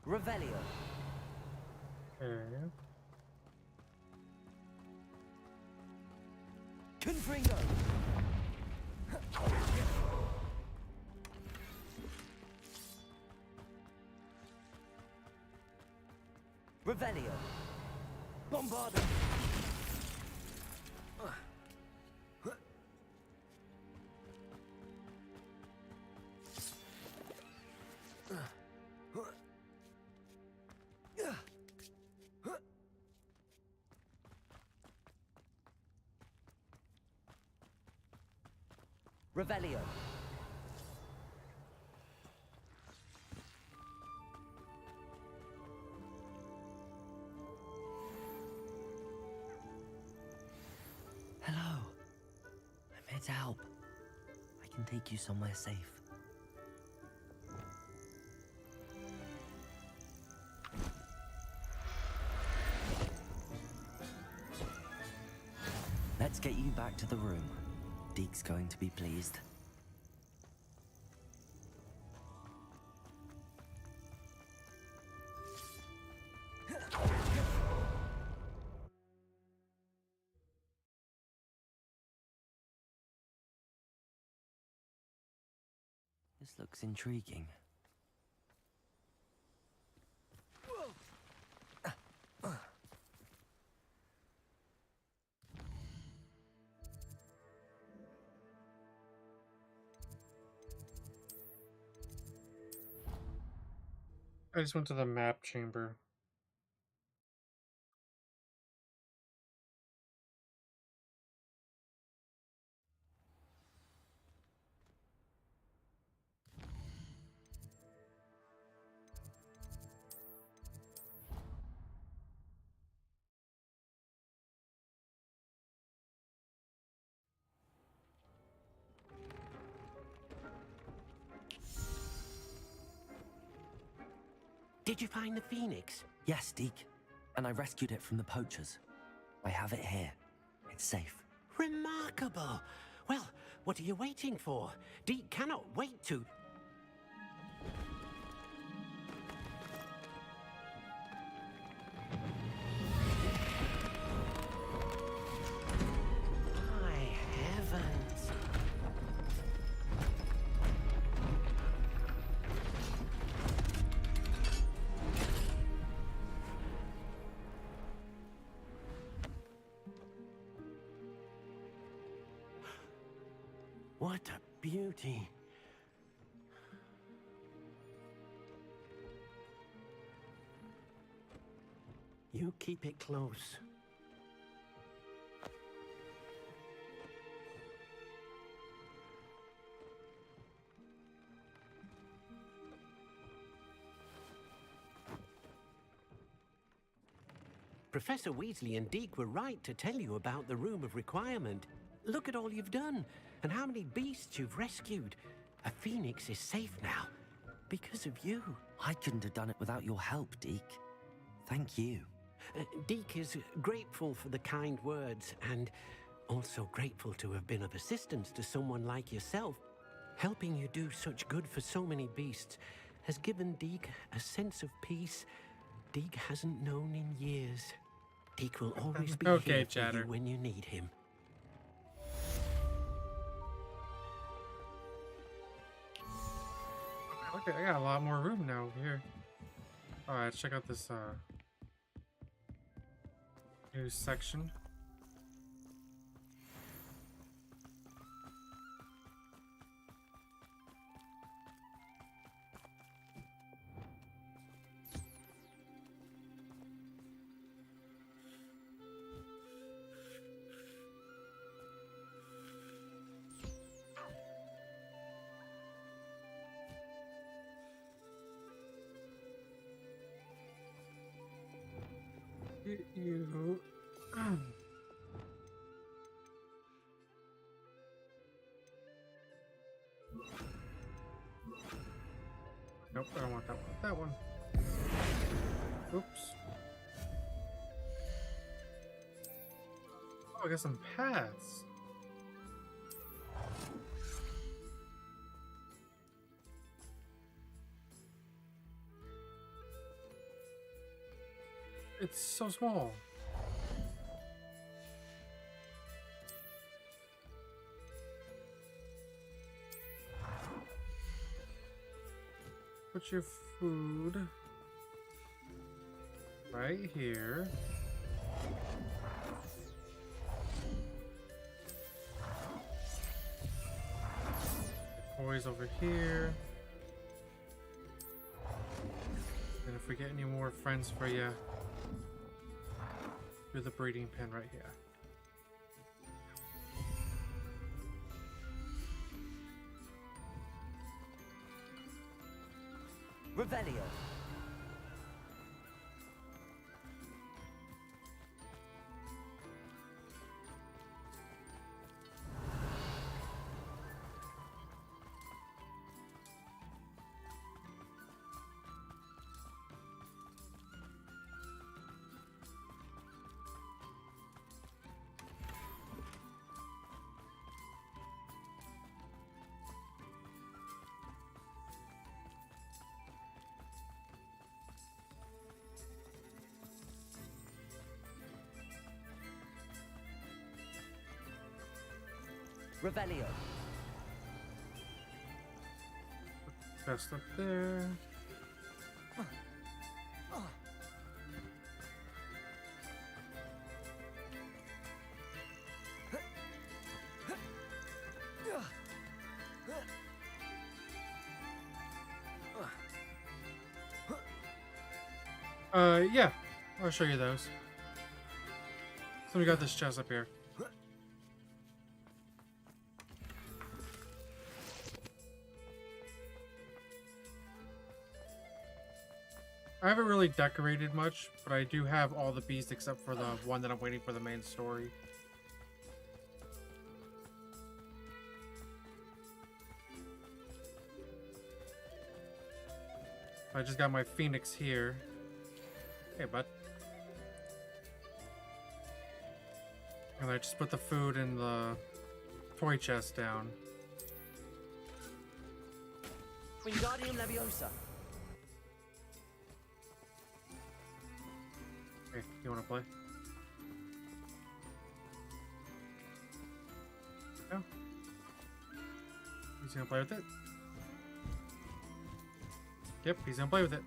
Revelio. Okay. Confringo. Revelio. Bombarda. Revelio. Hello. I'm here to help. I can take you somewhere safe. Let's get you back to the room. Deke's going to be pleased. This looks intriguing. I just went to the map chamber. Did you find the phoenix? Yes, Deke. And I rescued it from the poachers. I have it here. It's safe. Remarkable. Well, what are you waiting for? Deke cannot wait to... My heavens. What a beauty. You keep it close. Professor Weasley and Deke were right to tell you about the Room of Requirement. Look at all you've done, and how many beasts you've rescued. A phoenix is safe now, because of you. I couldn't have done it without your help, Deke. Thank you. Deke is grateful for the kind words, and also grateful to have been of assistance to someone like yourself. Helping you do such good for so many beasts has given Deke a sense of peace Deke hasn't known in years. Deke will always be here for you when you need him. Okay, I got a lot more room now over here. Alright, check out this new section. get you. Nope, I don't want that one. That one. Oops. Oh, I got some paths. It's so small. Put your food right here. The toys over here. And if we get any more friends for you, do the breeding pen right here. Revelio. Revelio. Just up there. Yeah, I'll show you those. So we got this chest up here. I haven't really decorated much, but I do have all the beasts except for the one that I'm waiting for the main story. I just got my phoenix here. Hey, bud. And I just put the food in the toy chest down. Wingardium Leviosa. Hey, you wanna play? No? He's gonna play with it? Yep, he's gonna play with it.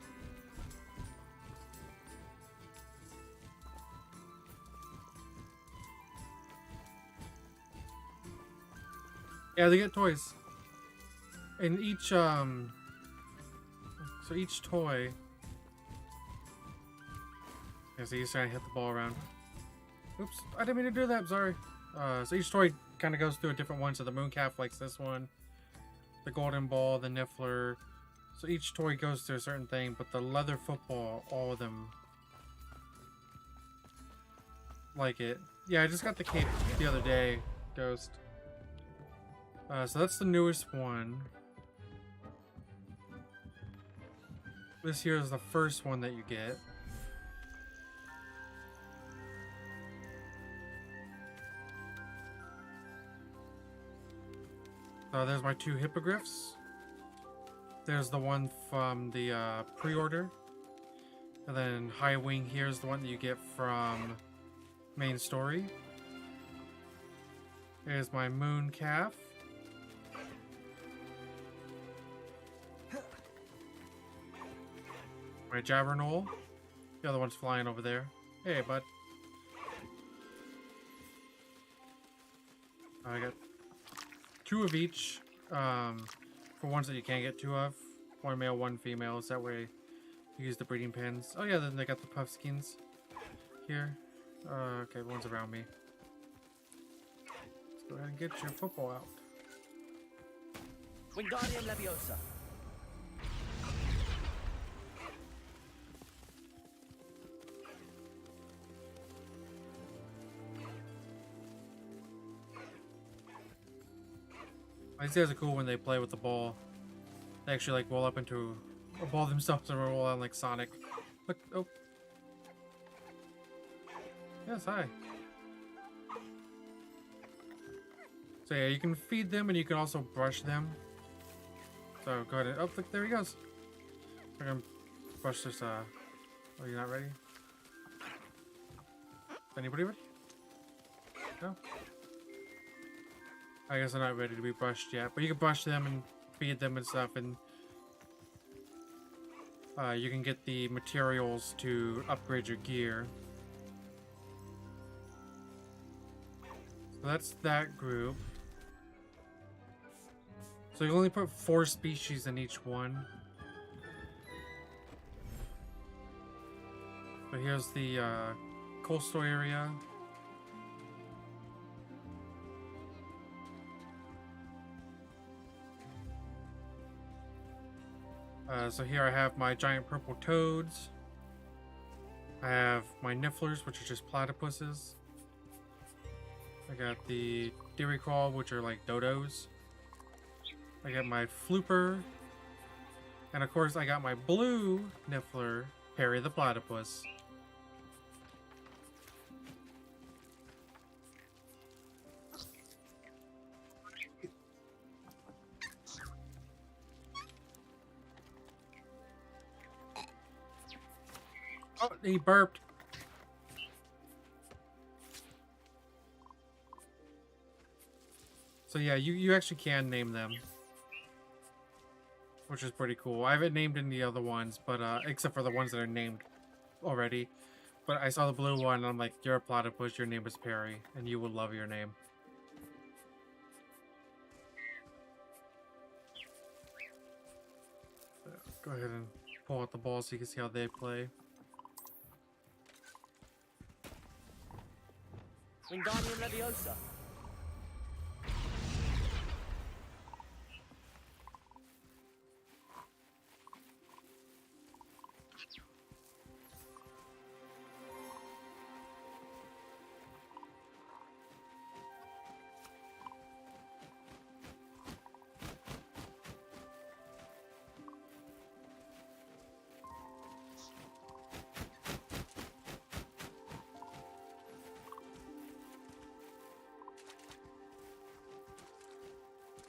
Yeah, they get toys. And each, so each toy... Yeah, so he's trying to hit the ball around. Oops, I didn't mean to do that, sorry. So each toy kind of goes through a different one. So the Mooncalf likes this one. The Golden Ball, the Niffler. So each toy goes through a certain thing, but the leather football, all of them like it. Yeah, I just got the cape the other day, Ghost. So that's the newest one. This here is the first one that you get. There's my two hippogriffs. There's the one from the pre-order. And then High Wing here is the one that you get from main story. Here's my Mooncalf. My Jabbernoll. The other one's flying over there. Hey, bud. I got two of each. For ones that you can't get two of. One male, one female. So that way you use the breeding pens. Oh yeah, then they got the puffskins here. Okay, one's around me. Let's go ahead and get your football out. Wingardium Leviosa. These guys are cool when they play with the ball. They actually like roll up into a ball themselves and roll on like Sonic. Look, oh. Yes, hi. So yeah, you can feed them and you can also brush them. So go ahead and, oh, look, there he goes. We're gonna brush this, oh, you're not ready? Anybody ready? No? I guess they're not ready to be brushed yet, but you can brush them and feed them and stuff, and you can get the materials to upgrade your gear. So that's that group. So you only put 4 species in each one. So here's the coastal area. So here I have my giant purple toads. I have my nifflers, which are just platypuses. I got the dairy crawl, which are like dodos. I got my flooper. And of course I got my blue niffler, Perry the platypus. Oh, he burped. So yeah, you actually can name them, which is pretty cool. I haven't named any other ones, but except for the ones that are named already. But I saw the blue one, and I'm like, you're a platypus, your name is Perry, and you will love your name. So, go ahead and pull out the ball so you can see how they play. Wingardium Leviosa.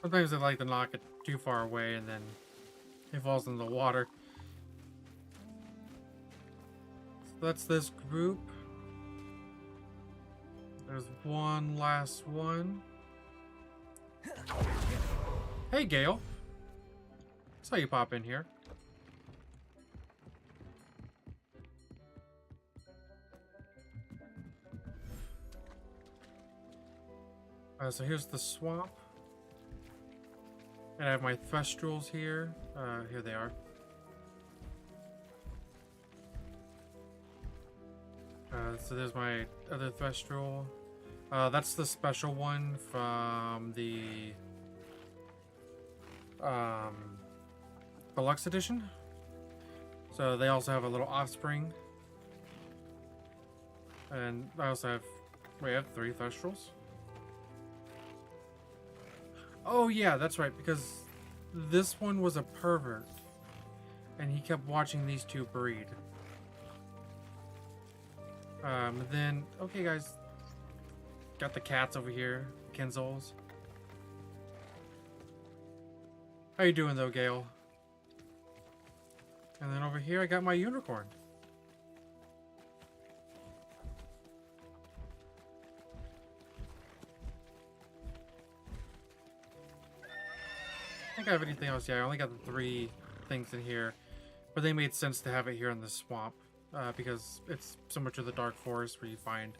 Sometimes I like to knock it too far away and then it falls in the water. So that's this group. There's one last one. Hey, Gale. Saw you pop in here. So here's the swamp. And I have my Threstrals here. Here they are. So there's my other Thestral. That's the special one from the Deluxe Edition. So they also have a little offspring. And I also have, wait, I have 3 Thestrals. Oh yeah, that's right, because this one was a pervert. And he kept watching these 2 breed. Then, okay guys. Got the cats over here, Kinzels. How you doing though, Gale? And then over here I got my unicorn. I think I have anything else. Yeah, I only got the 3 things in here. But they made sense to have it here in the swamp. Because it's similar to the Dark Forest where you find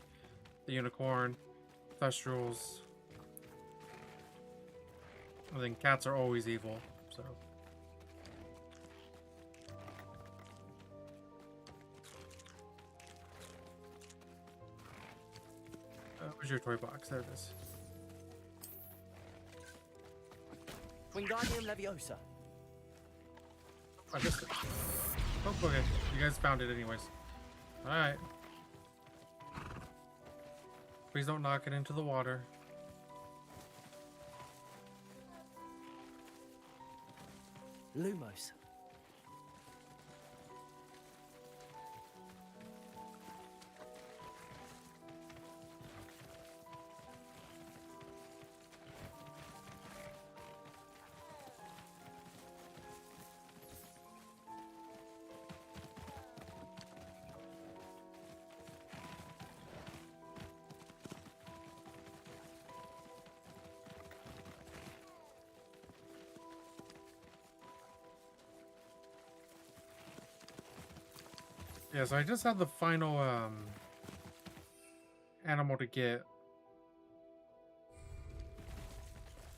the unicorn, Thestrals. I think cats are always evil, so. Where's your toy box? There it is. Wingardium Leviosa. I missed it. Oh, okay. You guys found it anyways. Alright. Please don't knock it into the water. Lumos. Yeah, so I just had the final animal to get.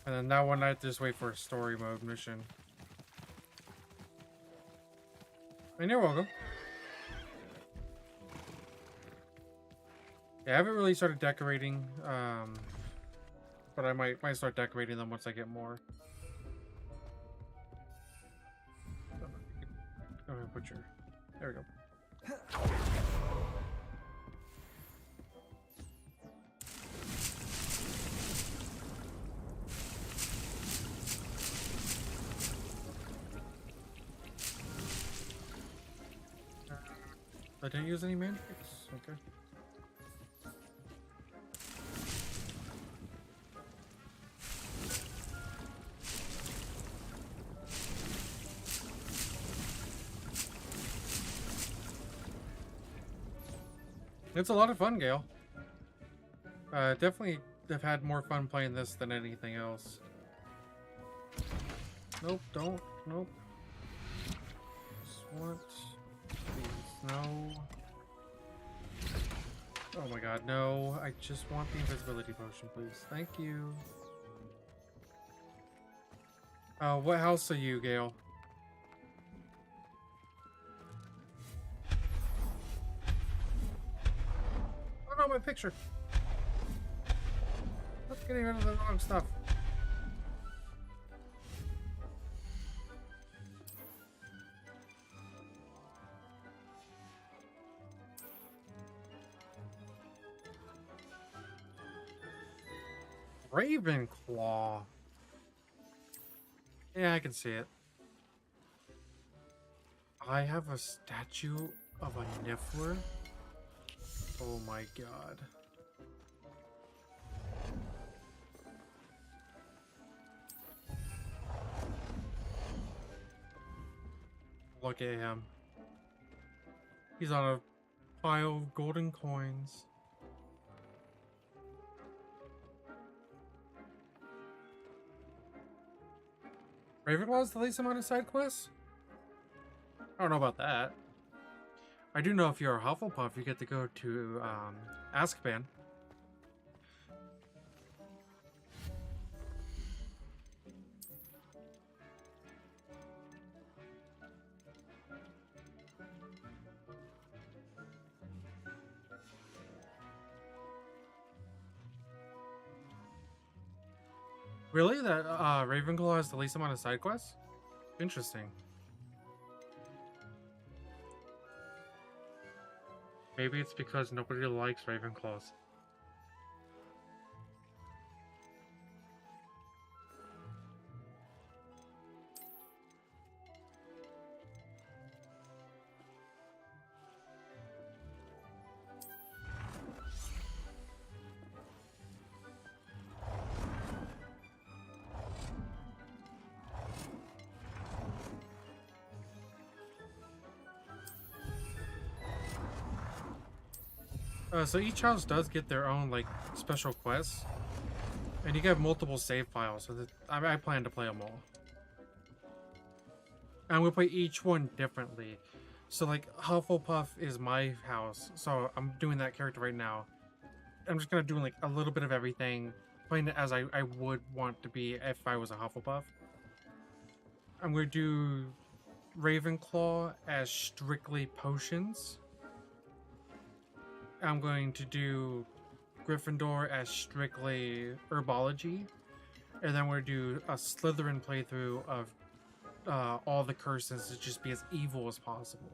And then that one I have to just wait for a story mode mission. And you're welcome. Yeah, I haven't really started decorating, but I might start decorating them once I get more. Go ahead, put your... There we go. I didn't use any magics? Okay. It's a lot of fun, Gale. Definitely have had more fun playing this than anything else. Nope, don't. Nope. What? Please, no. Oh my god, no. I just want the invisibility potion, please. Thank you. What house are you, Gale? Oh no, my picture. Let's get rid of the wrong stuff. Ravenclaw. Yeah, I can see it. I have a statue of a Niffler. Oh my god. Look at him. He's on a pile of golden coins. Ravenclaw's the least amount of side quests? I don't know about that. I do know if you're a Hufflepuff, you get to go to Azkaban. Really? That Ravenclaw has the least amount of side quests? Interesting. Maybe it's because nobody likes Ravenclaws. So each house does get their own like special quests, and you get multiple save files. So that, I plan to play them all. And we play each one differently. So like Hufflepuff is my house, so I'm doing that character right now. I'm just gonna do like a little bit of everything, playing it as I would want to be if I was a Hufflepuff. I'm gonna do Ravenclaw as strictly potions. I'm going to do Gryffindor as strictly herbology, and then we're going to do a Slytherin playthrough of all the curses to just be as evil as possible.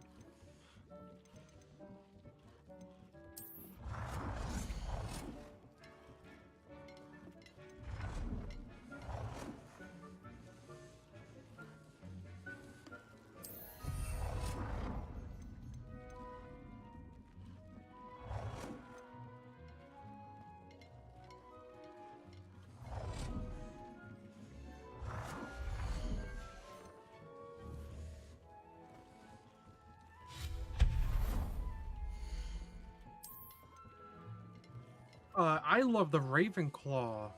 I love the Ravenclaw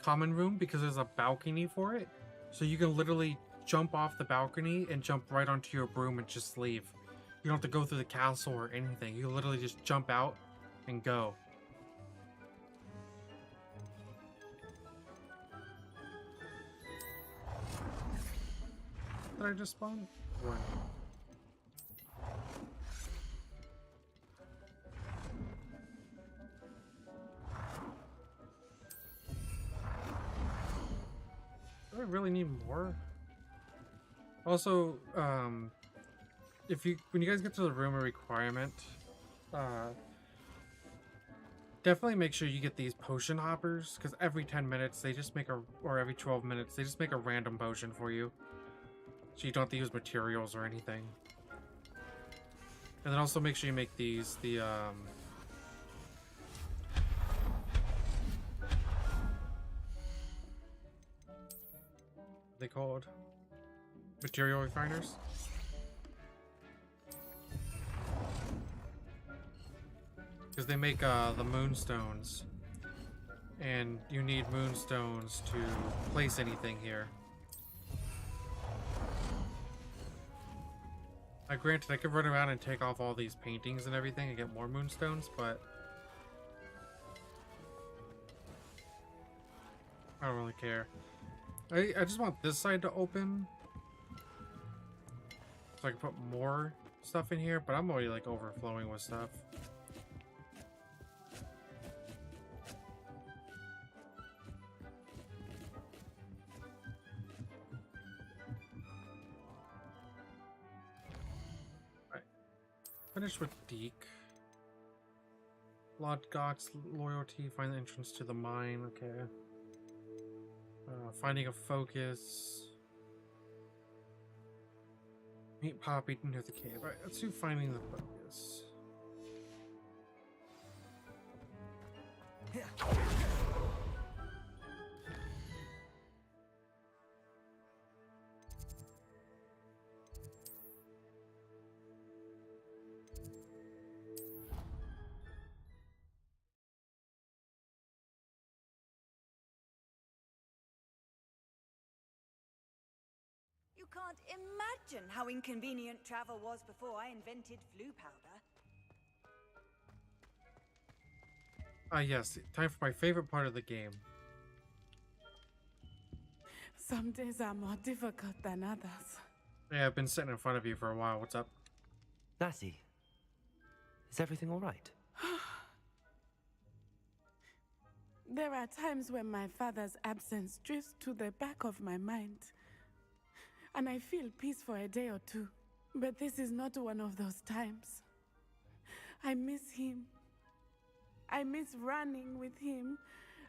common room because there's a balcony for it. So you can literally jump off the balcony and jump right onto your broom and just leave. You don't have to go through the castle or anything. You literally just jump out and go. Did I just spawn? What? Do I really need more? Also, when you guys get to the rumor requirement, definitely make sure you get these potion hoppers, because every 10 minutes they just make or every 12 minutes they just make a random potion for you. So you don't have to use materials or anything. And then also make sure you make these, they called material refiners. Because they make the moonstones, and you need moonstones to place anything here. Granted, I could run around and take off all these paintings and everything and get more moonstones, but I don't really care. I just want this side to open so I can put more stuff in here, but I'm already like overflowing with stuff. Finish with Deke. Lord Got's loyalty, find the entrance to the mine, okay. Finding a focus. Meet Poppy near the cave. Alright, let's do finding the focus. You can't imagine how inconvenient travel was before I invented flu powder. Yes, time for my favorite part of the game. Some days are more difficult than others. Yeah, I've been sitting in front of you for a while. What's up? Natty, is everything all right? There are times when my father's absence drifts to the back of my mind, and I feel peace for a day or two. But this is not one of those times. I miss him. I miss running with him.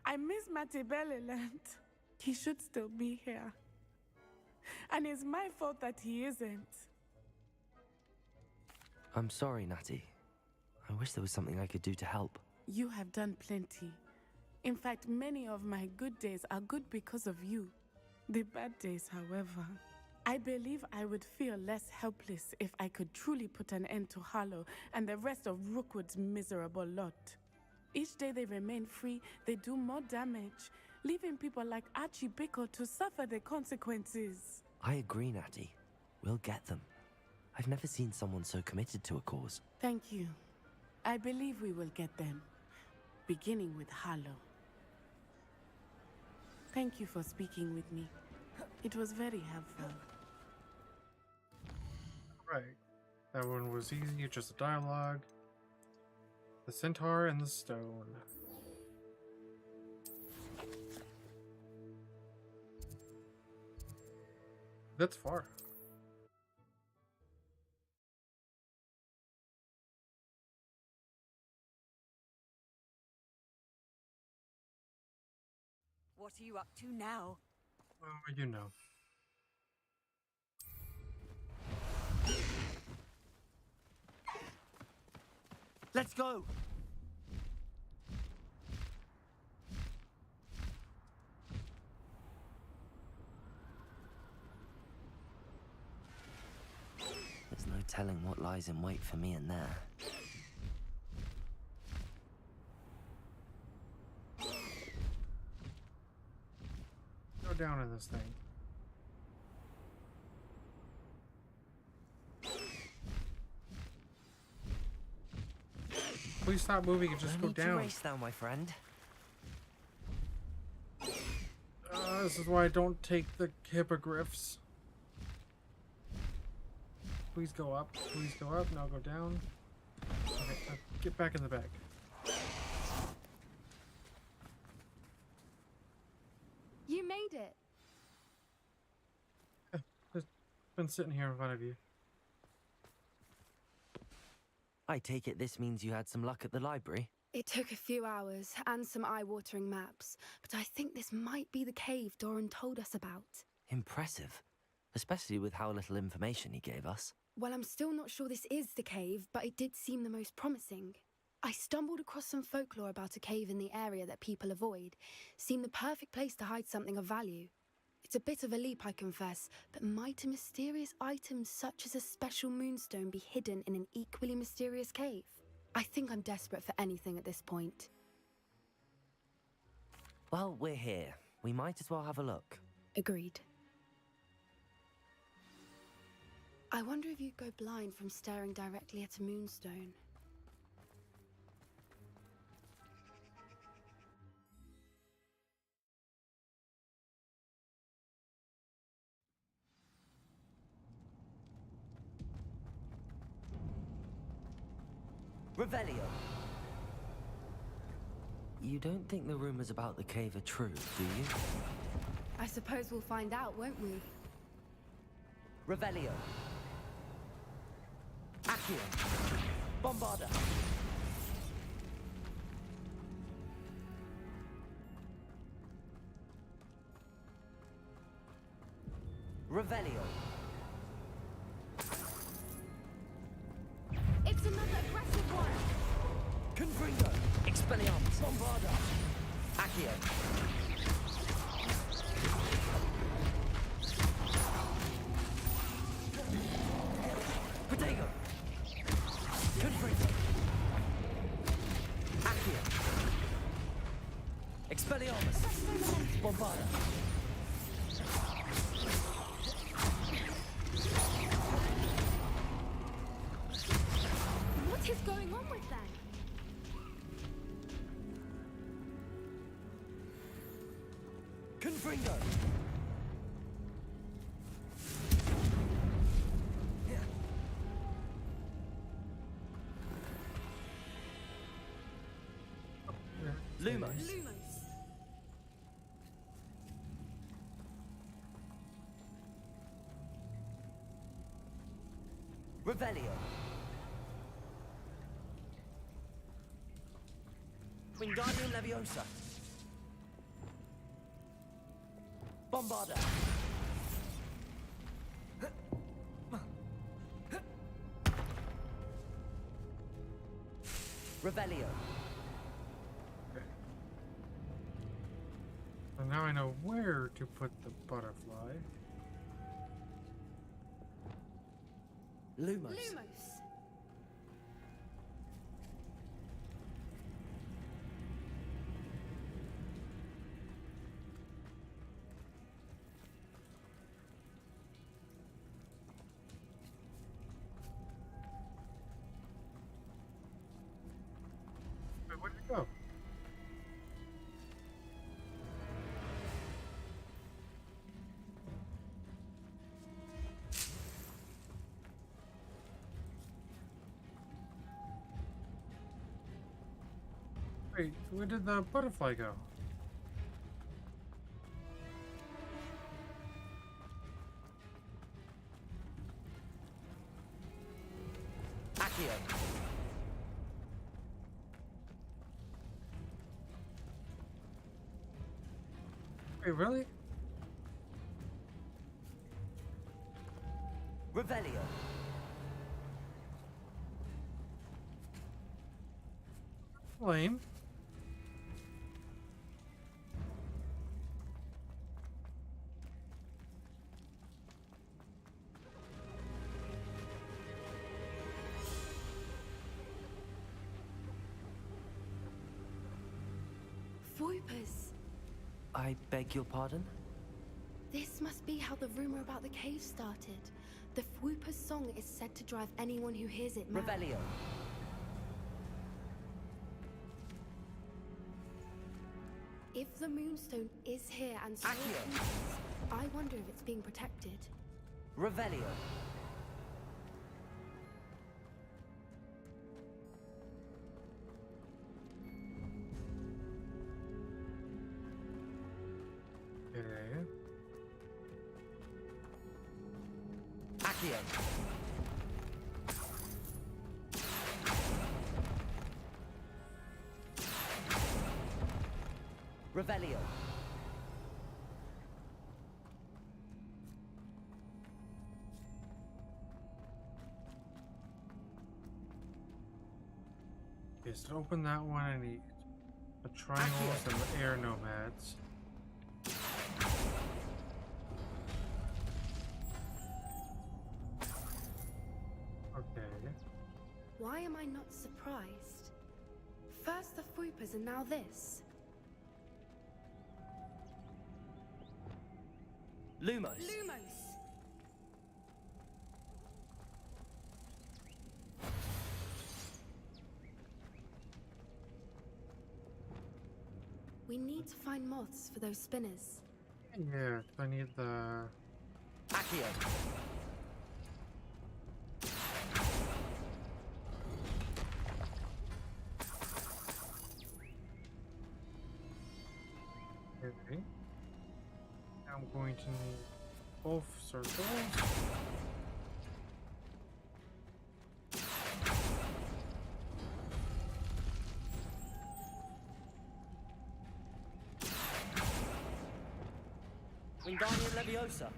I miss Matibeleland. He should still be here. And it's my fault that he isn't. I'm sorry, Natty. I wish there was something I could do to help. You have done plenty. In fact, many of my good days are good because of you. The bad days, however, I believe I would feel less helpless if I could truly put an end to Harlow and the rest of Rookwood's miserable lot. Each day they remain free, they do more damage, leaving people like Archie Bickle to suffer the consequences. I agree, Natty. We'll get them. I've never seen someone so committed to a cause. Thank you. I believe we will get them, beginning with Harlow. Thank you for speaking with me. It was very helpful. Right. That one was easy, just a dialogue. The centaur and the stone. That's far. What are you up to now? Oh, you know. Let's go! There's no telling what lies in wait for me in there. down in this thing. Please stop moving and just go down. Race now, my friend. This is why I don't take the hippogriffs. Please go up. Please go up. Now go down. Okay, get back in the bag. You made it. Just been sitting here in front of you. I take it this means you had some luck at the library? It took a few hours and some eye-watering maps, but I think this might be the cave Doran told us about. Impressive. Especially with how little information he gave us. Well, I'm still not sure this is the cave, but it did seem the most promising. I stumbled across some folklore about a cave in the area that people avoid. Seemed the perfect place to hide something of value. It's a bit of a leap, I confess, but might a mysterious item such as a special moonstone be hidden in an equally mysterious cave? I think I'm desperate for anything at this point. Well, we're here. We might as well have a look. Agreed. I wonder if you'd go blind from staring directly at a moonstone. Revelio. You don't think the rumors about the cave are true, do you? I suppose we'll find out, won't we? Revelio. Accio. Bombarda. Revelio. It's another aggressive one! Confringo. Expelliarmus. Bombarda. Accio. Protego. Confringo. Accio. Expelliarmus. Bombarda. What is going on with them? Confringo. Lumos. Revelio. Wingardium Leviosa. Bombarda. Revelio. So now I know where to put the butterfly. Lumos. Wait, where did it go? Wait, where did the butterfly go? Accio. Wait, really? Revelio. Lame. Voipers. I beg your pardon? This must be how the rumor about the cave started. The Fwooper's song is said to drive anyone who hears it mad. Revelio. If the Moonstone is here and so Accio. I wonder if it's being protected. Revelio. Okay. Accio. Revelio. Okay, so to open that one, I need the triangles and the air nomads. Okay. Why am I not surprised? First the Fwoopers and now this. Lumos. Lumos! We need to find moths for those spinners. Yeah, I need the... Accio. Okay. I'm going to need both circles. Wingardium Leviosa.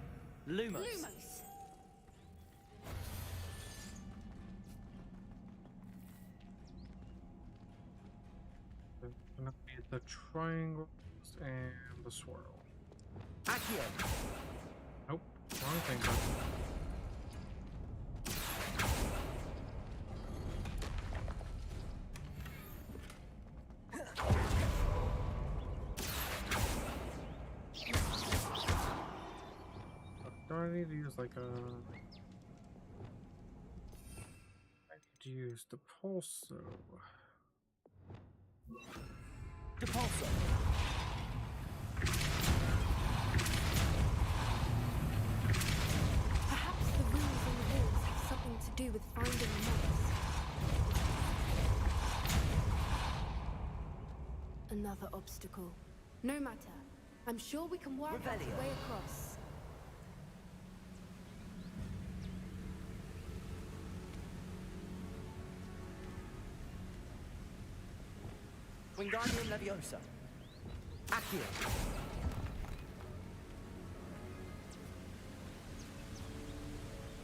Lumos. Lumos! I'm gonna need the triangles and the swirl. Accio. Nope, wrong thing, button. Do I need to use like a... I need to use the pulso. Depulso. Perhaps the runes on the walls have something to do with finding the moths. Another obstacle. No matter. I'm sure we can work out a Revelio. way across. Wingardium Leviosa. Accio.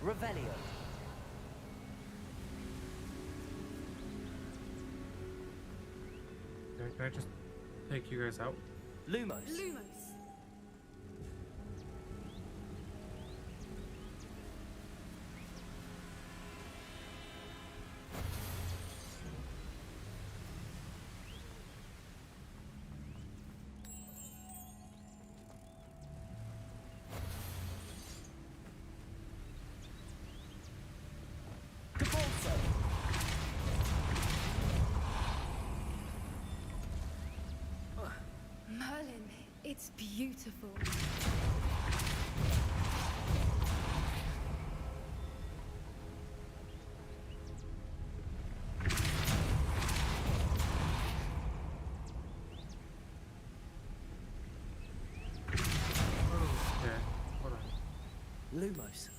Revelio. Okay, can I just take you guys out? Lumos. Lumos! Depulso. Merlin, it's beautiful. Okay, hold on. Lumos.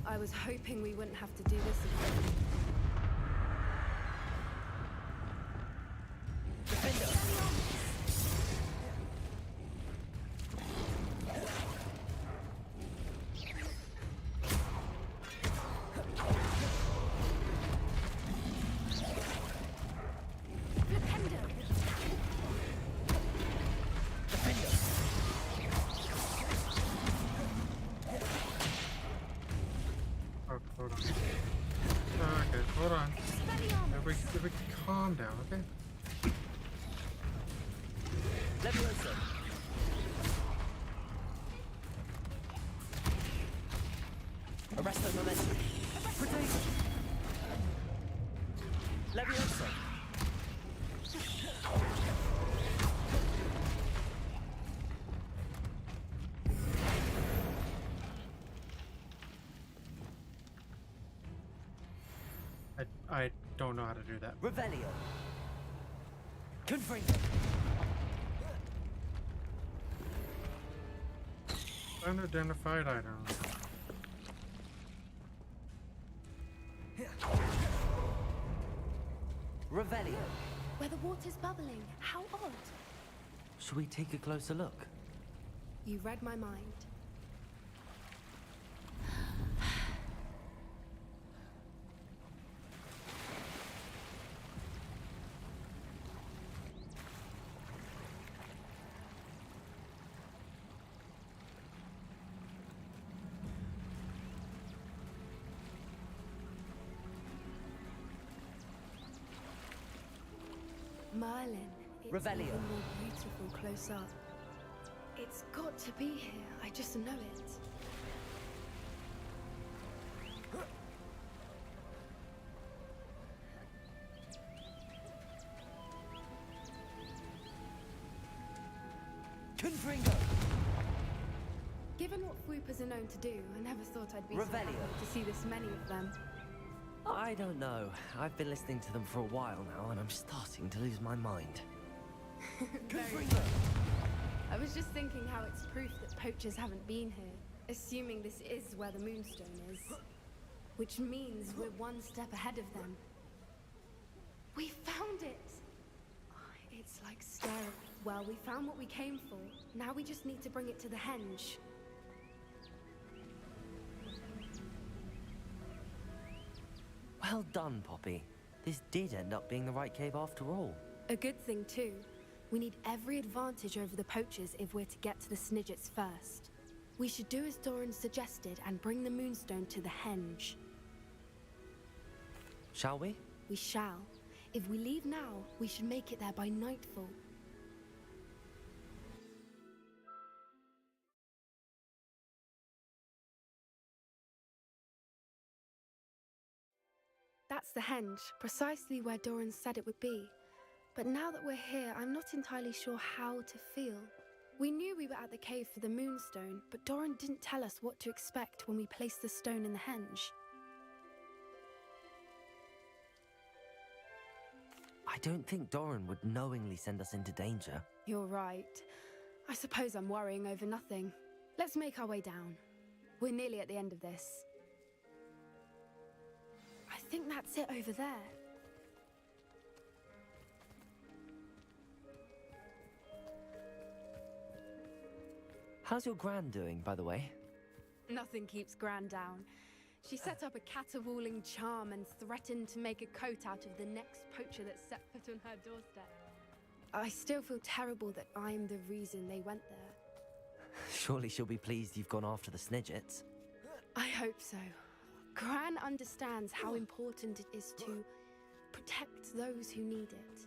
I was hoping we wouldn't have to do this again. Hold on. Okay, hold on. Everybody calm down, okay? Leviosa. Arrest the momentum. Protect. Leviosa. I don't know how to do that. Revelio. Confringo. Unidentified item. Revelio. Where the water's bubbling. How odd. Should we take a closer look? You read my mind. Merlin, it's Revelio. even more beautiful close up. It's got to be here, I just know it. Confringo. Given what Fwoopers are known to do, I never thought I'd be so happy to see this many of them. I don't know. I've been listening to them for a while now, and I'm starting to lose my mind. Very I was just thinking how it's proof that poachers haven't been here, assuming this is where the Moonstone is. Which means we're one step ahead of them. We found it! It's like staring. Well, we found what we came for. Now we just need to bring it to the henge. Well done, Poppy. This did end up being the right cave after all. A good thing, too. We need every advantage over the poachers if we're to get to the Snidgets first. We should do as Doran suggested and bring the Moonstone to the henge. Shall we? We shall. If we leave now, we should make it there by nightfall. That's the henge, precisely where Doran said it would be. But now that we're here, I'm not entirely sure how to feel. We knew we were at the cave for the Moonstone, but Doran didn't tell us what to expect when we placed the stone in the henge. I don't think Doran would knowingly send us into danger. You're right. I suppose I'm worrying over nothing. Let's make our way down. We're nearly at the end of this. I think that's it over there. How's your Gran doing, by the way? Nothing keeps Gran down. She set up a caterwauling charm and threatened to make a coat out of the next poacher that set foot on her doorstep. I still feel terrible that I'm the reason they went there. Surely she'll be pleased you've gone after the Snidgets. I hope so. Gran understands how important it is to protect those who need it.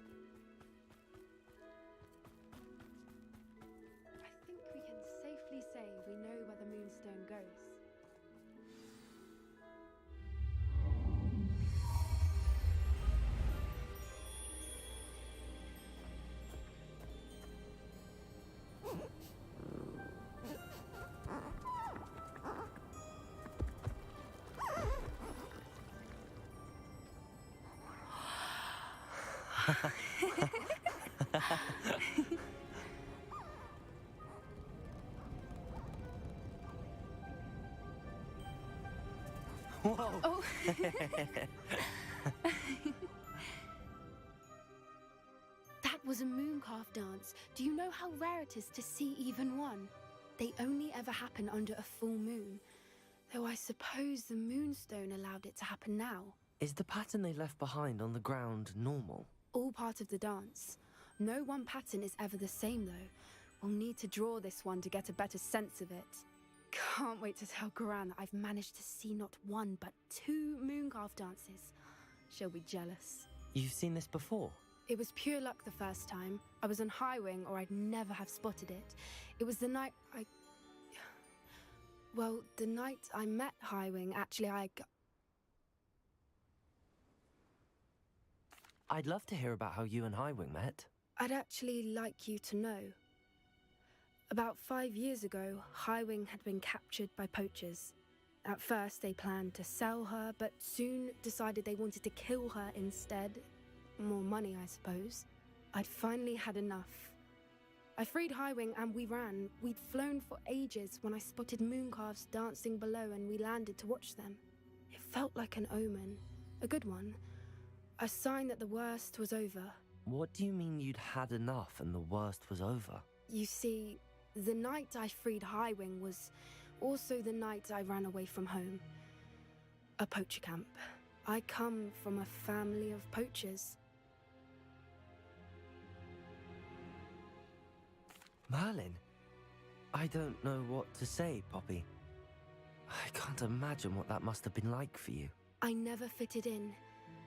I think we can safely say we know where the Moonstone goes. Whoa! Oh. That was a mooncalf dance. Do you know how rare it is to see even one? They only ever happen under a full moon. Though I suppose the moonstone allowed it to happen now. Is the pattern they left behind on the ground normal? All part of the dance. No one pattern is ever the same, though. We'll need to draw this one to get a better sense of it. Can't wait to tell Gran that I've managed to see not one, but 2 mooncalf dances. She'll be jealous. You've seen this before? It was pure luck the first time. I was on High Wing, or I'd never have spotted it. It was the night Well, the night I met High Wing, actually, I'd love to hear about how you and High Wing met. I'd actually like you to know. About 5 years ago, High Wing had been captured by poachers. At first, they planned to sell her, but soon decided they wanted to kill her instead. More money, I suppose. I'd finally had enough. I freed High Wing and we ran. We'd flown for ages when I spotted mooncalves dancing below and we landed to watch them. It felt like an omen. A good one. A sign that the worst was over. What do you mean you'd had enough and the worst was over? You see, the night I freed High Wing was also the night I ran away from home. A poacher camp. I come from a family of poachers. Merlin? I don't know what to say, Poppy. I can't imagine what that must have been like for you. I never fitted in,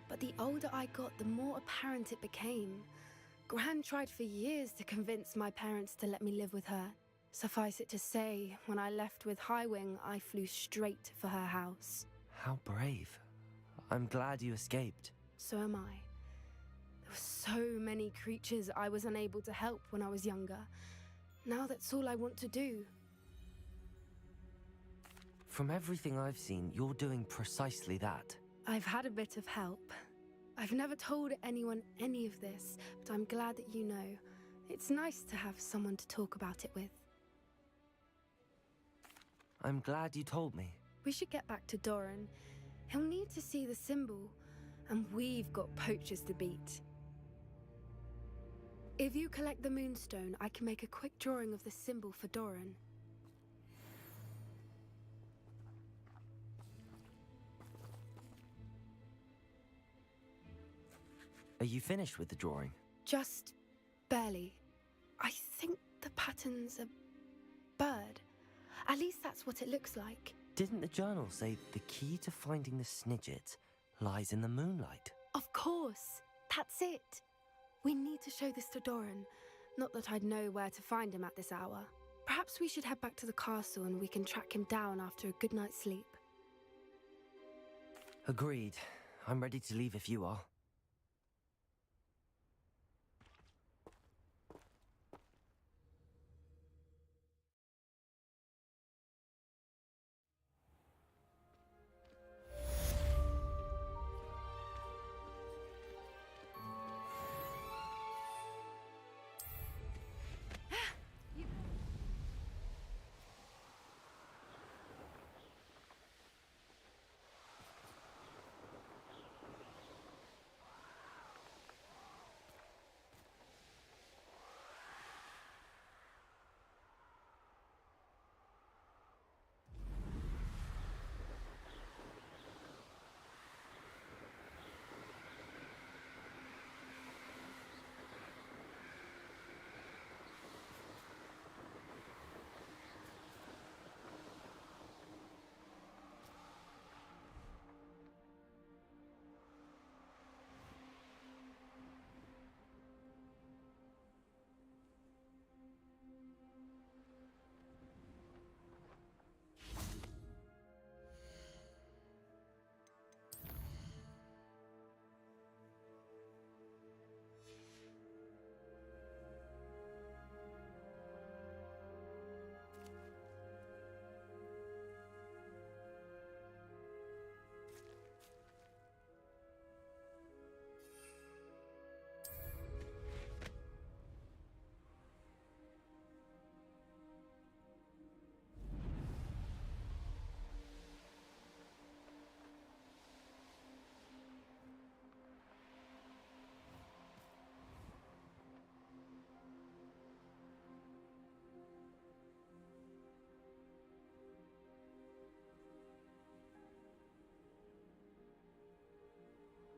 but the older I got, the more apparent it became. Gran tried for years to convince my parents to let me live with her. Suffice it to say, when I left with High Wing, I flew straight for her house. How brave. I'm glad you escaped. So am I. There were so many creatures I was unable to help when I was younger. Now that's all I want to do. From everything I've seen, you're doing precisely that. I've had a bit of help. I've never told anyone any of this, but I'm glad that you know. It's nice to have someone to talk about it with. I'm glad you told me. We should get back to Doran. He'll need to see the symbol, and we've got poachers to beat. If you collect the moonstone, I can make a quick drawing of the symbol for Doran. Are you finished with the drawing? Just barely. I think the pattern's a bird. At least that's what it looks like. Didn't the journal say the key to finding the Snidget lies in the moonlight? Of course. That's it. We need to show this to Doran. Not that I'd know where to find him at this hour. Perhaps we should head back to the castle and we can track him down after a good night's sleep. Agreed. I'm ready to leave if you are.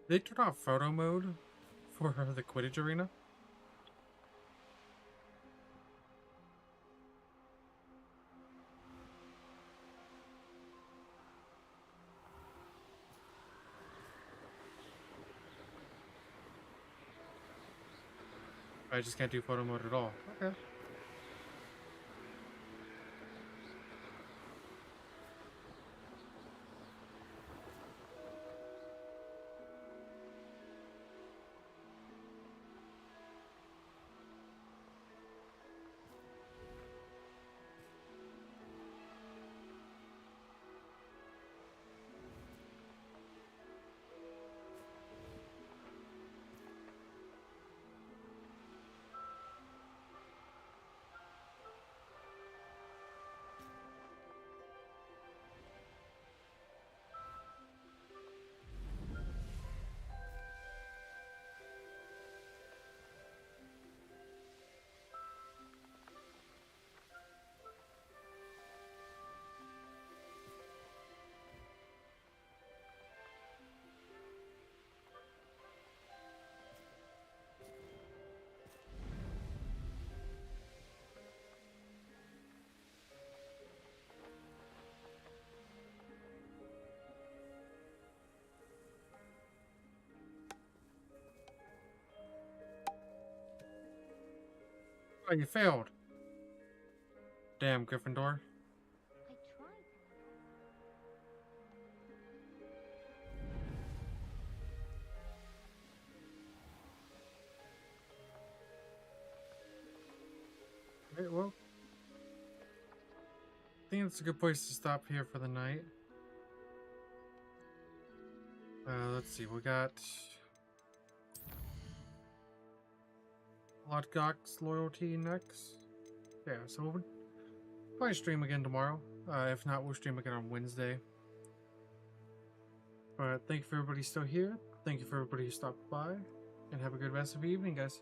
They turned off photo mode for the Quidditch arena. I just can't do photo mode at all. Okay. Oh, you failed. Damn, Gryffindor. Okay, well, I think it's a good place to stop here for the night. Let's see, we got Lodgok's Loyalty next. Yeah, so we'll probably stream again tomorrow. If not, we'll stream again on Wednesday. But thank you for everybody still here. Thank you for everybody who stopped by. And have a good rest of the evening, guys.